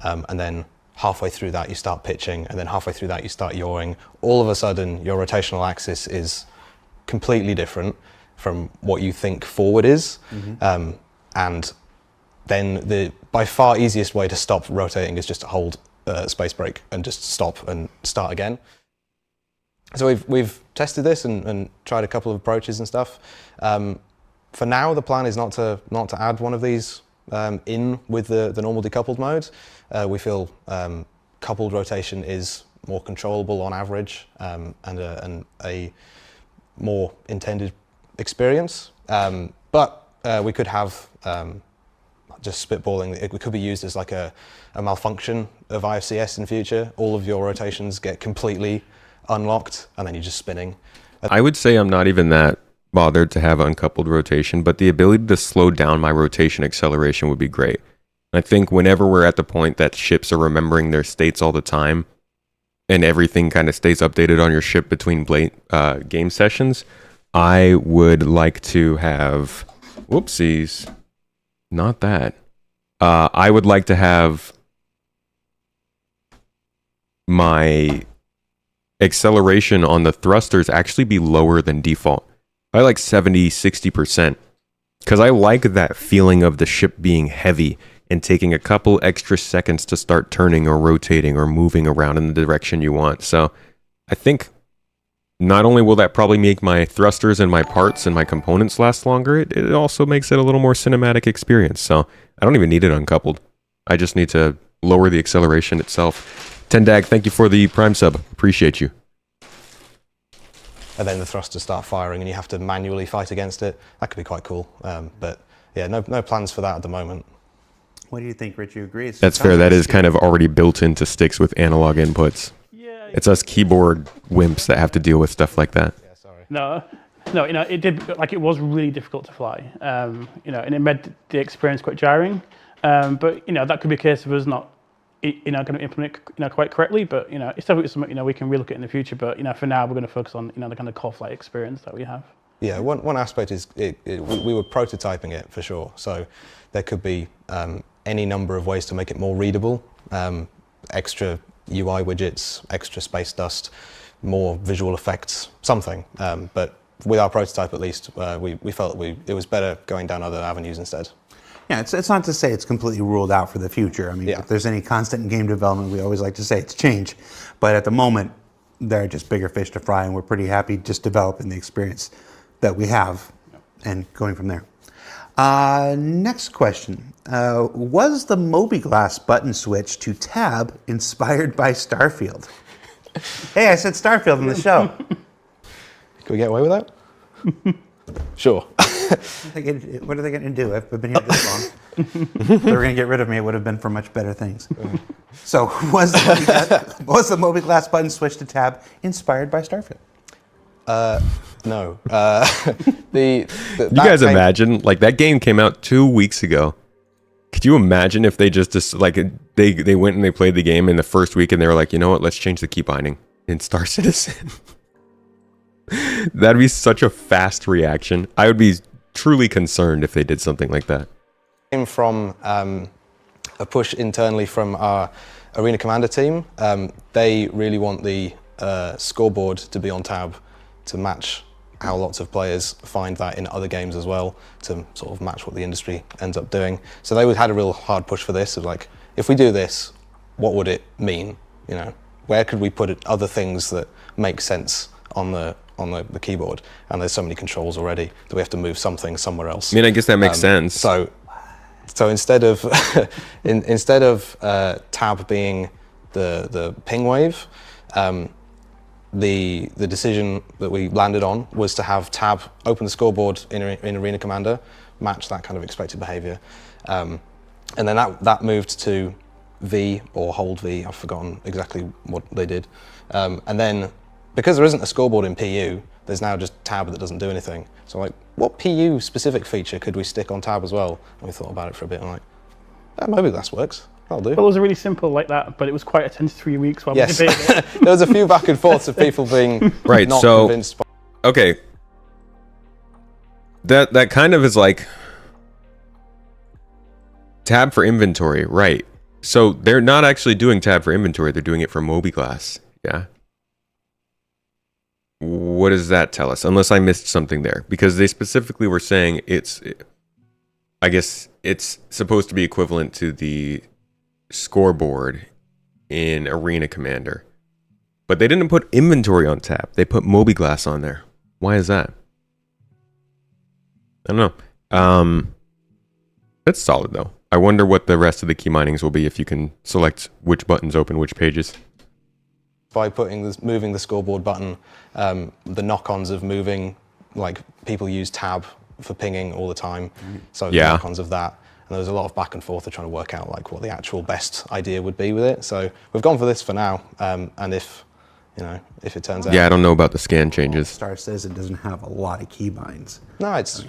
and then halfway through that you start pitching, and then halfway through that you start yawing. All of a sudden your rotational axis is completely different from what you think forward is. And then the by far easiest way to stop rotating is just to hold space brake and just stop and start again. So we've tested this and tried a couple of approaches and stuff. For now, the plan is not to add one of these in with the normal decoupled mode. We feel coupled rotation is more controllable on average and a more intended experience. But we could have just spitballing. It could be used as like a malfunction of IFCS in future. All of your rotations get completely unlocked and then you're just spinning. I would say I'm not even that bothered to have uncoupled rotation, but the ability to slow down my rotation acceleration would be great. I think whenever we're at the point that ships are remembering their states all the time and everything kind of stays updated on your ship between game sessions, I would like to have, whoopsies, not that. I would like to have my acceleration on the thrusters actually be lower than default. I like 70-60%, because I like that feeling of the ship being heavy and taking a couple extra seconds to start turning or rotating or moving around in the direction you want. So I think not only will that probably make my thrusters and my parts and my components last longer, it also makes it a little more cinematic experience. So I don't even need it uncoupled. I just need to lower the acceleration itself. Tendag, thank you for the Prime sub. Appreciate you. And then the thrusters start firing and you have to manually fight against it. That could be quite cool. But yeah, no plans for that at the moment. What do you think, Rich? You agree? That's fair. That is kind of already built into sticks with analog inputs. Yeah. It's us keyboard wimps that have to deal with stuff like that. Yeah, sorry. No, you know, it did, like, it was really difficult to fly, you know, and it made the experience quite jarring. But, you know, that could be a case of us not, you know, going to implement it, you know, quite correctly. But, you know, it's definitely something, you know, we can relook at in the future. But, you know, for now, we're going to focus on, you know, the kind of core flight experience that we have. Yeah, one aspect is we were prototyping it for sure. So there could be any number of ways to make it more readable, extra UI widgets, extra space dust, more visual effects, something. But with our prototype, at least, we felt it was better going down other avenues instead. Yeah, it's not to say it's completely ruled out for the future. I mean, Yeah. if there's any constant in game development, we always like to say it's change. But at the moment, there are just bigger fish to fry, and we're pretty happy just developing the experience that we have and going from there. Next question. Was the Moby-Glass button switch to tab inspired by Starfield? Hey, I said Starfield in the show. Can we get away with that? Sure. What are they going to do? I've been here this long. If they were going to get rid of me, it would have been for much better things. So was the Moby-Glass button switch to tab inspired by Starfield? No. You guys imagine, like, that game came out 2 weeks ago. Could you imagine if they just like they went and they played the game in the first week and they were like, you know what, let's change the key binding in Star Citizen. That'd be such a fast reaction. I would be truly concerned if they did something like that. Came from a push internally from our Arena Commander team. They really want the scoreboard to be on tab to match how lots of players find that in other games as well, to sort of match what the industry ends up doing. So they had a real hard push for this, of like, if we do this, what would it mean? You know, where could we put other things that make sense on the keyboard? And there's so many controls already that we have to move something somewhere else. I mean, I guess that makes sense. So instead of instead of tab being the ping wave, the decision that we landed on was to have tab open the scoreboard in Arena Commander, match that kind of expected behavior, and then that moved to V or hold V. I've forgotten exactly what they did, and then because there isn't a scoreboard in PU, there's now just tab that doesn't do anything. So like, what PU specific feature could we stick on tab as well? And we thought about it for a bit and like, mobiGlass works. That'll do. Well, it was really simple like that, but it was quite a tense 3 weeks while we debated it. There was a few back and forths of people being right, not so, convinced. Okay. That kind of is like tab for inventory, right? So they're not actually doing tab for inventory, they're doing it for mobiGlass. Yeah. What does that tell us? Unless I missed something there, because they specifically were saying I guess it's supposed to be equivalent to the scoreboard in Arena Commander, but they didn't put inventory on tab. They put mobiGlass on there. Why is that? I don't know. That's solid though. I wonder what the rest of the key minings will be if you can select which buttons open which pages. By moving the scoreboard button, the knock-ons of moving, like people use tab for pinging all the time, so the knock-ons of that. And there was a lot of back and forth of trying to work out like what the actual best idea would be with it. So we've gone for this for now, and if it turns out, I don't know about the scan changes. Star Citizen doesn't have a lot of keybinds. No, it's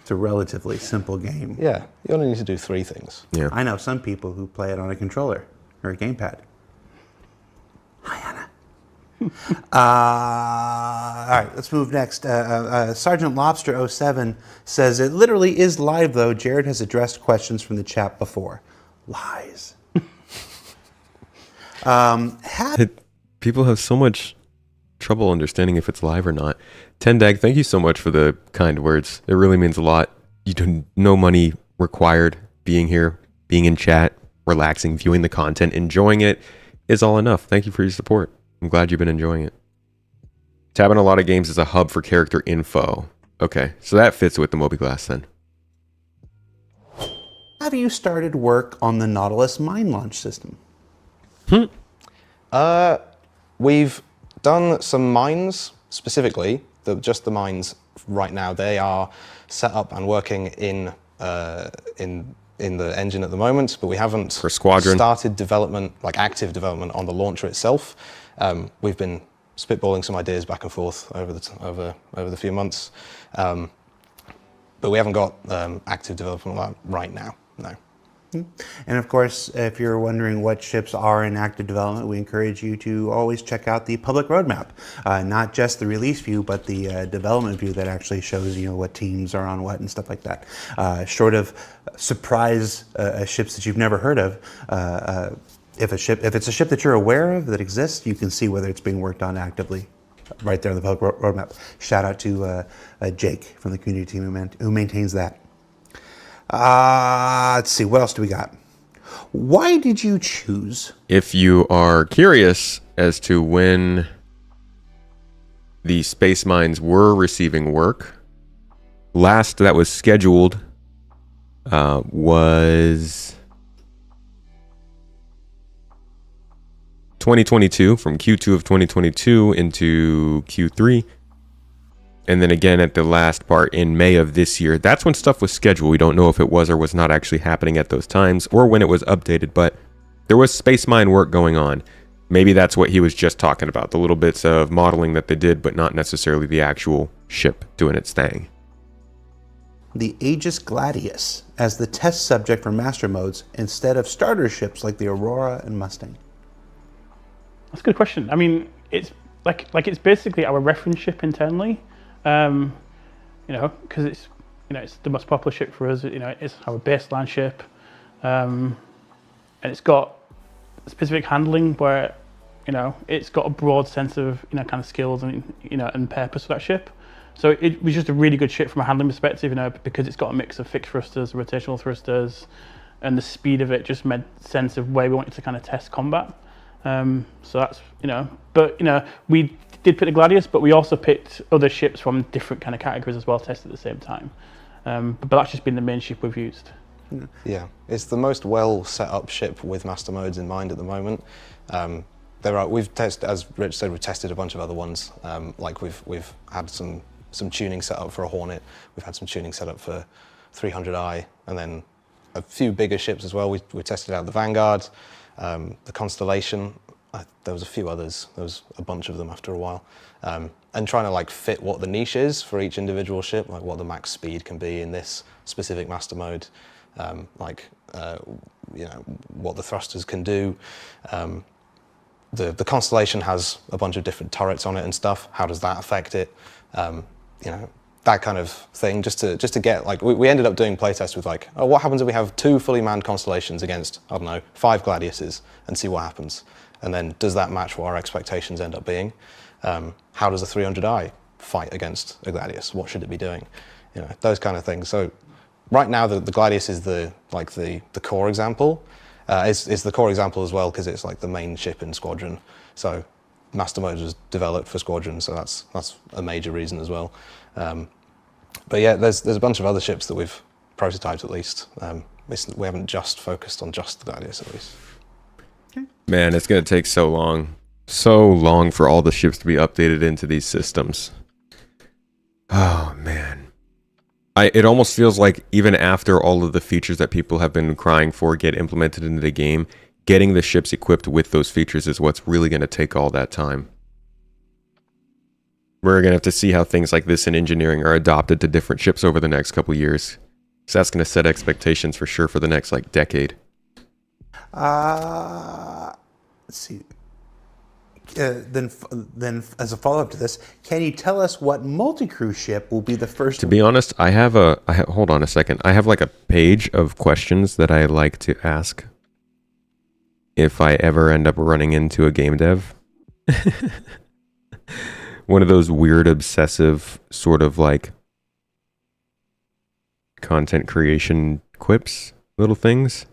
a relatively simple game. Yeah, you only need to do 3 things. Yeah, I know some people who play it on a controller or a gamepad. Hi, Anna. All right, let's move next. Sergeant Lobster 07 says, it literally is live, though. Jared has addressed questions from the chat before. Lies. People have so much trouble understanding if it's live or not. Tendag, thank you so much for the kind words. It really means a lot. You do no money required. Being here, being in chat, relaxing, viewing the content, enjoying it is all enough. Thank you for your support. I'm glad you've been enjoying it. Tab in a lot of games is a hub for character info. Okay, so that fits with the mobiGlass then. Have you started work on the Nautilus mine launch system? We've done some mines specifically, just the mines right now. They are set up and working in the engine at the moment, but we haven't started development, like active development on the launcher itself. We've been spitballing some ideas back and forth over the few months, but we haven't got active development on that right now. No. And of course, if you're wondering what ships are in active development, we encourage you to always check out the public roadmap, not just the release view, but the development view that actually shows what teams are on what and stuff like that. Short of surprise ships that you've never heard of, if it's a ship that you're aware of that exists, you can see whether it's being worked on actively right there on the public roadmap. Shout out to Jake from the community team who maintains that. Let's see, what else do we got? Why did you choose? If you are curious as to when the space mines were receiving work, last that was scheduled was 2022, from Q2 of 2022 into Q3. And then again at the last part in May of this year. That's when stuff was scheduled. We don't know if it was or was not actually happening at those times or when it was updated, but there was space mine work going on. Maybe that's what he was just talking about, the little bits of modeling that they did, but not necessarily the actual ship doing its thing. The Aegis Gladius as the test subject for master modes instead of starter ships like the Aurora and Mustang? That's a good question. I mean, it's like it's basically our reference ship internally, because it's the most popular ship for us. It's our baseline ship, and it's got specific handling where it's got a broad sense of kind of skills and purpose for that ship. So it was just a really good ship from a handling perspective, because it's got a mix of fixed thrusters, rotational thrusters, and the speed of it just made sense of where we wanted to kind of test combat. So that's but we did pick the Gladius, but we also picked other ships from different kind of categories as well, tested at the same time. But that's just been the main ship we've used. Yeah, it's the most well set up ship with master modes in mind at the moment. We've tested, as Rich said, we've tested a bunch of other ones. Like we've had some tuning set up for a Hornet. We've had some tuning set up for 300i, and then a few bigger ships as well. We tested out the Vanguard, the Constellation. There was a few others. There was a bunch of them after a while. And trying to fit what the niche is for each individual ship, like what the max speed can be in this specific master mode, what the thrusters can do. The Constellation has a bunch of different turrets on it and stuff. How does that affect it? That kind of thing, just to get we ended up doing playtests with what happens if we have 2 fully manned Constellations against, I don't know, 5 Gladiuses, and see what happens. And then does that match what our expectations end up being? How does a 300i fight against a Gladius? What should it be doing? Those kind of things. So right now the Gladius is the core example. It's the core example as well because it's the main ship in Squadron. So Master Mode was developed for Squadron, so that's a major reason as well. But yeah, there's a bunch of other ships that we've prototyped at least. We haven't just focused on just the Gladius at least. Man, it's going to take so long for all the ships to be updated into these systems. Oh, man. It almost feels like even after all of the features that people have been crying for get implemented into the game, getting the ships equipped with those features is what's really going to take all that time. We're going to have to see how things like this in engineering are adopted to different ships over the next couple years. So that's going to set expectations for sure for the next decade. Let's see. Then as a follow-up to this, can you tell us what multi-crew ship will be the first? To be honest, hold on a second. I have a page of questions that I like to ask if I ever end up running into a game dev. One of those weird, obsessive sort of content creation quips, little things.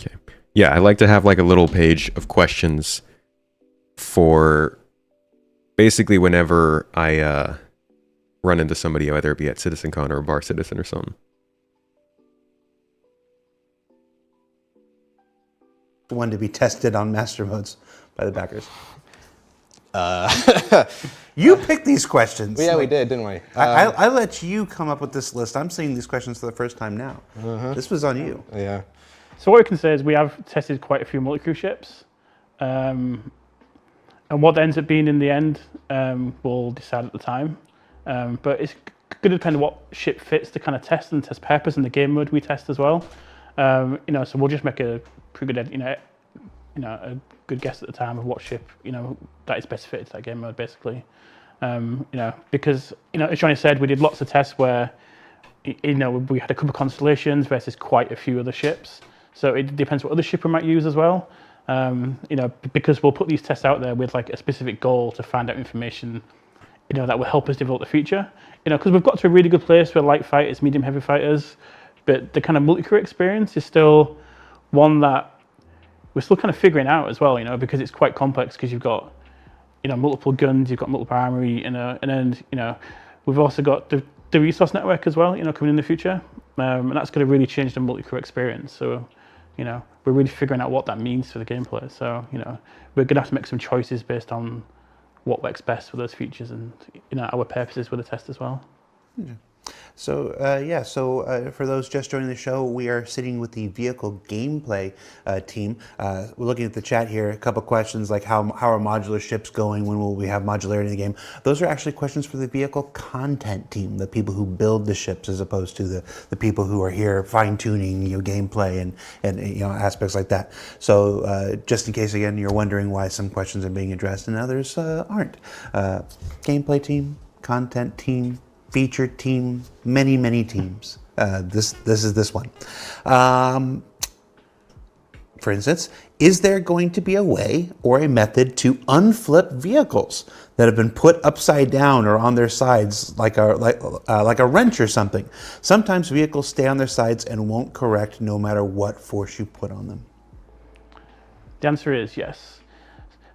Okay. Yeah, I like to have a little page of questions for basically whenever I run into somebody, whether it be at CitizenCon or Bar Citizen or something. One to be tested on master modes by the backers. You picked these questions. Well, yeah, we did, didn't we? I let you come up with this list. I'm seeing these questions for the first time now. This was on you. Yeah. So what we can say is we have tested quite a few multi-crew ships. And what that ends up being in the end, we'll decide at the time. But it's going to depend on what ship fits to kind of test and test purpose and the game mode we test as well. So we'll just make a pretty good, a good guess at the time of what ship, that is best fitted to that game mode, basically. Because, as Johnny said, we did lots of tests where, we had a couple of constellations versus quite a few other ships. So it depends what other ship we might use as well. Because we'll put these tests out there with a specific goal to find out information, that will help us develop the feature. Because we've got to a really good place for light fighters, medium heavy fighters, but the kind of multi-crew experience is still one that we're still kind of figuring out as well, because it's quite complex because you've got, multiple guns, you've got multiple armory, and then, we've also got the resource network as well, coming in the future. And that's going to really change the multi-crew experience. So, we're really figuring out what that means for the gameplay. So, you know, we're going to have to make some choices based on what works best for those features and, you know, our purposes with the test as well. So for those just joining the show, we are sitting with the vehicle gameplay team. We're looking at the chat here. A couple questions like how are modular ships going? When will we have modularity in the game? Those are actually questions for the vehicle content team, the people who build the ships, as opposed to the people who are here fine tuning gameplay and aspects like that. So just in case again you're wondering why some questions are being addressed and others aren't. Gameplay team, content team, feature team, many teams. This is this one. For instance, is there going to be a way or a method to unflip vehicles that have been put upside down or on their sides like a wrench or something? Sometimes vehicles stay on their sides and won't correct no matter what force you put on them. The answer is yes.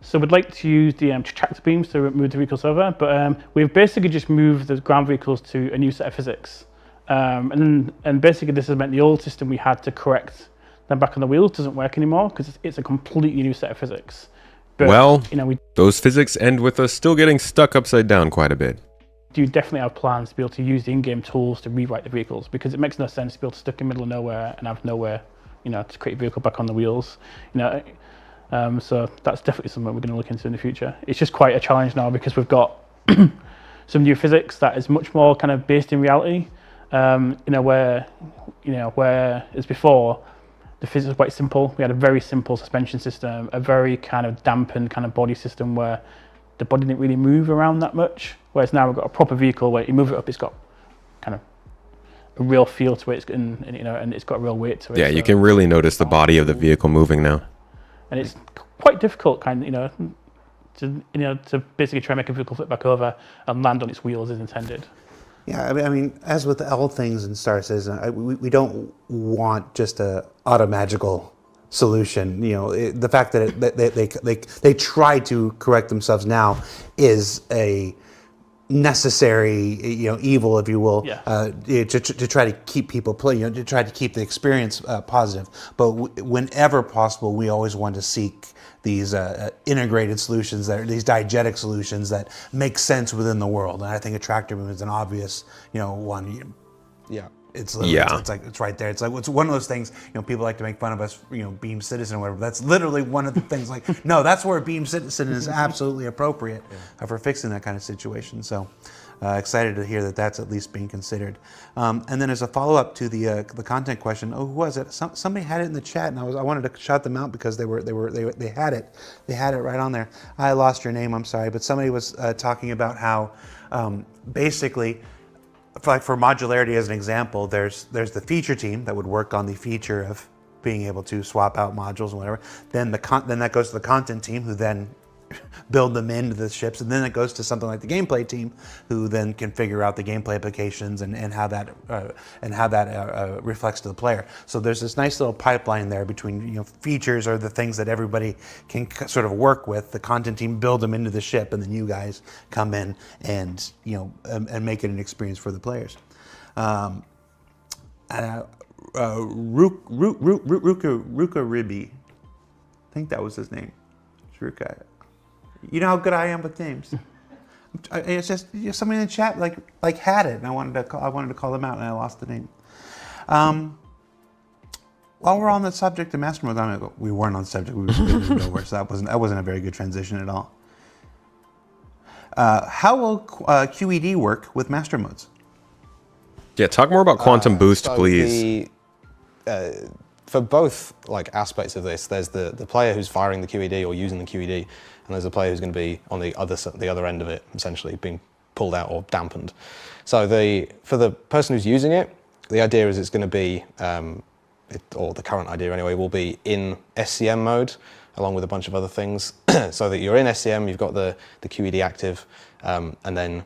So we'd like to use the tractor beams to move the vehicles over, but we've basically just moved the ground vehicles to a new set of physics. And basically this has meant the old system we had to correct them back on the wheels doesn't work anymore because it's a completely new set of physics. But, well, we those physics end with us still getting stuck upside down quite a bit. do definitely have plans to be able to use the in-game tools to rewrite the vehicles, because it makes no sense to be able to stick in the middle of nowhere and have nowhere, to create a vehicle back on the wheels. So that's definitely something we're going to look into in the future. It's just quite a challenge now because we've got some new physics that is much more kind of based in reality. Where as before, the physics was quite simple. We had a very simple suspension system, a very kind of dampened kind of body system where the body didn't really move around that much. Whereas now we've got a proper vehicle where you move it up, it's got kind of a real feel to it, and it's got a real weight to it. Yeah, you can really notice the body of the vehicle moving now. And it's quite difficult, to basically try and make a vehicle flip back over and land on its wheels as intended. Yeah, I mean, as with all things in Star Citizen, we don't want just a automagical solution. The fact that they try to correct themselves now is a necessary, evil, if you will, to try to keep people playing, to try to keep the experience positive. But whenever possible, we always want to seek these integrated solutions, these diegetic solutions that make sense within the world. And I think a tractor beam is an obvious, one. Yeah. It's right there. It's one of those things, people like to make fun of us, beam citizen or whatever. That's literally one of the things no, that's where beam citizen is absolutely appropriate for fixing that kind of situation. So excited to hear that that's at least being considered. And then as a follow-up to the content question, who was it? Somebody had it in the chat, and I wanted to shout them out because they had it right on there. I lost your name, I'm sorry, but somebody was talking about how basically, for modularity as an example, there's the feature team that would work on the feature of being able to swap out modules and whatever. Then that goes to the content team, who then build them into the ships, and then it goes to something like the gameplay team, who then can figure out the gameplay applications and how that reflects to the player. So there's this nice little pipeline there between features are the things that everybody can sort of work with. The content team build them into the ship, and then you guys come in and and make it an experience for the players. Ruka Ribi, I think that was his name. Ruka. You know how good I am with names. It's just somebody in the chat like had it, and I wanted to call them out, and I lost the name. While we're on the subject of master mode, we weren't on the subject. We were nowhere, so that wasn't a very good transition at all. How will QED work with master modes? Yeah, talk more about quantum boost, please. For both aspects of this, there's the player who's firing the QED or using the QED, and there's a player who's going to be on the other end of it, essentially being pulled out or dampened. So for the person who's using it, the idea is it's going to be, or the current idea anyway, will be in SCM mode, along with a bunch of other things, so that you're in SCM, you've got the QED active, and then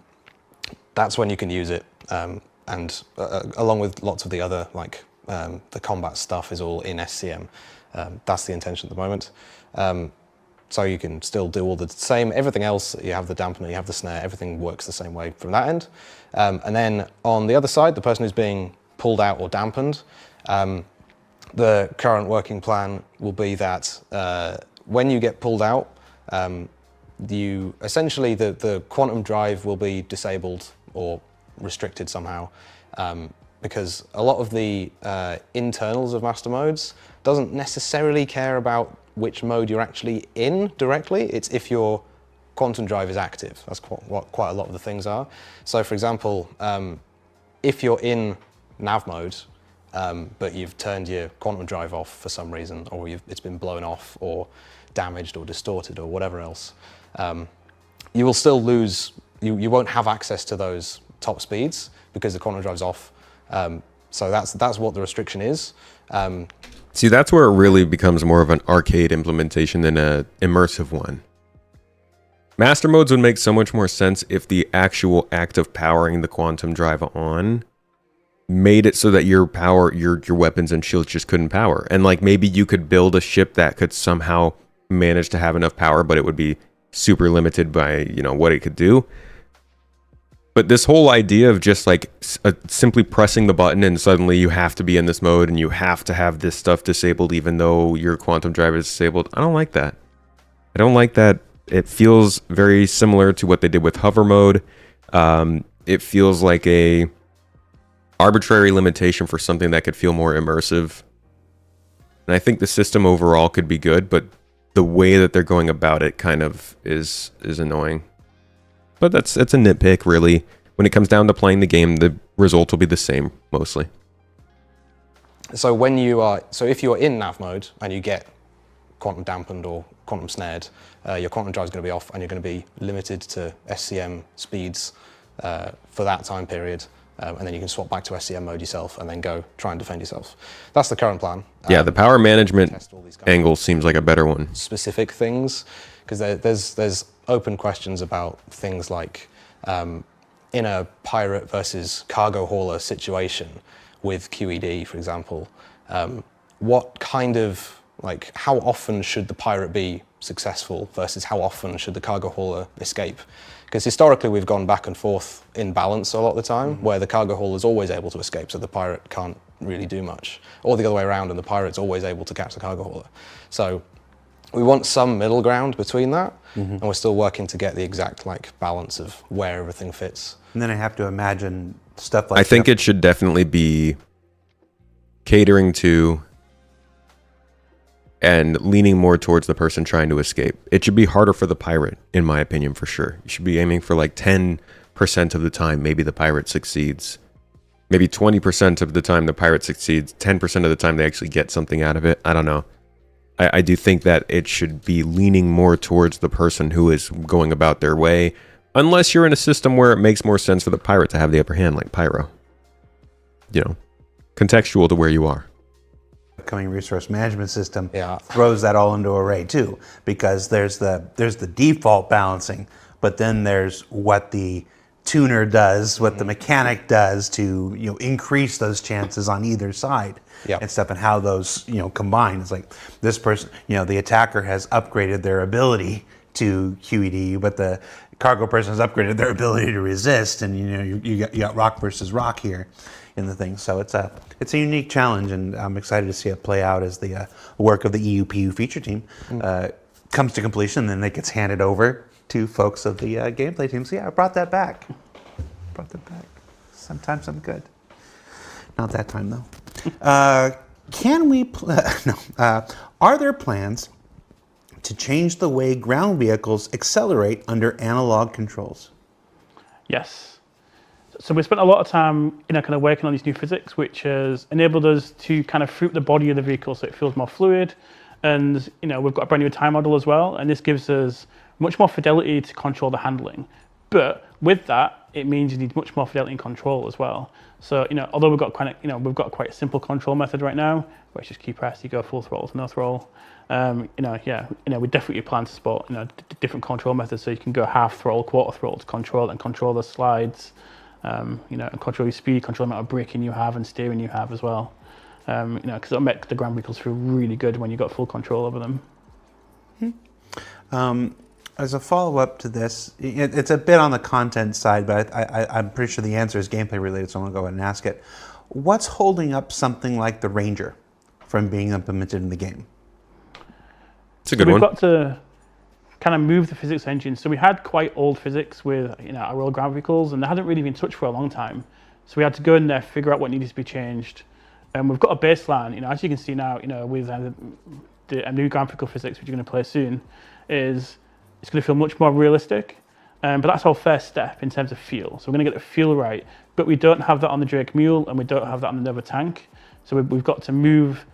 that's when you can use it, and along with lots of the other the combat stuff is all in SCM. That's the intention at the moment. So you can still do all the same, everything else, you have the dampener, you have the snare, everything works the same way from that end. And then on the other side, the person who's being pulled out or dampened, the current working plan will be that when you get pulled out, you essentially the quantum drive will be disabled or restricted somehow, because a lot of the internals of master modes doesn't necessarily care about which mode you're actually in directly. It's if your quantum drive is active. That's what quite a lot of the things are. So for example, if you're in nav mode, but you've turned your quantum drive off for some reason, or it's been blown off or damaged or distorted or whatever else, you will still lose, you won't have access to those top speeds because the quantum drive's off. So that's what the restriction is. See, that's where it really becomes more of an arcade implementation than an immersive one. Master modes would make so much more sense if the actual act of powering the quantum drive on made it so that your weapons and shields just couldn't power. And like maybe you could build a ship that could somehow manage to have enough power, but it would be super limited by, what it could do. But this whole idea of just like simply pressing the button and suddenly you have to be in this mode and you have to have this stuff disabled even though your quantum drive is disabled, I don't like that. I don't like that. It feels very similar to what they did with hover mode. It feels like a arbitrary limitation for something that could feel more immersive. And I think the system overall could be good, but the way that they're going about it kind of is annoying. But it's a nitpick, really. When it comes down to playing the game, the result will be the same, mostly. So if you're in nav mode and you get quantum dampened or quantum snared, your quantum drive is going to be off and you're going to be limited to SCM speeds for that time period. And then you can swap back to SCM mode yourself and then go try and defend yourself. That's the current plan. Yeah, the power management angle seems like a better one. Specific things, because there's open questions about things like in a pirate versus cargo hauler situation with QED, for example, what kind of, like, how often should the pirate be successful versus how often should the cargo hauler escape? Because historically we've gone back and forth in balance a lot of the time, where the cargo hauler is always able to escape, so the pirate can't really do much, or the other way around, and the pirate's always able to catch the cargo hauler. So we want some middle ground between that, and we're still working to get the exact balance of where everything fits. And then I have to imagine stuff like I think it should definitely be catering to and leaning more towards the person trying to escape. It should be harder for the pirate, in my opinion, for sure. You should be aiming for 10% of the time, maybe the pirate succeeds. Maybe 20% of the time the pirate succeeds, 10% of the time they actually get something out of it. I don't know. I do think that it should be leaning more towards the person who is going about their way, unless you're in a system where it makes more sense for the pirate to have the upper hand, like Pyro. Contextual to where you are. Upcoming resource management system Yeah. throws that all into array too, because there's the default balancing, but then there's what the tuner does, what the mechanic does to increase those chances on either side. Yep. And stuff, and how those combine. It's like this person, the attacker has upgraded their ability to QED, but the cargo person has upgraded their ability to resist, and you got rock versus rock here in the thing. So it's a unique challenge, and I'm excited to see it play out as the work of the EUPU feature team comes to completion, and then it gets handed over to folks of the gameplay team. So yeah, I brought that back. Sometimes I'm good. Not that time though. Are there plans to change the way ground vehicles accelerate under analog controls? Yes. So we spent a lot of time, kind of working on these new physics, which has enabled us to kind of fruit the body of the vehicle so it feels more fluid. And, we've got a brand new time model as well, and this gives us much more fidelity to control the handling. But with that, it means you need much more fidelity and control as well. So, although we've got quite a simple control method right now, where it's just key press, you go full throttle to no throttle. We definitely plan to support, different control methods, so you can go half throttle, quarter throttle to control the slides, and control your speed, control the amount of braking you have and steering you have as well. Because it'll make the ground vehicles feel really good when you've got full control over them. As a follow-up to this, it's a bit on the content side, but I'm pretty sure the answer is gameplay related, so I'm going to go ahead and ask it. What's holding up something like the Ranger from being implemented in the game. It's a good We've one. got to kind of move the physics engine. So we had quite old physics with our old ground vehicles, and they hadn't really been touched for a long time. So we had to go in there, figure out what needed to be changed. And we've got a baseline, as you can see now, with a new ground vehicle physics, which you're going to play soon, it's going to feel much more realistic. But that's our first step in terms of feel. So we're going to get the feel right, but we don't have that on the Drake Mule, and we don't have that on the Nova tank. So we've got to move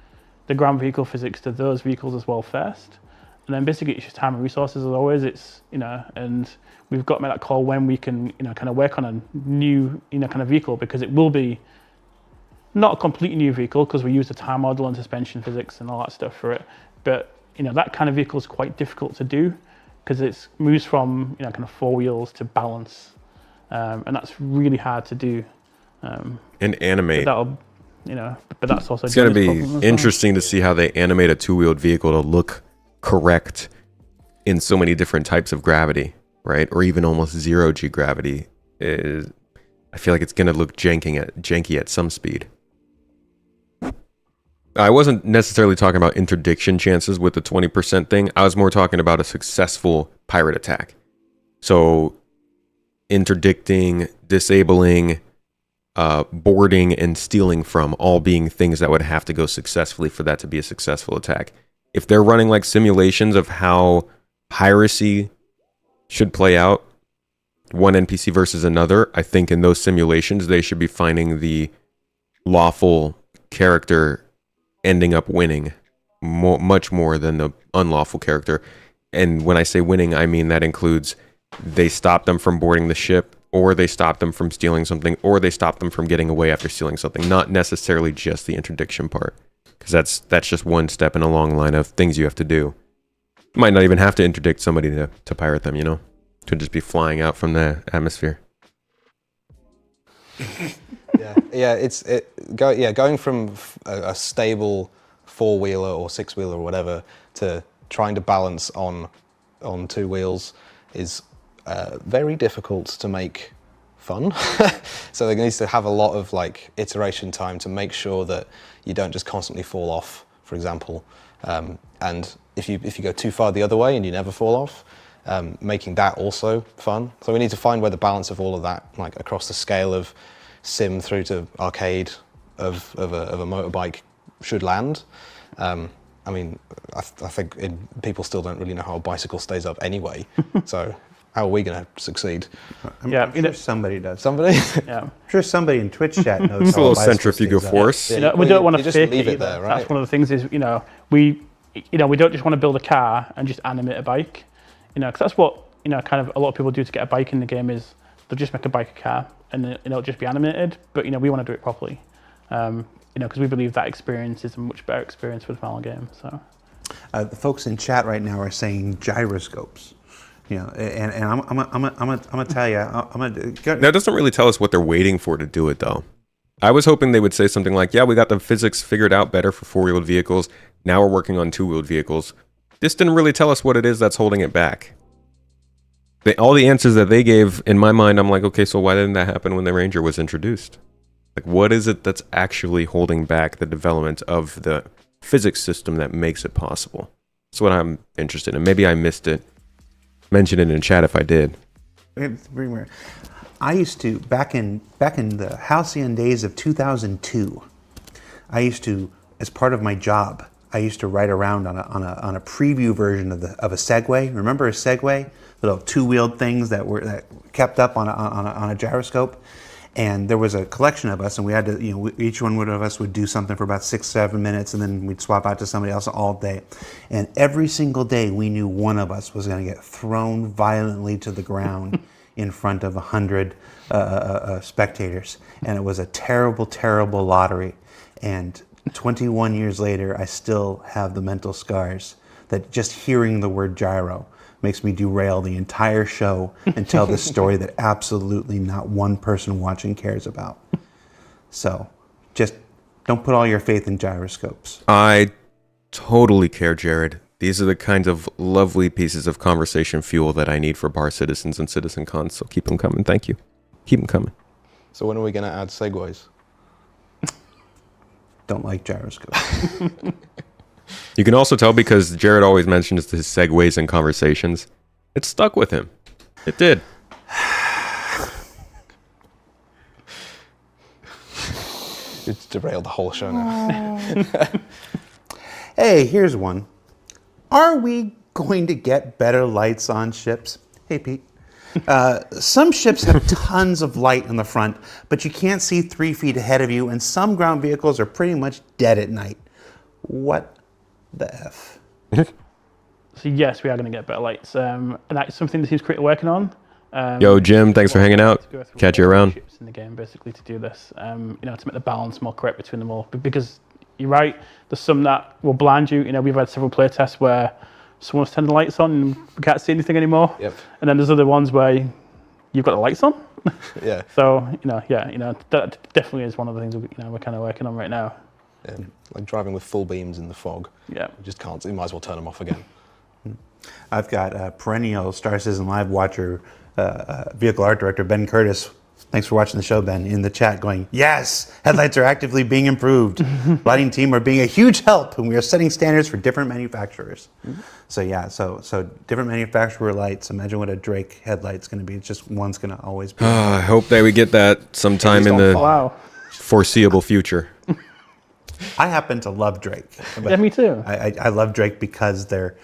the ground vehicle physics to those vehicles as well first. And then basically it's just time and resources as always. And we've got to make that call when we can, kind of work on a new, kind of vehicle, because it will be not a completely new vehicle because we use the tire model and suspension physics and all that stuff for it. But, that kind of vehicle is quite difficult to do because it moves from, kind of four wheels to balance. And that's really hard to do. And animate. But that's also It's going to be interesting to see how they animate a two-wheeled vehicle to look correct in so many different types of gravity, right? Or even almost zero G gravity. I feel like it's going to look janky at some speed. I wasn't necessarily talking about interdiction chances with the 20% thing. I was more talking about a successful pirate attack. So interdicting, disabling, boarding, and stealing from all being things that would have to go successfully for that to be a successful attack. If they're running like simulations of how piracy should play out, one NPC versus another, I think in those simulations they should be finding the lawful character ending up winning much more than the unlawful character. And when I say winning, I mean that includes they stop them from boarding the ship, or they stop them from stealing something, or they stop them from getting away after stealing something. Not necessarily just the interdiction part, because that's just one step in a long line of things you have to do. You might not even have to interdict somebody to pirate them, Could just be flying out from the atmosphere. Going from a stable four-wheeler or six-wheeler or whatever to trying to balance on two wheels is very difficult to make fun. So there needs to have a lot of iteration time to make sure that you don't just constantly fall off, for example. And if you go too far the other way and you never fall off, making that also fun. So we need to find where the balance of all of that, across the scale of sim through to arcade of a motorbike, should land. I think people still don't really know how a bicycle stays up anyway. So how are we going to succeed? I'm sure somebody does. Somebody? Yeah. I'm sure somebody in Twitch chat knows. It's a little centrifugal force. Yeah, We don't want to just fake leave it it there, either. right? That's one of the things is, we don't just want to build a car and just animate a bike, because that's what, kind of a lot of people do to get a bike in the game is they'll just make a bike a car and it'll just be animated. But, we want to do it properly, because we believe that experience is a much better experience for the final game. So The folks in chat right now are saying gyroscopes. And I'm gonna tell you, That doesn't really tell us what they're waiting for to do it, though. I was hoping they would say something like, yeah, we got the physics figured out better for four-wheeled vehicles. Now we're working on two-wheeled vehicles. This didn't really tell us what it is that's holding it back. All the answers that they gave, in my mind, I'm like, okay, so why didn't that happen when the Ranger was introduced? What is it that's actually holding back the development of the physics system that makes it possible? That's what I'm interested in. Maybe I missed it. Mention it in chat if I did. I used to back in the halcyon days of 2002. I used to, as part of my job, I used to ride around on a preview version of a Segway. Remember a Segway? Little two-wheeled things that kept up on a gyroscope. And there was a collection of us, and we had to, each one of us would do something for about 6-7 minutes, and then we'd swap out to somebody else all day. And every single day, we knew one of us was going to get thrown violently to the ground in front of 100 spectators. And it was a terrible, terrible lottery. And 21 years later, I still have the mental scars that just hearing the word gyro makes me derail the entire show and tell this story that absolutely not one person watching cares about. So just don't put all your faith in gyroscopes. I totally care, Jared. These are the kinds of lovely pieces of conversation fuel that I need for Bar Citizens and Citizen Cons, so keep them coming. Thank you. Keep them coming. So when are we going to add segues? Don't like gyroscopes. You can also tell because Jared always mentions his segues in conversations. It stuck with him. It did. It's derailed the whole show now. Hey, here's one. Are we going to get better lights on ships? Hey, Pete. Some ships have tons of light in the front, but you can't see 3 feet ahead of you, and some ground vehicles are pretty much dead at night. What the F? So yes, we are going to get better lights, and that's something the team's currently working on. Yo, Jim, thanks for hanging out. To go through Catch you all the around. ships in the game, basically, to do this. To make the balance more correct between them all, because you're right. There's some that will blind you. We've had several play tests where someone's turned the lights on and we can't see anything anymore. Yep. And then there's other ones where you've got the lights on. Yeah. So that definitely is one of the things we're kind of working on right now. Yeah. Like driving with full beams in the fog. Yeah. You just can't. You might as well turn them off again. I've got a perennial Star Citizen Live watcher, vehicle art director Ben Curtis. Thanks for watching the show, Ben, in the chat going, yes, headlights are actively being improved. Lighting team are being a huge help, and we are setting standards for different manufacturers. So yeah, so different manufacturer lights. Imagine what a Drake headlight's going to be. It's just one's going to always be. I hope that we get that sometime in the Wow. foreseeable future. I happen to love Drake. But Yeah, me too. I love Drake because they're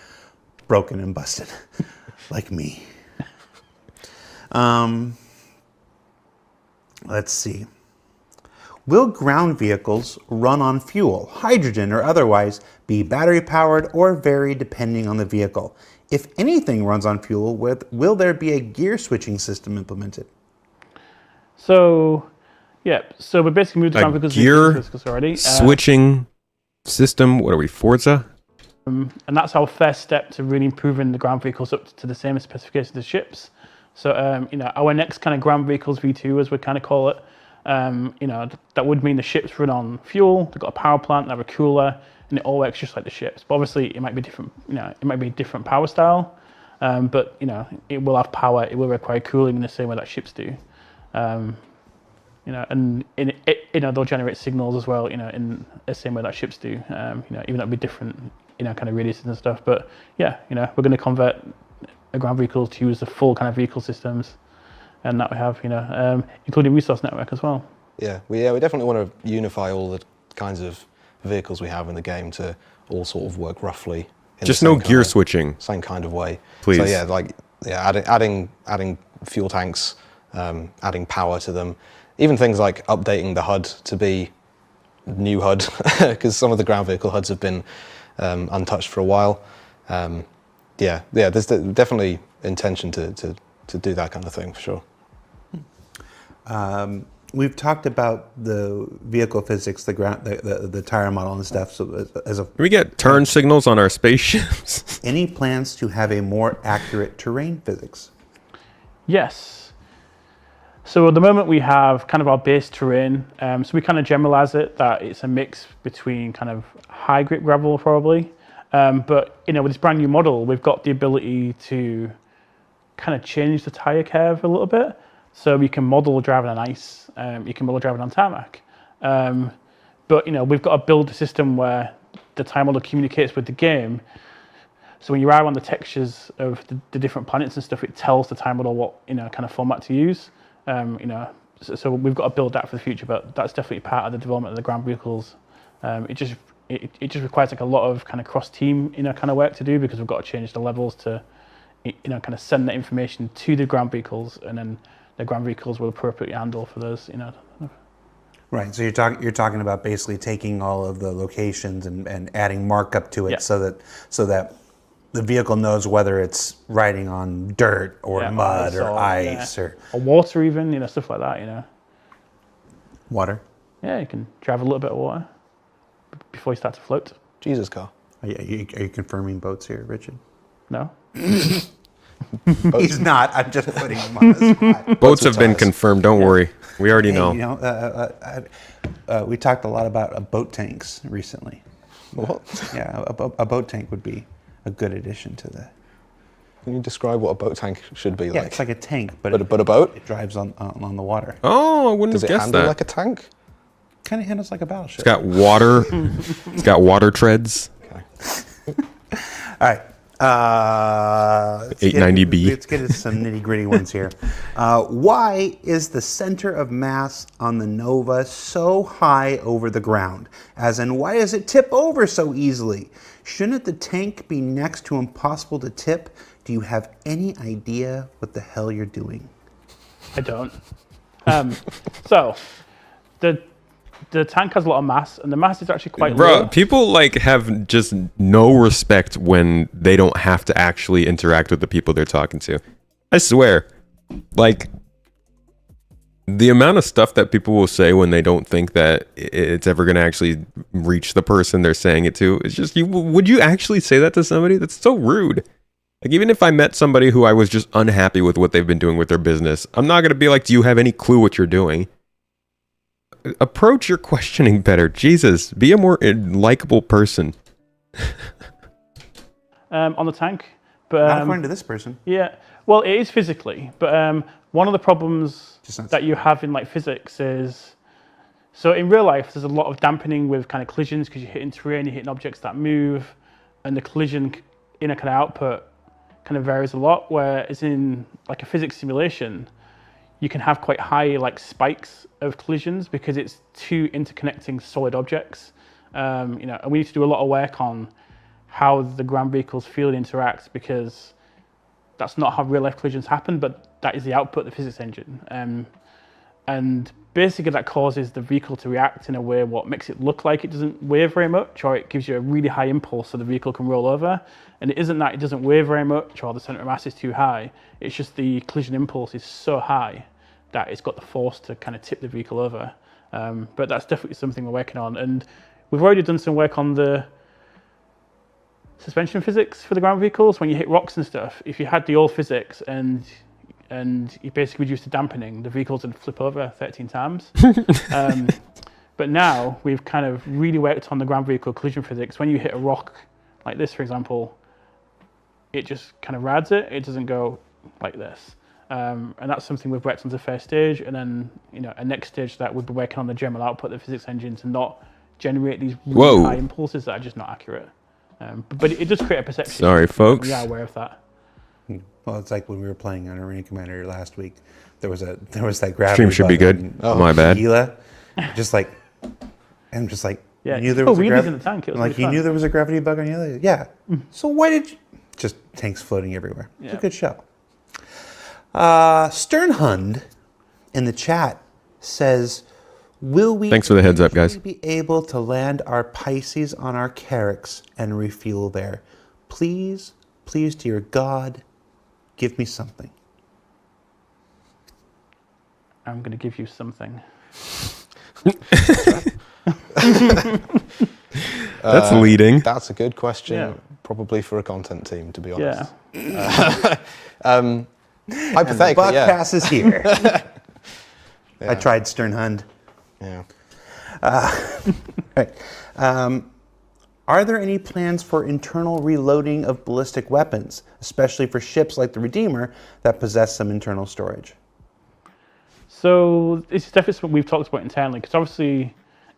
broken and busted, like me. Let's see. Will ground vehicles run on fuel, hydrogen or otherwise, be battery powered or vary depending on the vehicle? If anything runs on fuel, will there be a gear switching system implemented? So, yeah. So we basically moved the ground vehicles gear vehicles already. Switching system. What are we, Forza? And that's our first step to really improving the ground vehicles up to the same specifications as ships. So, our next kind of ground vehicles V2, as we kind of call it, that would mean the ships run on fuel. They've got a power plant, they have a cooler, and it all works just like the ships. But obviously, it might be different. It might be a different power style, but it will have power. It will require cooling in the same way that ships do. And they'll generate signals as well. In the same way that ships do. Even though it'll be different, kind of radiuses and stuff. But yeah, we're going to convert a ground vehicle to use the full kind of vehicle systems, and that we have, including resource network as well. Yeah, we definitely want to unify all the kinds of vehicles we have in the game to all sort of work roughly. In Just the no same gear kind of- switching. Same kind of way. Please. So adding fuel tanks, adding power to them, even things like updating the HUD to be new HUD, because some of the ground vehicle HUDs have been untouched for a while. There's definitely intention to do that kind of thing for sure. We've talked about the vehicle physics, the tire model and stuff. So, Can we get turn signals on our spaceships? any plans to have a more accurate terrain physics? Yes. So at the moment we have kind of our base terrain. So we kind of generalize it that it's a mix between kind of high grip gravel probably. But with this brand new model, we've got the ability to kind of change the tire curve a little bit. So we can model driving on ice, you can model driving on tarmac. But we've got to build a system where the tire model communicates with the game. So when you arrive on the textures of the different planets and stuff, it tells the tire model what kind of format to use. So we've got to build that for the future, but that's definitely part of the development of the ground vehicles. It just requires like a lot of kind of cross team kind of work to do, because we've got to change the levels to kind of send that information to the ground vehicles, and then the ground vehicles will appropriately handle for those Right. So you're talking about basically taking all of the locations and adding markup to it, Yeah. so that the vehicle knows whether it's riding on dirt or mud or ice or water even, stuff like that, water. Yeah, you can drive a little bit of water before you start to float. Jesus, Carl. Are you confirming boats here, Richard? No? He's not. I'm just putting him on the spot. Boats have been confirmed. Don't worry. We already know. We talked a lot about boat tanks recently. What? Yeah, a boat tank would be a good addition to the. Can you describe what a boat tank should be Yeah, like? it's like a tank, but But a boat? It drives on the water. Oh, I wouldn't Does have it guessed handle that. like a tank? kind of handles like a battleship. It's got water. It's got water treads. All right. 890B. Let's get into some nitty gritty ones here. Why is the center of mass on the Nova so high over the ground? As in, why does it tip over so easily? Shouldn't the tank be next to impossible to tip? Do you have any idea what the hell you're doing? I don't. So, the tank has a lot of mass, and the mass is actually quite low. Bro, people like have just no respect when they don't have to actually interact with the people they're talking to. I swear. Like, the amount of stuff that people will say when they don't think that it's ever going to actually reach the person they're saying it to, it's just, would you actually say that to somebody? That's so rude. Like, even if I met somebody who I was just unhappy with what they've been doing with their business, I'm not going to be like, do you have any clue what you're doing? Approach your questioning better. Jesus, be a more likable person. On the tank. But Not according to this person. yeah, well, it is physically, but one of the problems that you have in like physics is, so in real life, there's a lot of dampening with kind of collisions because you're hitting terrain, you're hitting objects that move, and the collision inner kind of output kind of varies a lot. Whereas in like a physics simulation, you can have quite high like spikes of collisions because it's two interconnecting solid objects. And we need to do a lot of work on how the ground vehicles feel and interact, because that's not how real life collisions happen, but that is the output of the physics engine. And basically that causes the vehicle to react in a way what makes it look like it doesn't weigh very much, or it gives you a really high impulse so the vehicle can roll over. And it isn't that it doesn't weigh very much or the center of mass is too high, it's just the collision impulse is so high that it's got the force to kind of tip the vehicle over. But that's definitely something we're working on. And we've already done some work on the suspension physics for the ground vehicles. When you hit rocks and stuff, if you had the old physics and you basically reduced the dampening, the vehicles would flip over 13 times. But now we've kind of really worked on the ground vehicle collision physics. When you hit a rock like this, for example, it just kind of rads it. It doesn't go like this. And that's something we've worked on the first stage, and then a next stage that we'll be working on the general output of the physics engine to not generate these really high impulses that are just not accurate. But it does create a perception. Sorry, folks. We are aware of that. Well, it's like when we were playing on Arena Commander last week. There was that gravity. Stream should be good. My bad. Gila, just like, and just like, Yeah, you knew there was a wheelies in the tank. It was like really you fun. knew there was a gravity bug on Gila. Yeah. So why did you just tanks floating everywhere? It's a good show. Sternhund in the chat says, will we Thanks for the heads up, guys. be able to land our Pisces on our Carracks and refuel there? Please, please, dear God, give me something. I'm going to give you something. That's leading. That's a good question, Yeah. probably for a content team, to be honest. Yeah. Hypothetically, Buck yeah. passes here. I tried Sternhund. Yeah. Right. Are there any plans for internal reloading of ballistic weapons, especially for ships like the Redeemer that possess some internal storage? So this is definitely something we've talked about internally, because obviously,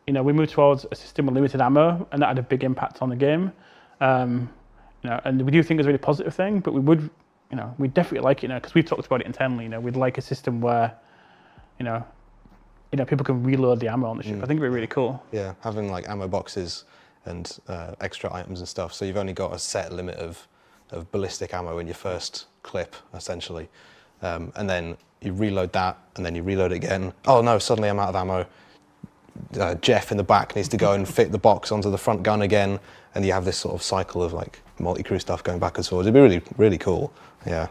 we moved towards a system with limited ammo, and that had a big impact on the game. And we do think it's a really positive thing, but we would, we definitely like it, because we've talked about it internally. We'd like a system where, people can reload the ammo on the ship. I think it'd be really cool. Yeah, having like ammo boxes and extra items and stuff. So you've only got a set limit of ballistic ammo in your first clip, essentially. And then you reload that, and then you reload it again. Oh no, suddenly I'm out of ammo. Jeff in the back needs to go and fit the box onto the front gun again, and you have this sort of cycle of like multi-crew stuff going back and forwards. It'd be really, really cool. Yeah.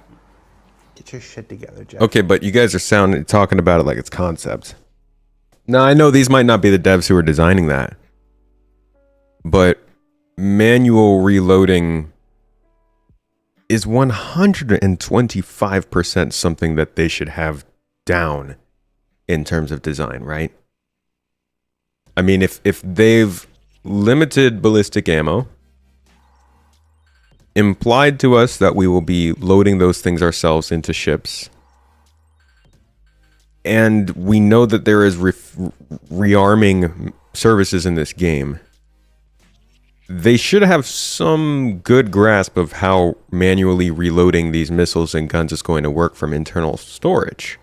Get your shit together, Jeff. Okay, but you guys are talking about it like it's concept. Now, I know these might not be the devs who are designing that, but manual reloading is 125% something that they should have down in terms of design, right? I mean, if they've limited ballistic ammo, implied to us that we will be loading those things ourselves into ships, and we know that there is rearming services in this game. They should have some good grasp of how manually reloading these missiles and guns is going to work from internal storage.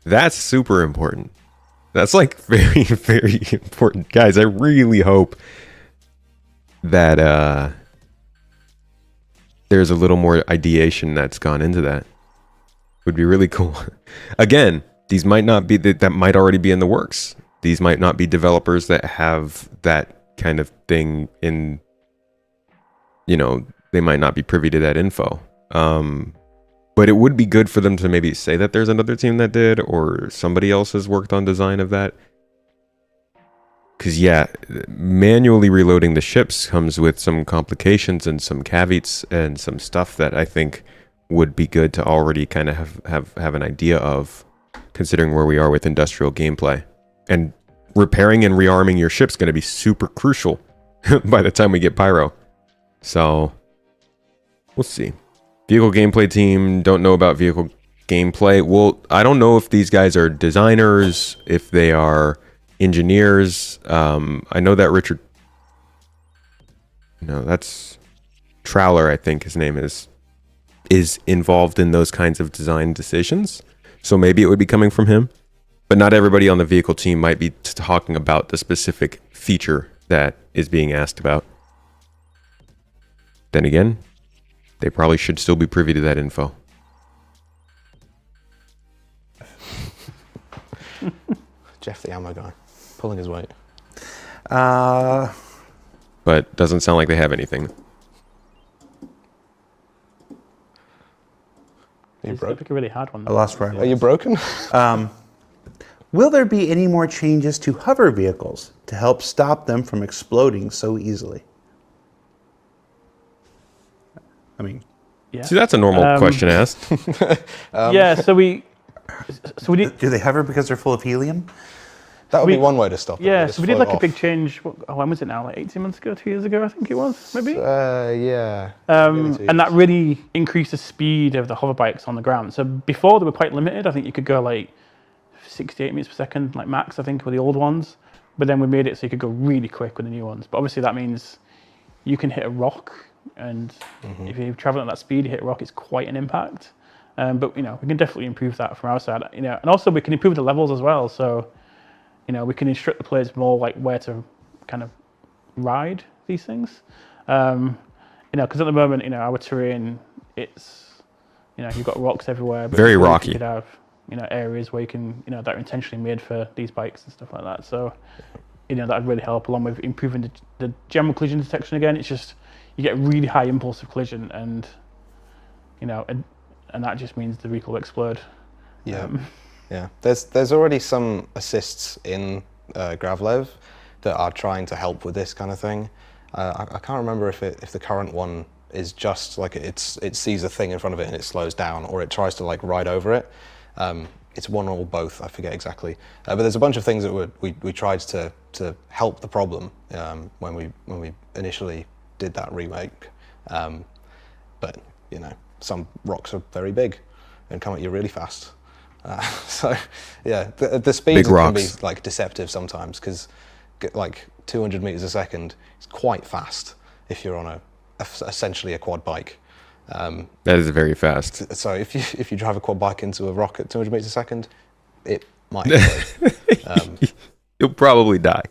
That's super important. That's like very, very important. Guys, I really hope that there's a little more ideation that's gone into that. Would be really cool. Again, these might not be, that might already be in the works. These might not be developers that have that kind of thing in, you know, they might not be privy to that info. But it would be good for them to maybe say that there's another team that did, or somebody else has worked on design of that. Because yeah, manually reloading the ships comes with some complications and some caveats and some stuff that I think would be good to already kind of have an idea of, considering where we are with industrial gameplay. And repairing and rearming your ship's going to be super crucial by the time we get Pyro. So we'll see. Vehicle gameplay team, don't know about vehicle gameplay. Well, I don't know if these guys are designers, if they are engineers. I know that Richard, no, that's Trowler, I think his name is involved in those kinds of design decisions. So maybe it would be coming from him. But not everybody on the vehicle team might be talking about the specific feature that is being asked about. Then again, they probably should still be privy to that info. Jeff the ammo guy, pulling his weight. But doesn't sound like they have anything. Are you It's broke? like a really hard one. I lost where I Are was. you broken? Will there be any more changes to hover vehicles to help stop them from exploding so easily? I mean, Yeah. See, that's a normal question asked. Yeah. So we did. do they hover because they're full of helium? That would We- be one way to stop it. Yeah, They just so we did float like a big off. change. When was it now? Like 18 months ago, 2 years ago, I think it was, maybe. Yeah. Maybe 2 And that years. really increased the speed of the hover bikes on the ground. So before they were quite limited. I think you could go like 68 meters per second, like max, I think, with the old ones. But then we made it so you could go really quick with the new ones. But obviously that means you can hit a rock, and if you're traveling at that speed, you hit a rock, it's quite an impact. But you know, we can definitely improve that from our side. You know, and also we can improve the levels as well. So you know, we can instruct the players more like where to kind of ride these things. You know, because at the moment, you know, our terrain, it's, you know, you've got rocks everywhere. But Very before rocky. You could have, you know, areas where you can, you know, that are intentionally made for these bikes and stuff like that. So, you know, that would really help, along with improving the general collision detection again. It's just, you get a really high impulse of collision, and, you know, and that just means the vehicle will explode. Yeah. Yeah. There's already some assists in Gravlev that are trying to help with this kind of thing. I can't remember if the current one is just like it sees a thing in front of it and it slows down, or it tries to like ride over it. It's one or both, I forget exactly. But there's a bunch of things that we tried to help the problem when we initially did that remake. But you know, some rocks are very big and come at you really fast. So yeah, the speeds can be rocks. like deceptive sometimes, because like 200 meters a second is quite fast if you're on essentially a quad bike. That is very fast. So if you drive a quad bike into a rock at 200 meters a second, it might explode. You'll probably die.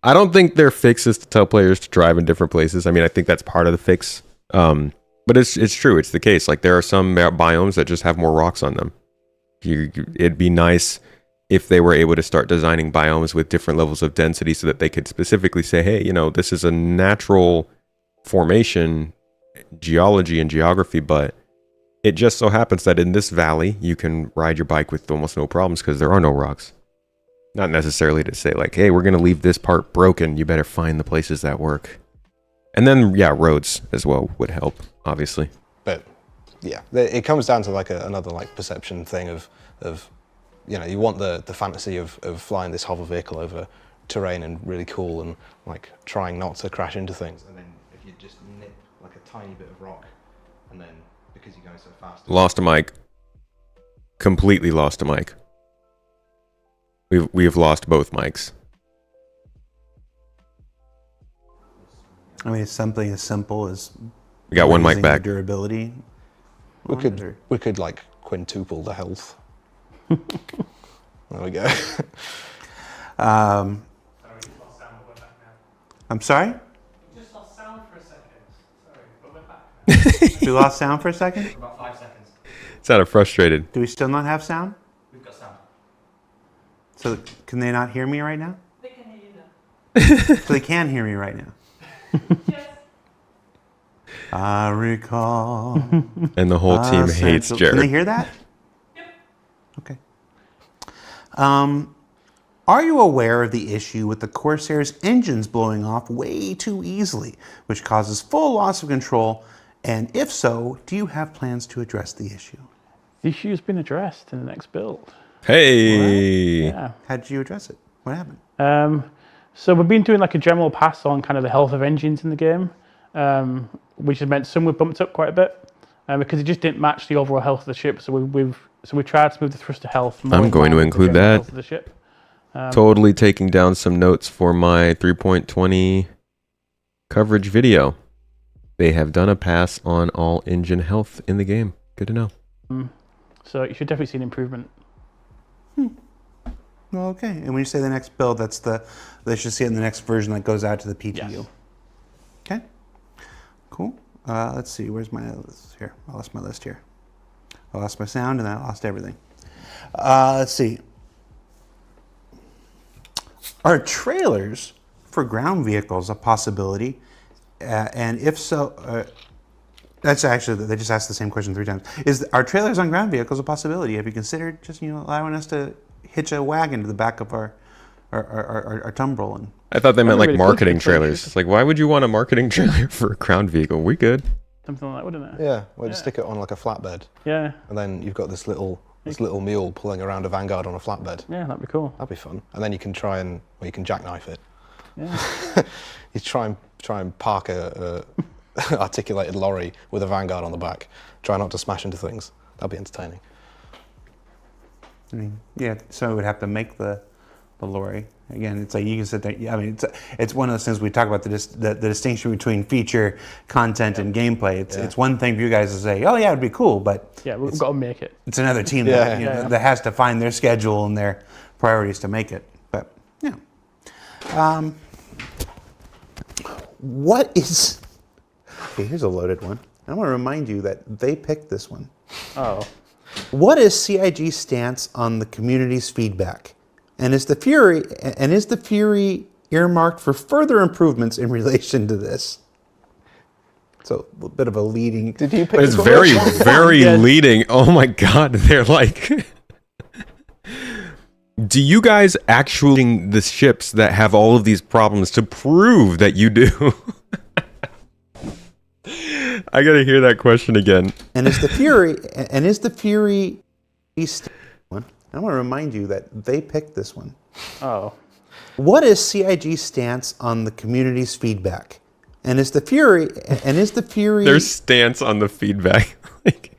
I don't think their fix is to tell players to drive in different places. I mean, I think that's part of the fix. But it's true. It's the case. Like, there are some biomes that just have more rocks on them. It'd be nice if they were able to start designing biomes with different levels of density, so that they could specifically say, hey, you know, this is a natural formation, geology and geography, but it just so happens that in this valley, you can ride your bike with almost no problems because there are no rocks. Not necessarily to say like, hey, we're going to leave this part broken. You better find the places that work. And then, yeah, roads as well would help, obviously. But yeah, it comes down to like another like perception thing of you know, you want the fantasy of flying this hover vehicle over terrain and really cool and like trying not to crash into things. And then if you just nip like a tiny bit of rock and then because you're going so fast. Lost a mic. Completely lost a mic. We have lost both mics. I mean, it's something as simple as We got one mic raising the back. durability. We on could it, or- we could like quintuple the health. There we go. I'm sorry? Just lost sound for a second. Sorry, but we're back. We lost sound for a second? About 5 seconds. Sounded frustrated. Do we still not have sound? We've got sound. So can they not hear me right now? They can hear you now. So they can hear me right now. Yes. I recall. And the whole team hates Central. Can they Jared. hear that? Okay. Are you aware of the issue with the Corsair's engines blowing off way too easily, which causes full loss of control? And if so, do you have plans to address the issue? The issue's been addressed in the next build. Hey! Yeah. How did you address it? What happened? So we've been doing like a general pass on kind of the health of engines in the game, which has meant some we've bumped up quite a bit because it just didn't match the overall health of the ship. So we've tried to move the thruster health. More I'm in going line to with the include general that. health of the ship. Totally taking down some notes for my 3.20 coverage video. They have done a pass on all engine health in the game. Good to know. So you should definitely see an improvement. Well, okay. And when you say the next build, they should see it in the next version that goes out to the PTU. Yes. Okay. Cool. Let's see. Where's my list here? I lost my list here. I lost my sound and I lost everything. Let's see. Are trailers for ground vehicles a possibility? And if so, that's actually, they just asked the same question 3 times. Are trailers on ground vehicles a possibility? Have you considered just allowing us to hitch a wagon to the back of our tumbrel? And I thought they meant like really cool marketing to play trailers. ship. It's like, why would you want a marketing trailer for a ground vehicle? We good. Something like that, wouldn't it? Yeah, we'll just stick it on like a flatbed, Yeah. and then you've got this little mule pulling around a Vanguard on a flatbed. Yeah, that'd be cool. That'd be fun. And then you can you can jackknife it. Yeah. You try and park a articulated lorry with a Vanguard on the back. Try not to smash into things. That'd be entertaining. I mean, yeah, so we would have to make the lorry. Again, it's like you can sit there. I mean, it's one of those things we talk about the distinction between feature, content, and gameplay. It's one thing for you guys to say, oh yeah, it'd be cool, but Yeah, we've got to make it. it's another team Yeah. that has to find their schedule and their priorities to make it. But yeah, what is? Okay, here's a loaded one. I want to remind you that they picked this one. Oh. What is CIG's stance on the community's feedback? And is the Fury earmarked for further improvements in relation to this? So a bit of a leading. Did you pick It's this one? very, very Yes. leading. Oh my god, they're like... Do you guys actually the ships that have all of these problems to prove that you do? I gotta hear that question again. And is the Fury one? I want to remind you that they picked this one. Oh. What is CIG's stance on the community's feedback? And is the Fury Their stance on the feedback. Like,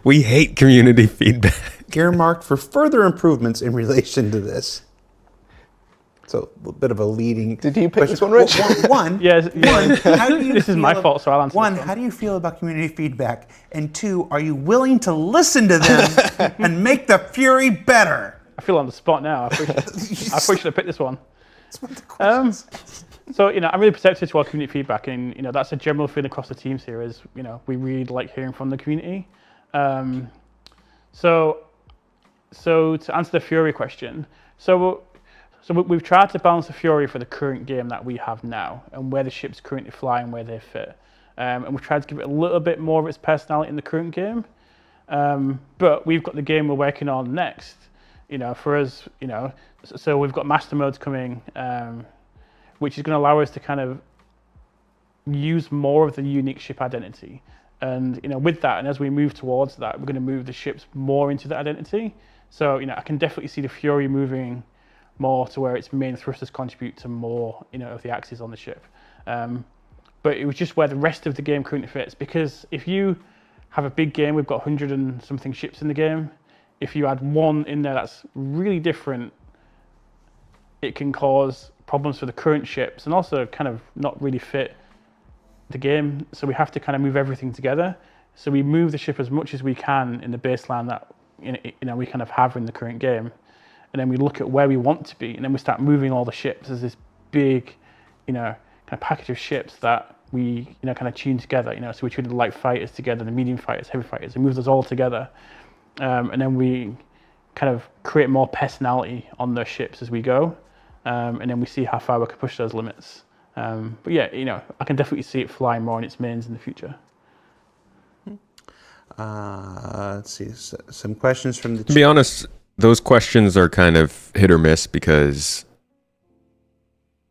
we hate community feedback. earmarked for further improvements in relation to this? So a bit of a leading. Did you pick this one, Rich? One. Yes, yeah. How do you This is my feel- fault, so I'll answer One, this one. how do you feel about community feedback? And 2, are you willing to listen to them and make the Fury better? I feel on the spot now. I probably should have picked this one. That's what the question says. So, I'm really protective to our community feedback, and, that's a general feeling across the teams here is, we really like hearing from the community. So to answer the Fury question, so we've tried to balance the Fury for the current game that we have now and where the ships currently fly and where they fit. And we've tried to give it a little bit more of its personality in the current game. But we've got the game we're working on next. For us, so we've got master modes coming, which is going to allow us to kind of use more of the unique ship identity. And with that, and as we move towards that, we're going to move the ships more into the identity. So I can definitely see the Fury moving more to where its main thrusters contribute to more of the axes on the ship. But it was just where the rest of the game currently fits, because if you have a big game, we've got 100 and something ships in the game. If you add one in there that's really different, it can cause problems for the current ships and also kind of not really fit the game. So we have to kind of move everything together. So we move the ship as much as we can in the baseline that we kind of have in the current game, and then we look at where we want to be, and then we start moving all the ships as this big, kind of package of ships that we kind of tune together. So we tune the light fighters together, the medium fighters, heavy fighters, and move those all together, and then we kind of create more personality on those ships as we go, and then we see how far we can push those limits. But yeah, I can definitely see it flying more on its mains in the future. Let's see, some questions from the To be honest, those questions are kind of hit or miss because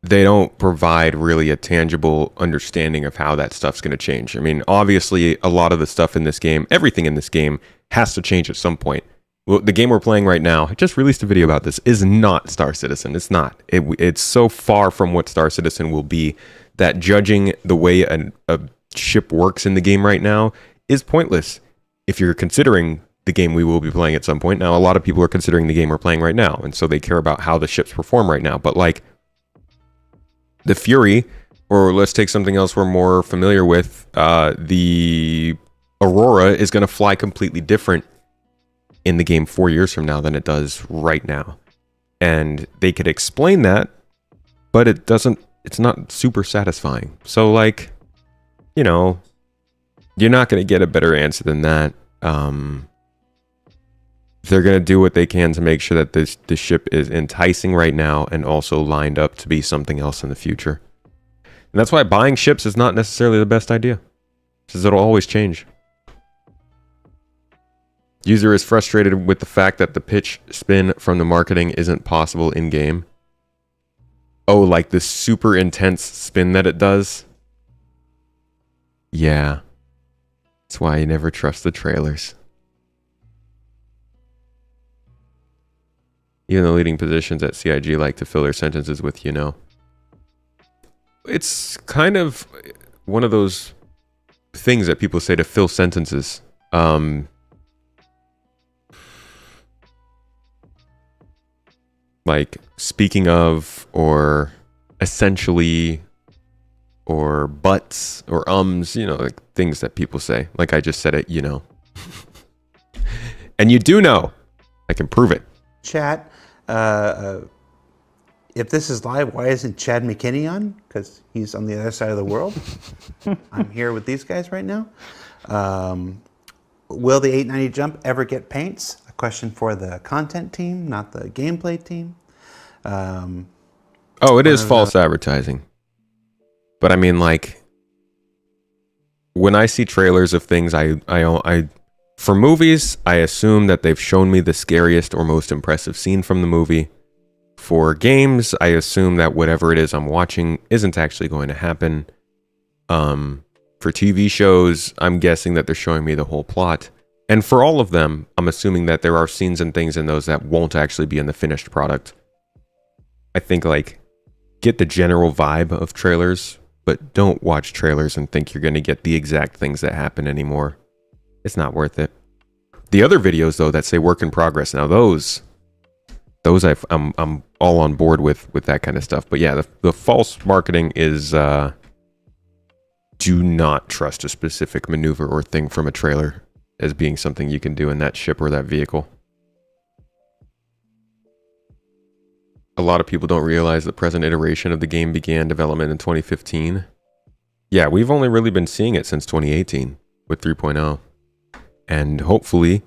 they don't provide really a tangible understanding of how that stuff's going to change. I mean, obviously, a lot of the stuff in this game, everything in this game, has to change at some point. Well, the game we're playing right now, I just released a video about this, is not Star Citizen. It's not. It's so far from what Star Citizen will be that judging the way a ship works in the game right now is pointless. If you're considering the game we will be playing at some point. Now, a lot of people are considering the game we're playing right now, and so they care about how the ships perform right now. But like the Fury, or let's take something else we're more familiar with, the Aurora is going to fly completely different in the game 4 years from now than it does right now. And they could explain that, but it's not super satisfying. So like, you're not going to get a better answer than that. They're going to do what they can to make sure that this ship is enticing right now and also lined up to be something else in the future. And that's why buying ships is not necessarily the best idea, because it'll always change. User is frustrated with the fact that the pitch spin from the marketing isn't possible in-game. Oh, like the super intense spin that it does? Yeah. That's why you never trust the trailers. Even the leading positions at CIG like to fill their sentences with, It's kind of one of those things that people say to fill sentences. Like, speaking of, or essentially, or buts, or ums, like things that people say. Like I just said it, And you do know. I can prove it. chat. If this is live, why isn't Chad McKinney on? Because he's on the other side of the world. I'm here with these guys right now. Will the 890 jump ever get paints? A question for the content team, not the gameplay team. It is false advertising. But I mean, like, when I see trailers of things, for movies, I assume that they've shown me the scariest or most impressive scene from the movie. For games, I assume that whatever it is I'm watching isn't actually going to happen. For TV shows, I'm guessing that they're showing me the whole plot. And for all of them, I'm assuming that there are scenes and things in those that won't actually be in the finished product. I think, like, get the general vibe of trailers, but don't watch trailers and think you're going to get the exact things that happen anymore. It's not worth it. The other videos, though, that say work in progress, now those I'm all on board with that kind of stuff. But yeah, the false marketing is do not trust a specific maneuver or thing from a trailer as being something you can do in that ship or that vehicle. A lot of people don't realize the present iteration of the game began development in 2015. Yeah, we've only really been seeing it since 2018 with 3.0. And hopefully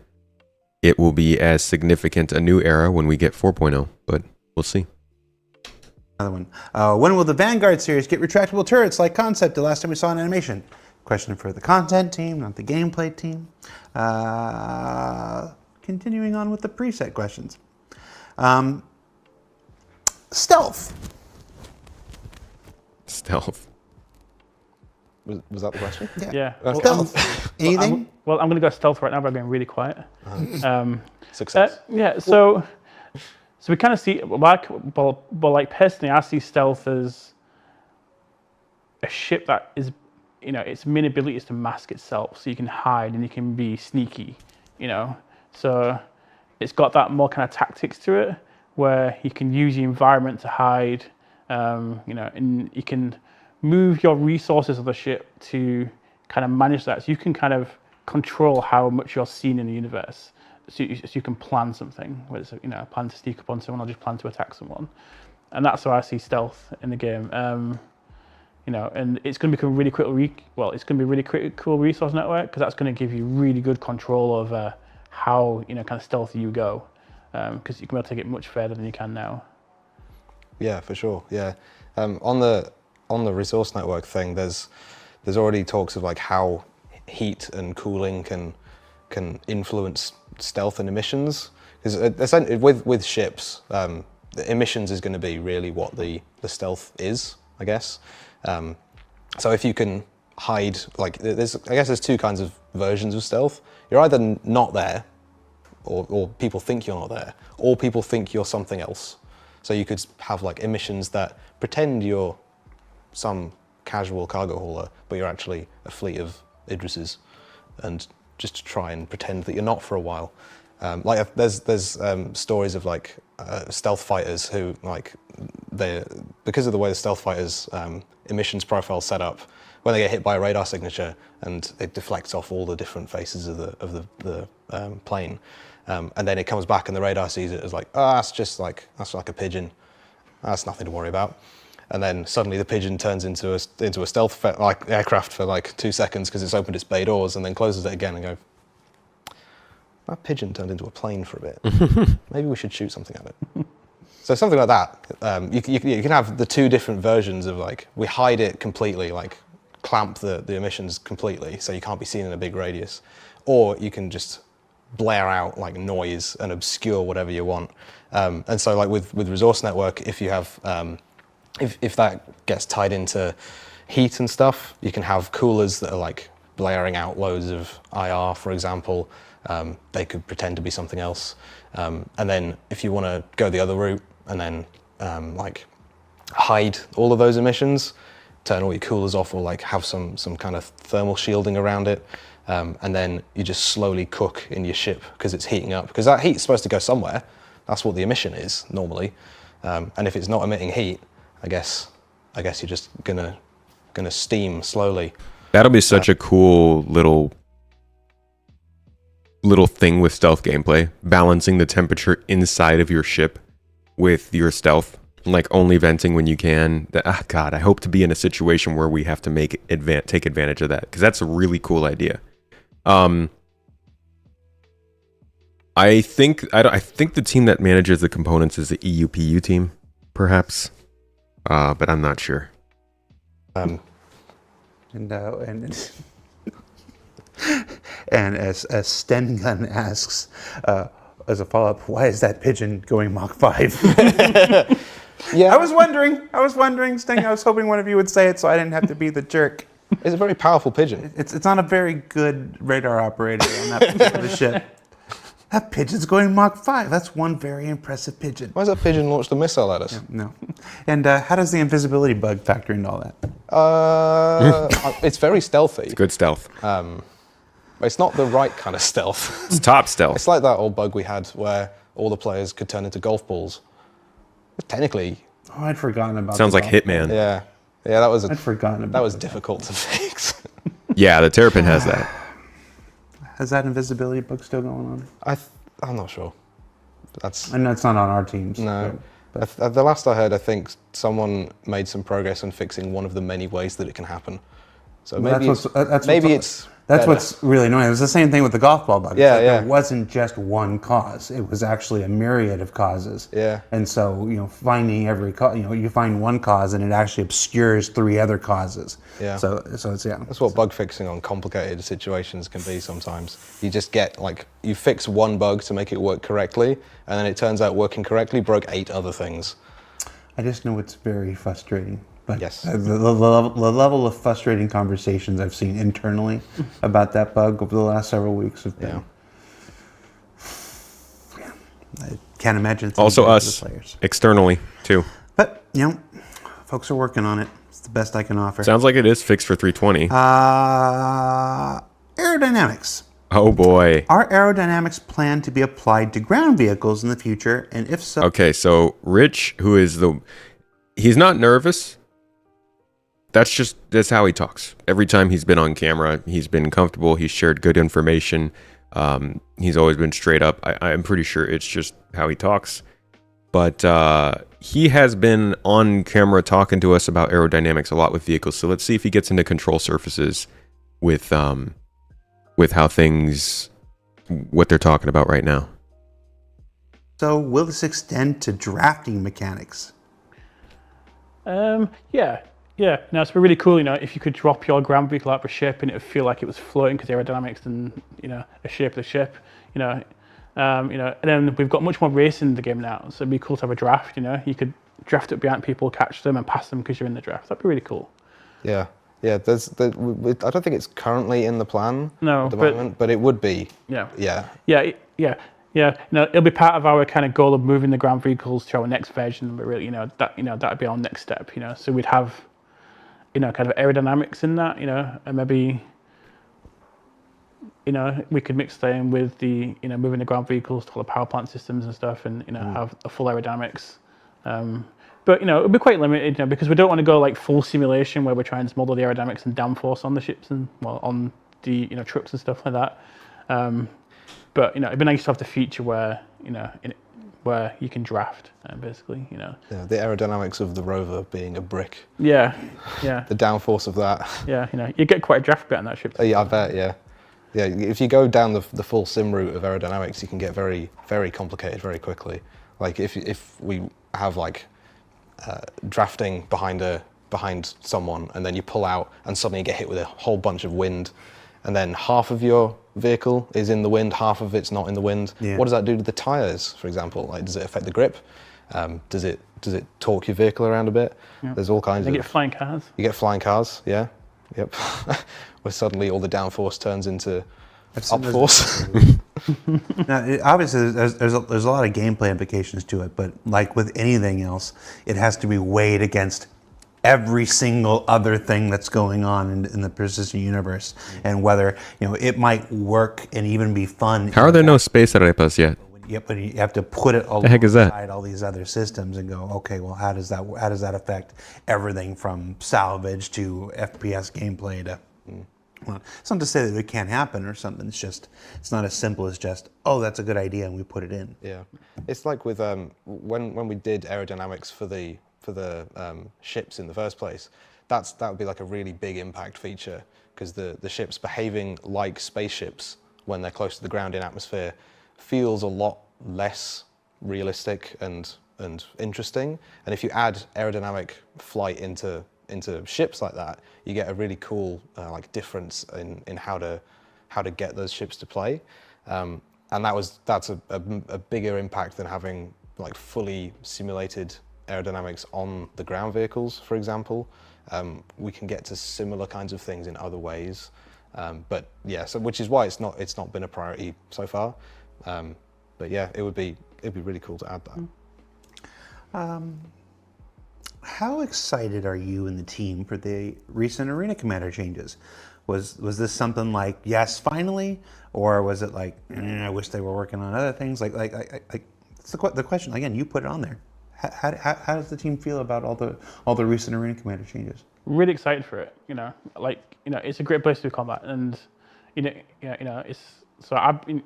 it will be as significant a new era when we get 4.0, but we'll see. Another one. When will the Vanguard series get retractable turrets like concept the last time we saw an animation? Question for the content team, not the gameplay team. Continuing on with the preset questions. Stealth. Was that the question? Yeah. Stealth. Anything? I'm going to go stealth right now by being really quiet. Success. So we kind of see, like personally, I see stealth as a ship that is its main ability is to mask itself, so you can hide and you can be sneaky, So it's got that more kind of tactics to it, where you can use the environment to hide, and you can move your resources of the ship to kind of manage that. So you can kind of control how much you're seen in the universe. So you can plan something, whether it's plan to sneak up on someone or just plan to attack someone. And that's how I see stealth in the game. And it's going to become really it's going to be a really critical resource network, because that's going to give you really good control over how kind of stealthy you go, because you can be able to take it much further than you can now. Yeah, for sure. Yeah, on the resource network thing, there's already talks of like how heat and cooling can influence stealth and emissions. Because essentially with ships, the emissions is going to be really what the stealth is, I guess. So if you can hide, like there's two kinds of versions of stealth. You're either not there, or people think you're not there, or people think you're something else. So you could have like emissions that pretend you're some casual cargo hauler, but you're actually a fleet of Idrises, and just to try and pretend that you're not for a while. Like there's stories of like stealth fighters who because of the way the stealth fighters emissions profile is set up, when they get hit by a radar signature and it deflects off all the different faces of the plane, and then it comes back and the radar sees it as like, that's like a pigeon, that's nothing to worry about. And then suddenly the pigeon turns into a stealth like aircraft for like 2 seconds because it's opened its bay doors, and then closes it again and go, that pigeon turned into a plane for a bit. Maybe we should shoot something at it. So something like that. You can have the two different versions of like, we hide it completely, like clamp the emissions completely so you can't be seen in a big radius. Or you can just blare out like noise and obscure whatever you want. And so like with Resource Network, if you have, if that gets tied into heat and stuff, you can have coolers that are like blaring out loads of IR, for example. They could pretend to be something else. And then if you want to go the other route and then like hide all of those emissions, turn all your coolers off, or like have some kind of thermal shielding around it, and then you just slowly cook in your ship because it's heating up. Because that heat's supposed to go somewhere. That's what the emission is normally. And if it's not emitting heat, I guess you're just gonna steam slowly. That'll be such a cool little thing with stealth gameplay, balancing the temperature inside of your ship with your stealth, like only venting when you can. God, I hope to be in a situation where we have to take advantage of that, because that's a really cool idea. I think the team that manages the components is the EUPU team, perhaps, but I'm not sure. And as Stengun asks, as a follow-up, why is that pigeon going Mach 5? Yeah, I was wondering, Sting. I was hoping one of you would say it so I didn't have to be the jerk. it's a very powerful pigeon. It's not a very good radar operator on that particular ship. That pigeon's going Mach 5. That's one very impressive pigeon. Why has that pigeon launched a missile at us? Yeah, no. And how does the invisibility bug factor into all that? It's very stealthy. It's good stealth. It's not the right kind of stealth. It's top stealth. It's like that old bug we had where all the players could turn into golf balls. But technically, Oh, I'd forgotten about. Sounds the like golf Hitman. yeah, that was I'd forgotten about that was that. difficult to fix. Yeah, the Terrapin has that. Has that invisibility bug still going on? I'm not sure. That's I know it's not on our teams. no. but- The last I heard, I think someone made some progress on fixing one of the many ways that it can happen. So Well, maybe it's That's better. what's really annoying. It was the same thing with the golf ball bug. It's Yeah, like yeah. There wasn't just one cause. It was actually a myriad of causes. Yeah. And so, finding every you find one cause and it actually obscures 3 other causes. Yeah. So it's, yeah. That's what bug fixing on complicated situations can be sometimes. You just get, you fix one bug to make it work correctly, and then it turns out working correctly broke 8 other things. I just know it's very frustrating. But Yes. the level of frustrating conversations I've seen internally about that bug over the last several weeks have been. Yeah. I can't imagine. It's Also easy for us, the players. externally, too. But, folks are working on it. It's the best I can offer. Sounds like it is fixed for 320. Aerodynamics. Oh boy. Are aerodynamics planned to be applied to ground vehicles in the future? And if so, Okay, so Rich, he's not nervous. That's how he talks. Every time he's been on camera, he's been comfortable. He's shared good information. He's always been straight up. I'm pretty sure it's just how he talks. But he has been on camera talking to us about aerodynamics a lot with vehicles. So let's see if he gets into control surfaces with how what they're talking about right now. So will this extend to drafting mechanics? Yeah. No, it's really cool, if you could drop your ground vehicle out of a ship and it would feel like it was floating because aerodynamics and, a shape of the ship, and then we've got much more racing in the game now. So it'd be cool to have a draft, you could draft it behind people, catch them and pass them because you're in the draft. That'd be really cool. Yeah. I don't think it's currently in the plan No, at the moment, but it would be. Yeah. Yeah. Yeah. It'll be part of our kind of goal of moving the ground vehicles to our next version. But really, that'd be our next step. So we'd have, kind of aerodynamics in that. And maybe, we could mix that in with the, moving the ground vehicles to all the power plant systems and stuff, and have a full aerodynamics. But it'll be quite limited, because we don't want to go like full simulation where we're trying to model the aerodynamics and downforce on the ships and on the trucks and stuff like that. But it'd be nice to have the feature where where you can draft basically. Yeah, the aerodynamics of the rover being a brick. Yeah. The downforce of that. Yeah, you get quite a draft bit on that ship. Yeah, I bet. Yeah. If you go down the full sim route of aerodynamics, you can get very, very complicated very quickly. Like if we have like drafting behind someone, and then you pull out and suddenly you get hit with a whole bunch of wind, and then half of your vehicle is in the wind, half of it's not in the wind. Yeah. What does that do to the tires, for example? Like, does it affect the grip? Does it torque your vehicle around a bit? Yeah. There's all kinds of. You get flying cars. You get flying cars, yeah. Yep. Where suddenly all the downforce turns into upforce. Now, obviously, there's a lot of gameplay implications to it, but like with anything else, it has to be weighed against every single other thing that's going on in the persistent universe, and whether it might work and even be fun. How are there no space arepas yet? Yep, but you have to put it The heck is that? alongside all these other systems and go, okay, well, how does that affect everything from salvage to FPS gameplay to. Well, it's not to say that it can't happen or something. It's not as simple as just, oh, that's a good idea and we put it in. Yeah, it's like with when we did aerodynamics for the ships in the first place. That would be like a really big impact feature, because the ships behaving like spaceships when they're close to the ground in atmosphere feels a lot less realistic and interesting. And if you add aerodynamic flight into ships like that, you get a really cool like difference in how to get those ships to play, and that's a bigger impact than having like fully simulated aerodynamics on the ground vehicles, for example. We can get to similar kinds of things in other ways, but yeah, so which is why it's not been a priority so far. But yeah, it'd be really cool to add that. How excited are you and the team for the recent Arena Commander changes? Was this something like, yes, finally, or was it like, I wish they were working on other things? Like it's the question again. You put it on there. How does the team feel about all the recent Arena Commander changes? Really excited for it. It's a great place to do combat, and it's. So I've been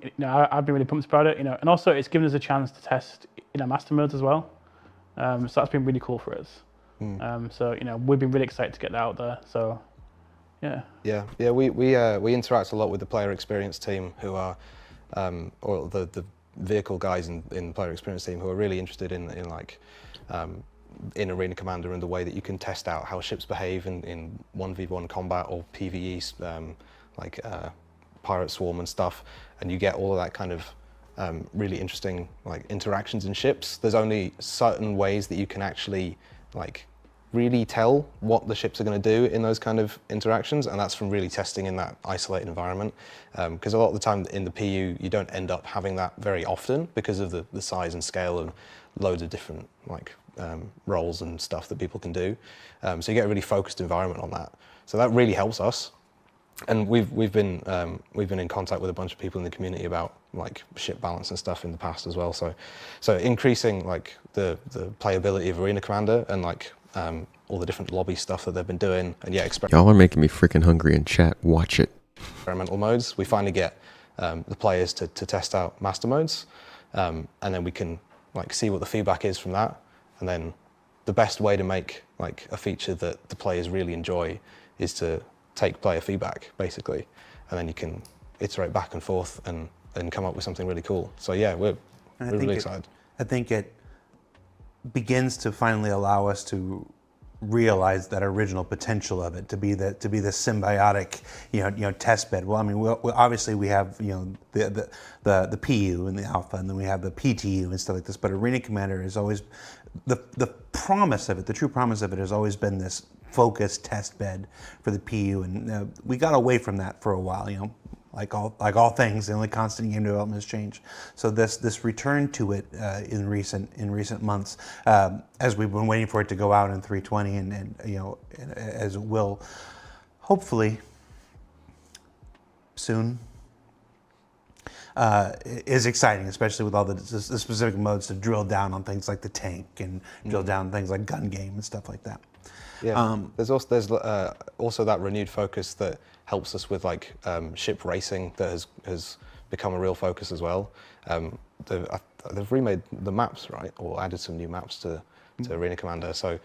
really pumped about it. And also it's given us a chance to test master modes as well. So that's been really cool for us. So we've been really excited to get that out there. So yeah. Yeah. We interact a lot with the player experience team, who are or the vehicle guys in the player experience team, who are really interested in Arena Commander and the way that you can test out how ships behave in 1v1 combat or PvE, Pirate Swarm and stuff, and you get all of that kind of really interesting interactions in ships. There's only certain ways that you can actually really tell what the ships are going to do in those kind of interactions, and that's from really testing in that isolated environment. Because a lot of the time in the PU, you don't end up having that very often because of the size and scale and loads of different roles and stuff that people can do. So you get a really focused environment on that. So that really helps us. And we've been in contact with a bunch of people in the community about like ship balance and stuff in the past as well. So increasing like the playability of Arena Commander and like all the different lobby stuff that they've been doing, and Y'all are making me freaking hungry in chat. Watch it. experimental modes. We finally get the players to test out master modes, and then we can like see what the feedback is from that. And then the best way to make like a feature that the players really enjoy is to take player feedback basically, and then you can iterate back and forth and come up with something really cool. So yeah, we're really excited. I think it begins to finally allow us to realize that original potential of it to be the symbiotic test bed. Well, I mean, obviously we have the PU and the alpha, and then we have the PTU and stuff like this. But Arena Commander is always the promise of it. The true promise of it has always been this focused test bed for the PU, and we got away from that for a while. Like all things, the only constant in game development is change. So this return to it in recent months, as we've been waiting for it to go out in 320, and as it will, hopefully soon, is exciting, especially with all the specific modes to drill down on things like the tank and drill down on things like gun game and stuff like that. Yeah, there's also that renewed focus that helps us with like ship racing that has become a real focus as well. They've remade the maps, right, or added some new maps to Arena Commander. So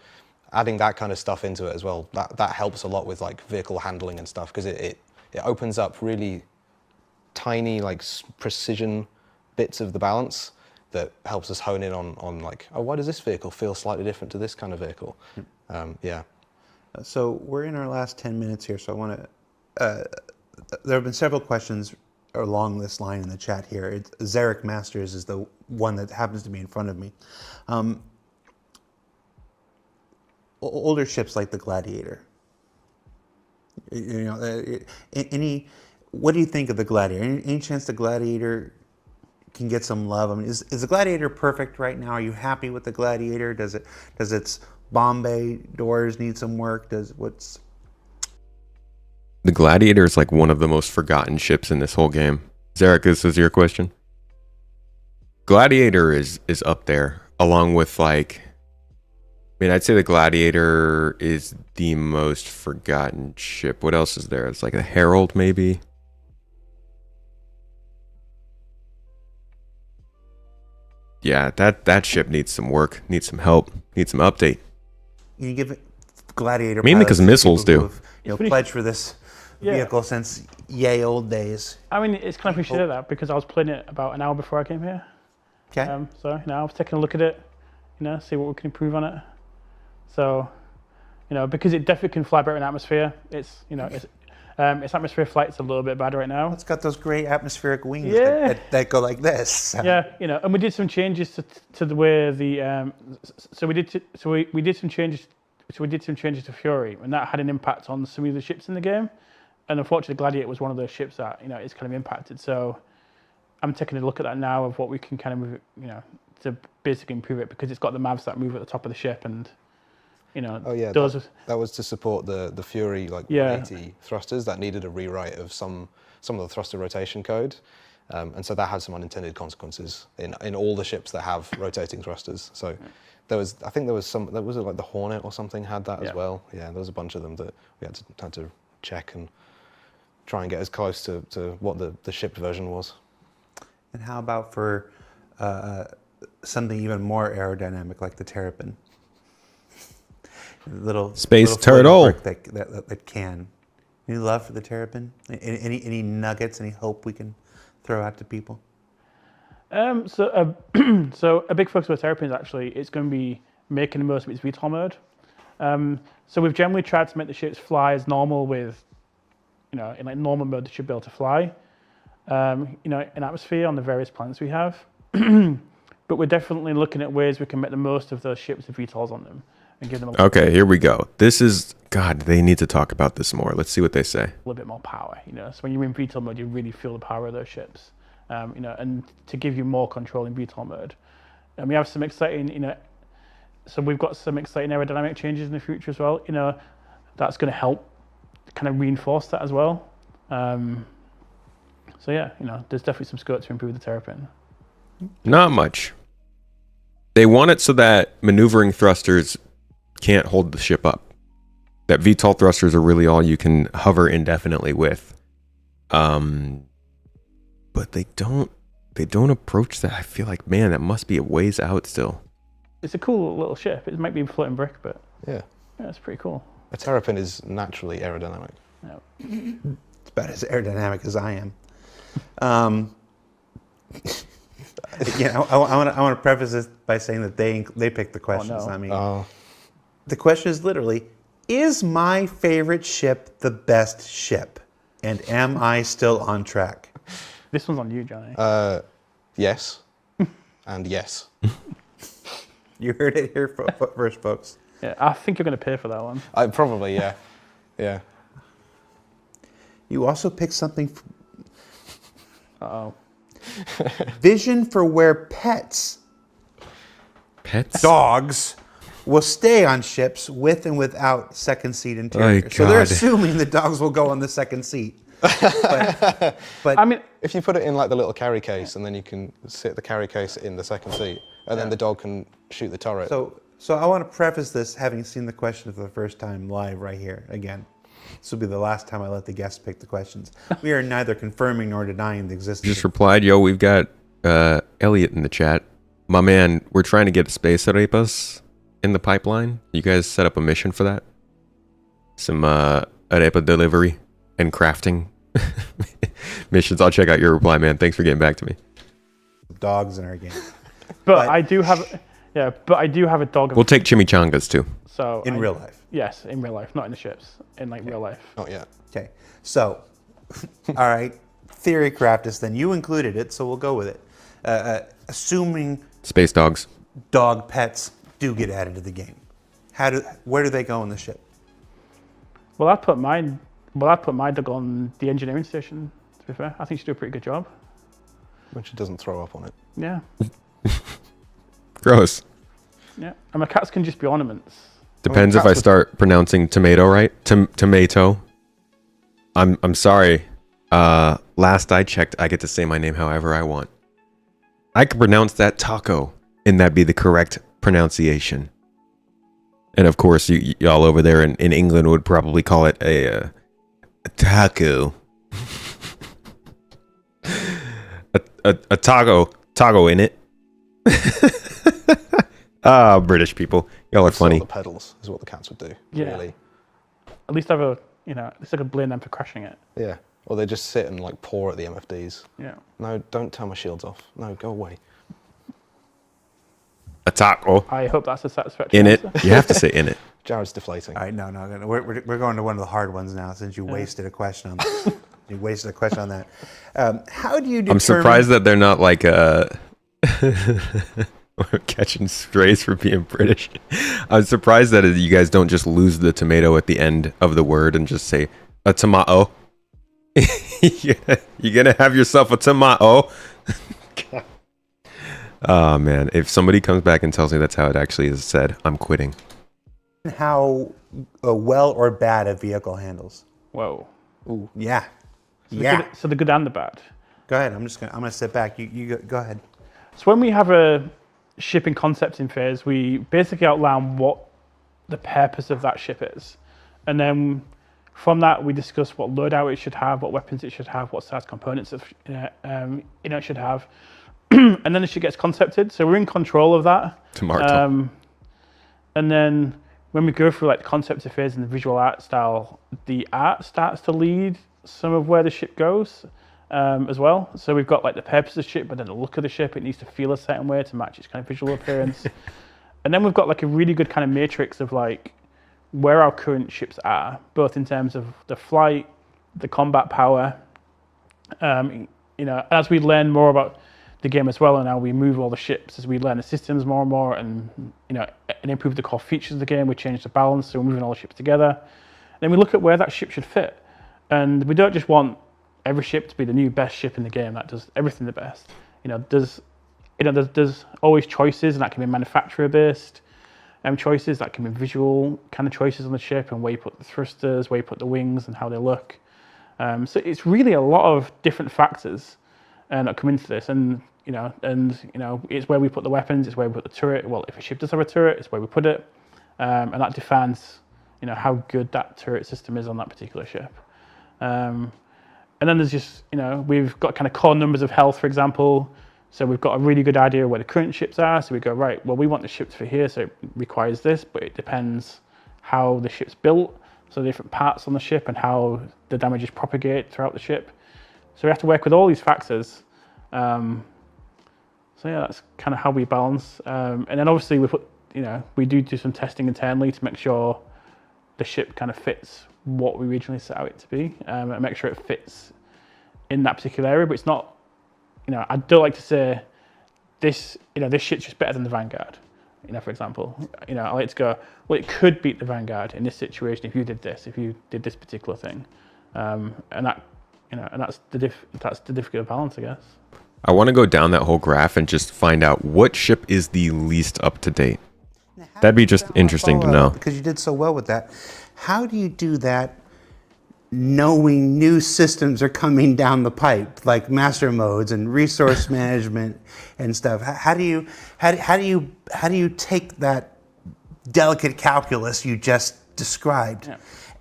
adding that kind of stuff into it as well, that helps a lot with like vehicle handling and stuff, because it opens up really tiny like precision bits of the balance that helps us hone in on like, oh, why does this vehicle feel slightly different to this kind of vehicle? Yeah. So we're in our last 10 minutes here, so I want to, there have been several questions along this line in the chat here. Zarek Masters is the one that happens to be in front of me. Older ships like the Gladiator. What do you think of the Gladiator? Any chance the Gladiator can get some love? I mean, is the Gladiator perfect right now? Are you happy with the Gladiator? Does its bomb bay doors need some work? The Gladiator is like one of the most forgotten ships in this whole game. Zarek, this is your question. Gladiator is up there, along with like, I mean, I'd say the Gladiator is the most forgotten ship. What else is there? It's like a Herald, maybe. Yeah, that ship needs some work, needs some help, needs some update. You give it Gladiator mainly because missiles do. Pledged for this vehicle since yay old days. I mean, it's kind of appreciated that because I was playing it about an hour before I came here. Okay. So I was taking a look at it, see what we can improve on it. So, because it definitely can fly better in atmosphere. Its atmosphere flight's a little bit bad right now. It's got those great atmospheric wings that go like this. Yeah, and we did some changes to the way the we did some changes. So we did some changes to Fury, and that had an impact on some of the ships in the game. And unfortunately, Gladiator was one of those ships that is kind of impacted. So I'm taking a look at that now of what we can kind of to basically improve it, because it's got the mavs that move at the top of the ship, and that was to support the Fury 180 thrusters that needed a rewrite of some of the thruster rotation code, and so that had some unintended consequences in all the ships that have rotating thrusters. So there was like the Hornet or something had that as well. Yeah, there was a bunch of them that we had to check and try and get as close to what the shipped version was. And how about for something even more aerodynamic like the Terrapin? Little turtle that can. Any love for the Terrapin? Any nuggets? Any hope we can throw out to people? So a big focus with Terrapin is actually it's going to be making the most of its VTOL mode. So we've generally tried to make the ships fly as normal with, in like normal mode they should be able to fly, in atmosphere on the various planets we have. But we're definitely looking at ways we can make the most of those ships with VTOLs on them. and give them a Okay, here we go. This is God. They need to talk about this more. Let's see what they say. little bit more power. So when you're in VTOL mode, you really feel the power of those ships. And to give you more control in VTOL mode. And we have some exciting, so we've got some exciting aerodynamic changes in the future as well. That's going to help kind of reinforce that as well. So yeah, there's definitely some scope to improve the Terrapin. Not much. They want it so that maneuvering thrusters can't hold the ship up. That VTOL thrusters are really all you can hover indefinitely with. But they don't approach that. I feel like, man, that must be a ways out still. It's a cool little ship. It might be a floating brick, but Yeah. it's pretty cool. A Terrapin is naturally aerodynamic. Yeah. It's about as aerodynamic as I am. I want to preface this by saying that they picked the questions, not me. Oh, The question is literally, is my favorite ship the best ship? And am I still on track? This one's on you, Johnny. yes. And yes. You heard it here first, folks. Yeah, I think you're going to pay for that one. Probably, yeah. Yeah. You also picked something, Uh-oh. vision for where pets, dogs, will stay on ships with and without second seat interior. My So they're God. assuming the dogs will go on the second seat. But I mean, If you put it in like the little carry case, and then you can sit the carry case in the second seat, and then the dog can shoot the turret. So I want to preface this having seen the question for the first time live right here again. This will be the last time I let the guests pick the questions. We are neither confirming nor denying the existence. Just replied, yo, we've got Elliot in the chat. My man, we're trying to get space arepas in the pipeline. You guys set up a mission for that? Some arepa delivery and crafting missions. I'll check out your reply, man. Thanks for getting back to me. Dogs in our game. but I do have a dog. We'll take chimichangas too. So In real life. Yes, in real life, not in the ships. In real life. Not yet. Okay. So, all right. Theory craft then. You included it, so we'll go with it. Assuming Space dogs. dog pets do get added to the game, where do they go in the ship? Well, I put my dog on the engineering station. To be fair, I think she do a pretty good job. When she doesn't throw up on it. Yeah, Gross. yeah. And my cats can just be ornaments. Depends if I start pronouncing tomato right. Tomato. I'm sorry. Last I checked, I get to say my name however I want. I could pronounce that taco, and that'd be the correct pronunciation. And of course, y'all over there in England would probably call it a taco. a taco in it. British people, y'all are funny. The pedals is what the cats would do. Yeah. Really. At least at least I could blame them for crashing it. Yeah. Or they just sit and like paw at the MFDs. Yeah. No, don't turn my shields off. No, go away. A taco I hope that's a satisfactory in it. answer. You have to say in it. Jared's deflating. All right, no, we're going to one of the hard ones now since you wasted a question on that. You wasted a question on that. How do you determine... I'm surprised that they're not like catching strays for being British. I'm surprised that you guys don't just lose the tomato at the end of the word and just say a tomato. You're gonna have yourself a tomato. Oh man, if somebody comes back and tells me that's how it actually is said, I'm quitting. How well or bad a vehicle handles? Whoa. Ooh, yeah. So the good and the bad. Go ahead. I'm gonna sit back. You go ahead. So when we have a shipping concepting phase, we basically outline what the purpose of that ship is. And then from that, we discuss what loadout it should have, what weapons it should have, what size components it should have. And then the ship gets concepted. So we're in control of that. Tomato. And then when we go through like the concept phase and the visual art style, the art starts to lead some of where the ship goes. As well. So we've got like the purpose of the ship, but then the look of the ship, it needs to feel a certain way to match its kind of visual appearance. And then we've got like a really good kind of matrix of like where our current ships are, both in terms of the flight, the combat power. As we learn more about the game as well, and how we move all the ships as we learn the systems more and more, and and improve the core features of the game. We change the balance, so we're moving all the ships together. Then we look at where that ship should fit, and we don't just want every ship to be the new best ship in the game that does everything the best. There's always choices, and that can be manufacturer based choices, that can be visual kind of choices on the ship, and where you put the thrusters, where you put the wings, and how they look. So it's really a lot of different factors that come into this, and it's where we put the weapons, it's where we put the turret. Well, if a ship does have a turret, it's where we put it, and that defines how good that turret system is on that particular ship. And then there's just we've got kind of core numbers of health, for example. So we've got a really good idea where the current ships are. So we go, right, well, we want the ships for here, so it requires this, but it depends how the ship's built. So the different parts on the ship and how the damages propagate throughout the ship. So we have to work with all these factors. So yeah, that's kind of how we balance. And then obviously we do some testing internally to make sure the ship kind of fits what we originally set out it to be, and make sure it fits in that particular area. But it's not, I don't like to say this shit's just better than the Vanguard. For example, I like to go, well, it could beat the Vanguard in this situation if you did this particular thing, and that's the difficult balance, I guess. I want to go down that whole graph and just find out what ship is the least up to date. That'd be just interesting to know. Because you did so well with that. How do you do that knowing new systems are coming down the pipe, like master modes and resource management and stuff? How do you take that delicate calculus you just described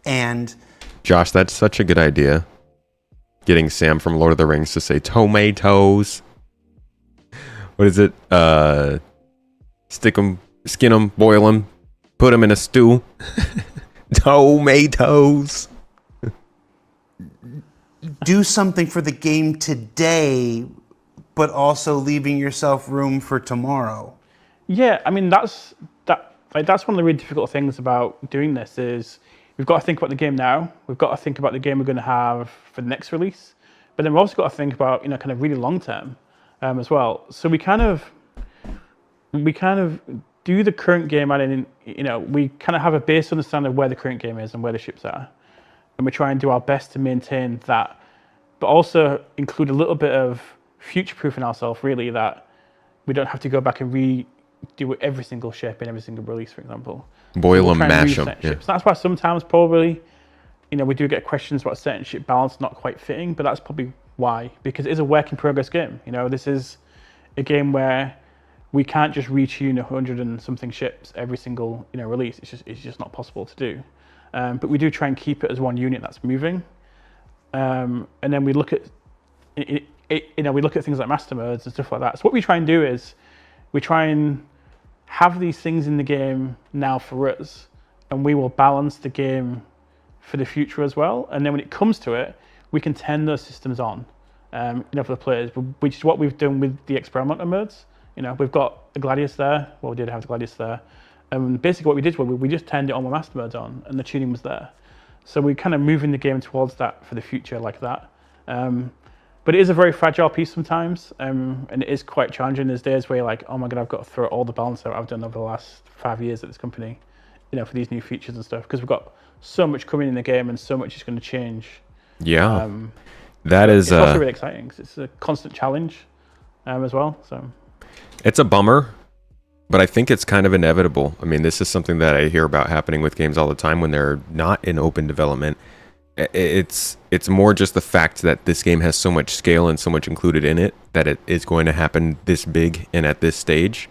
and... Josh, that's such a good idea. Getting Sam from Lord of the Rings to say tomatoes. What is it? Stick them, skin them, boil them, put them in a stew. Tomatoes. Do something for the game today, but also leaving yourself room for tomorrow. Yeah, I mean that's one of the really difficult things about doing this is we've got to think about the game now. We've got to think about the game we're going to have for the next release, but then we've also got to think about kind of really long term as well. So we kind of do the current game, and we kind of have a base understanding of where the current game is and where the ships are, and we try and do our best to maintain that, but also include a little bit of future-proofing ourselves, really, that we don't have to go back and redo every single ship in every single release, for example. Boil them, mash them. Yeah. So that's why sometimes probably, we do get questions about certain ship balance not quite fitting, but that's probably why, because it is a work in progress game. This is a game where we can't just retune 100 and something ships every single release. It's just not possible to do. But we do try and keep it as one unit that's moving. And then we look at we look at things like master modes and stuff like that. So what we try and do is we try and have these things in the game now for us, and we will balance the game for the future as well. And then when it comes to it, we can turn those systems on, for the players, which is what we've done with the experimental modes. We've got the Gladius there. Well, we did have the Gladius there. And basically what we did was we just turned it on with master modes on, and the tuning was there. So we're kind of moving the game towards that for the future like that. But it is a very fragile piece sometimes, and it is quite challenging. There's days where you're like, oh my God, I've got to throw all the balance out I've done over the last 5 years at this company, for these new features and stuff, because we've got so much coming in the game and so much is going to change. Yeah, that is... It's also really exciting because it's a constant challenge as well. So it's a bummer, but I think it's kind of inevitable. I mean, this is something that I hear about happening with games all the time when they're not in open development. It's more just the fact that this game has so much scale and so much included in it that it is going to happen this big and at this stage.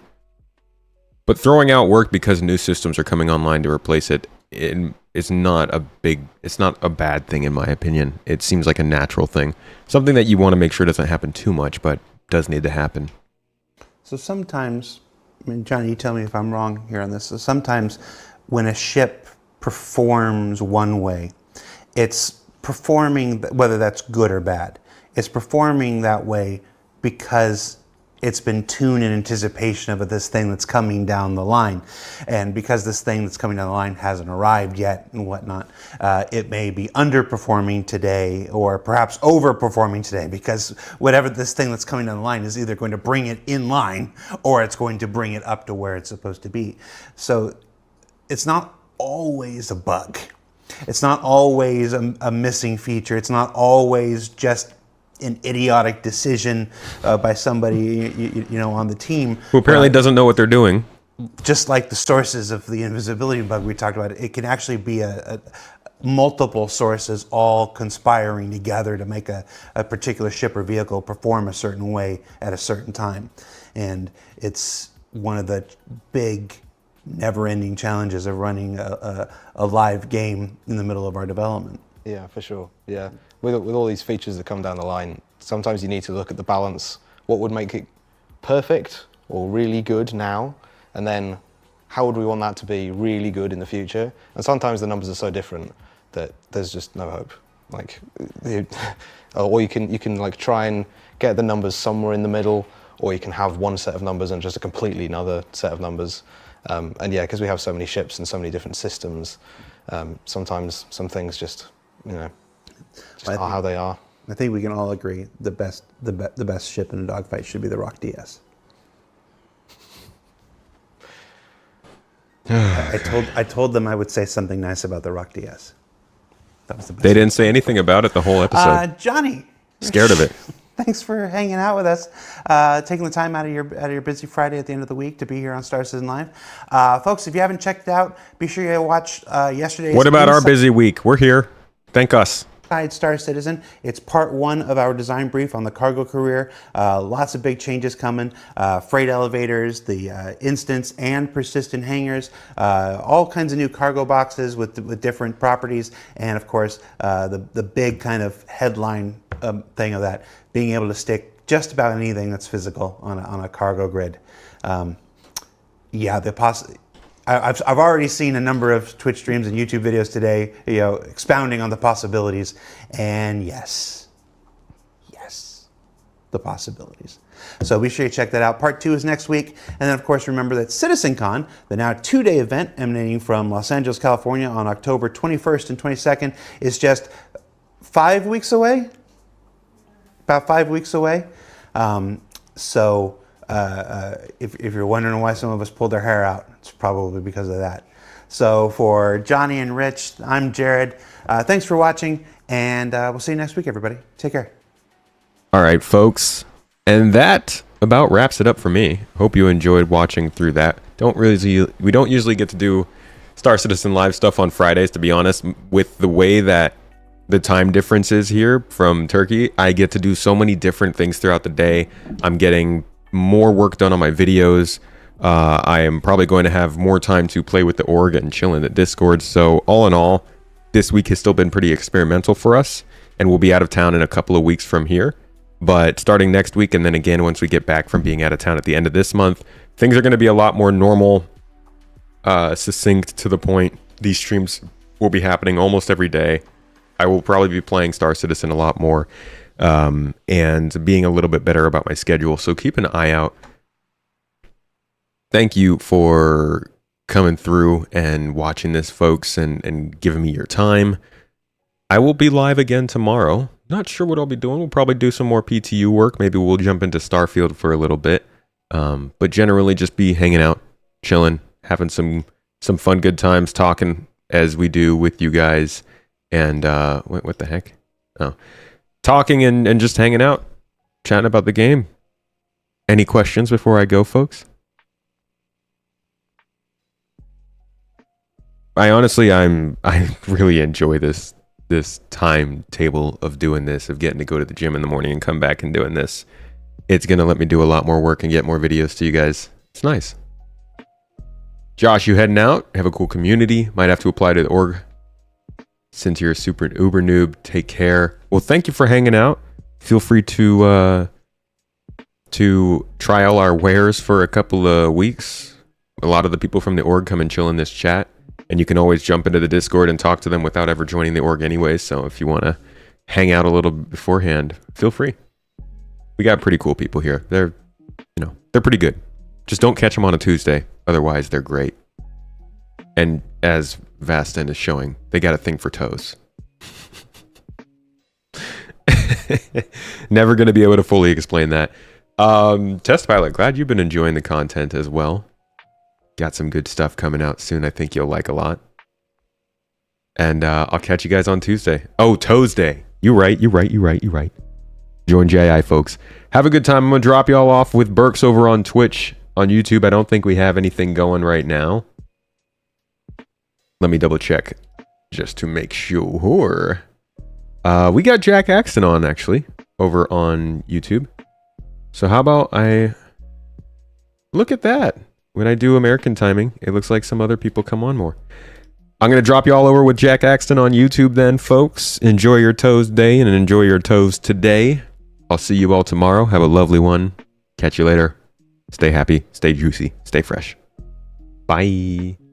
But throwing out work because new systems are coming online to replace it, it's not a bad thing in my opinion. It seems like a natural thing. Something that you want to make sure doesn't happen too much, but does need to happen. So sometimes, Johnny, you tell me if I'm wrong here on this. So sometimes when a ship performs one way, it's performing, whether that's good or bad, it's performing that way because it's been tuned in anticipation of this thing that's coming down the line. And because this thing that's coming down the line hasn't arrived yet and whatnot, it may be underperforming today or perhaps overperforming today, because whatever this thing that's coming down the line is either going to bring it in line or it's going to bring it up to where it's supposed to be. So it's not always a bug. It's not always a missing feature. It's not always just an idiotic decision by somebody on the team Who apparently doesn't know what they're doing. Just like the sources of the invisibility bug we talked about, it can actually be a multiple sources all conspiring together to make a particular ship or vehicle perform a certain way at a certain time. And it's one of the big never-ending challenges of running a live game in the middle of our development. Yeah, for sure. Yeah, with all these features that come down the line, sometimes you need to look at the balance. What would make it perfect or really good now, and then how would we want that to be really good in the future? And sometimes the numbers are so different that there's just no hope. Like, or you can like try and get the numbers somewhere in the middle, or you can have one set of numbers and just a completely another set of numbers. And yeah, because we have so many ships and so many different systems, sometimes some things just are how they are. I think we can all agree the best ship in a dogfight should be the Rock DS. I told them I would say something nice about the Rock DS. That was the best. They didn't say anything about it the whole episode. Johnny, Scared of it. thanks for hanging out with us, taking the time out of your busy Friday at the end of the week to be here on Star Citizen Live. Folks, if you haven't checked it out, be sure you watch yesterday's. What about our busy week? We're here. Thank us. Star Citizen. It's part one of our design brief on the cargo career. Lots of big changes coming. Freight elevators, the instance and persistent hangars, all kinds of new cargo boxes with different properties, and of course the big kind of headline thing of that, being able to stick just about anything that's physical on a cargo grid. I've already seen a number of Twitch streams and YouTube videos today, expounding on the possibilities, and yes, the possibilities. So be sure you check that out. Part 2 is next week, and then of course remember that CitizenCon, the now 2-day event emanating from Los Angeles, California, on October 21st and 22nd, is just 5 weeks away. About 5 weeks away. If you're wondering why some of us pulled our hair out, it's probably because of that. So for Johnny and Rich, I'm Jared. Thanks for watching, and we'll see you next week, everybody. Take care. All right, folks. And that about wraps it up for me. Hope you enjoyed watching through that. We don't usually get to do Star Citizen Live stuff on Fridays, to be honest. With the way that the time difference is here from Turkey, I get to do so many different things throughout the day. I'm getting more work done on my videos. I am probably going to have more time to play with the org and chill in the Discord. So all in all, this week has still been pretty experimental for us, and we'll be out of town in a couple of weeks from here. But starting next week, and then again once we get back from being out of town at the end of this month, things are going to be a lot more normal, succinct, to the point. These streams will be happening almost every day. I will probably be playing Star Citizen a lot more, and being a little bit better about my schedule. So keep an eye out. Thank you for coming through and watching this, folks, and giving me your time. I will be live again tomorrow. Not sure what I'll be doing. We'll probably do some more PTU work. Maybe we'll jump into Starfield for a little bit. But generally just be hanging out, chilling, having some fun, good times, talking as we do with you guys. And what the heck? Oh, talking and just hanging out, chatting about the game. Any questions before I go, folks? I really enjoy this timetable of doing this, of getting to go to the gym in the morning and come back and doing this. It's gonna let me do a lot more work and get more videos to you guys. It's nice. Josh, you heading out? Have a cool community. Might have to apply to the org. Since you're a super uber noob, take care. Well, thank you for hanging out. Feel free to try all our wares for a couple of weeks. A lot of the people from the org come and chill in this chat, and you can always jump into the Discord and talk to them without ever joining the org anyway. So if you want to hang out a little beforehand, feel free. We got pretty cool people here. They're pretty good. Just don't catch them on a Tuesday. Otherwise, they're great. And as Vastin is showing, they got a thing for toes. Never going to be able to fully explain that. Test Pilot, glad you've been enjoying the content as well. Got some good stuff coming out soon. I think you'll like a lot. And I'll catch you guys on Tuesday. Oh, Toes Day. You're right. Join JI, folks. Have a good time. I'm going to drop y'all off with Burks over on Twitch. On YouTube, I don't think we have anything going right now. Let me double check just to make sure. We got Jack Axton on, actually, over on YouTube. So how about I... Look at that. When I do American timing, it looks like some other people come on more. I'm going to drop you all over with Jack Axton on YouTube then, folks. Enjoy your Toes Day and enjoy your toes today. I'll see you all tomorrow. Have a lovely one. Catch you later. Stay happy, stay juicy, stay fresh. Bye.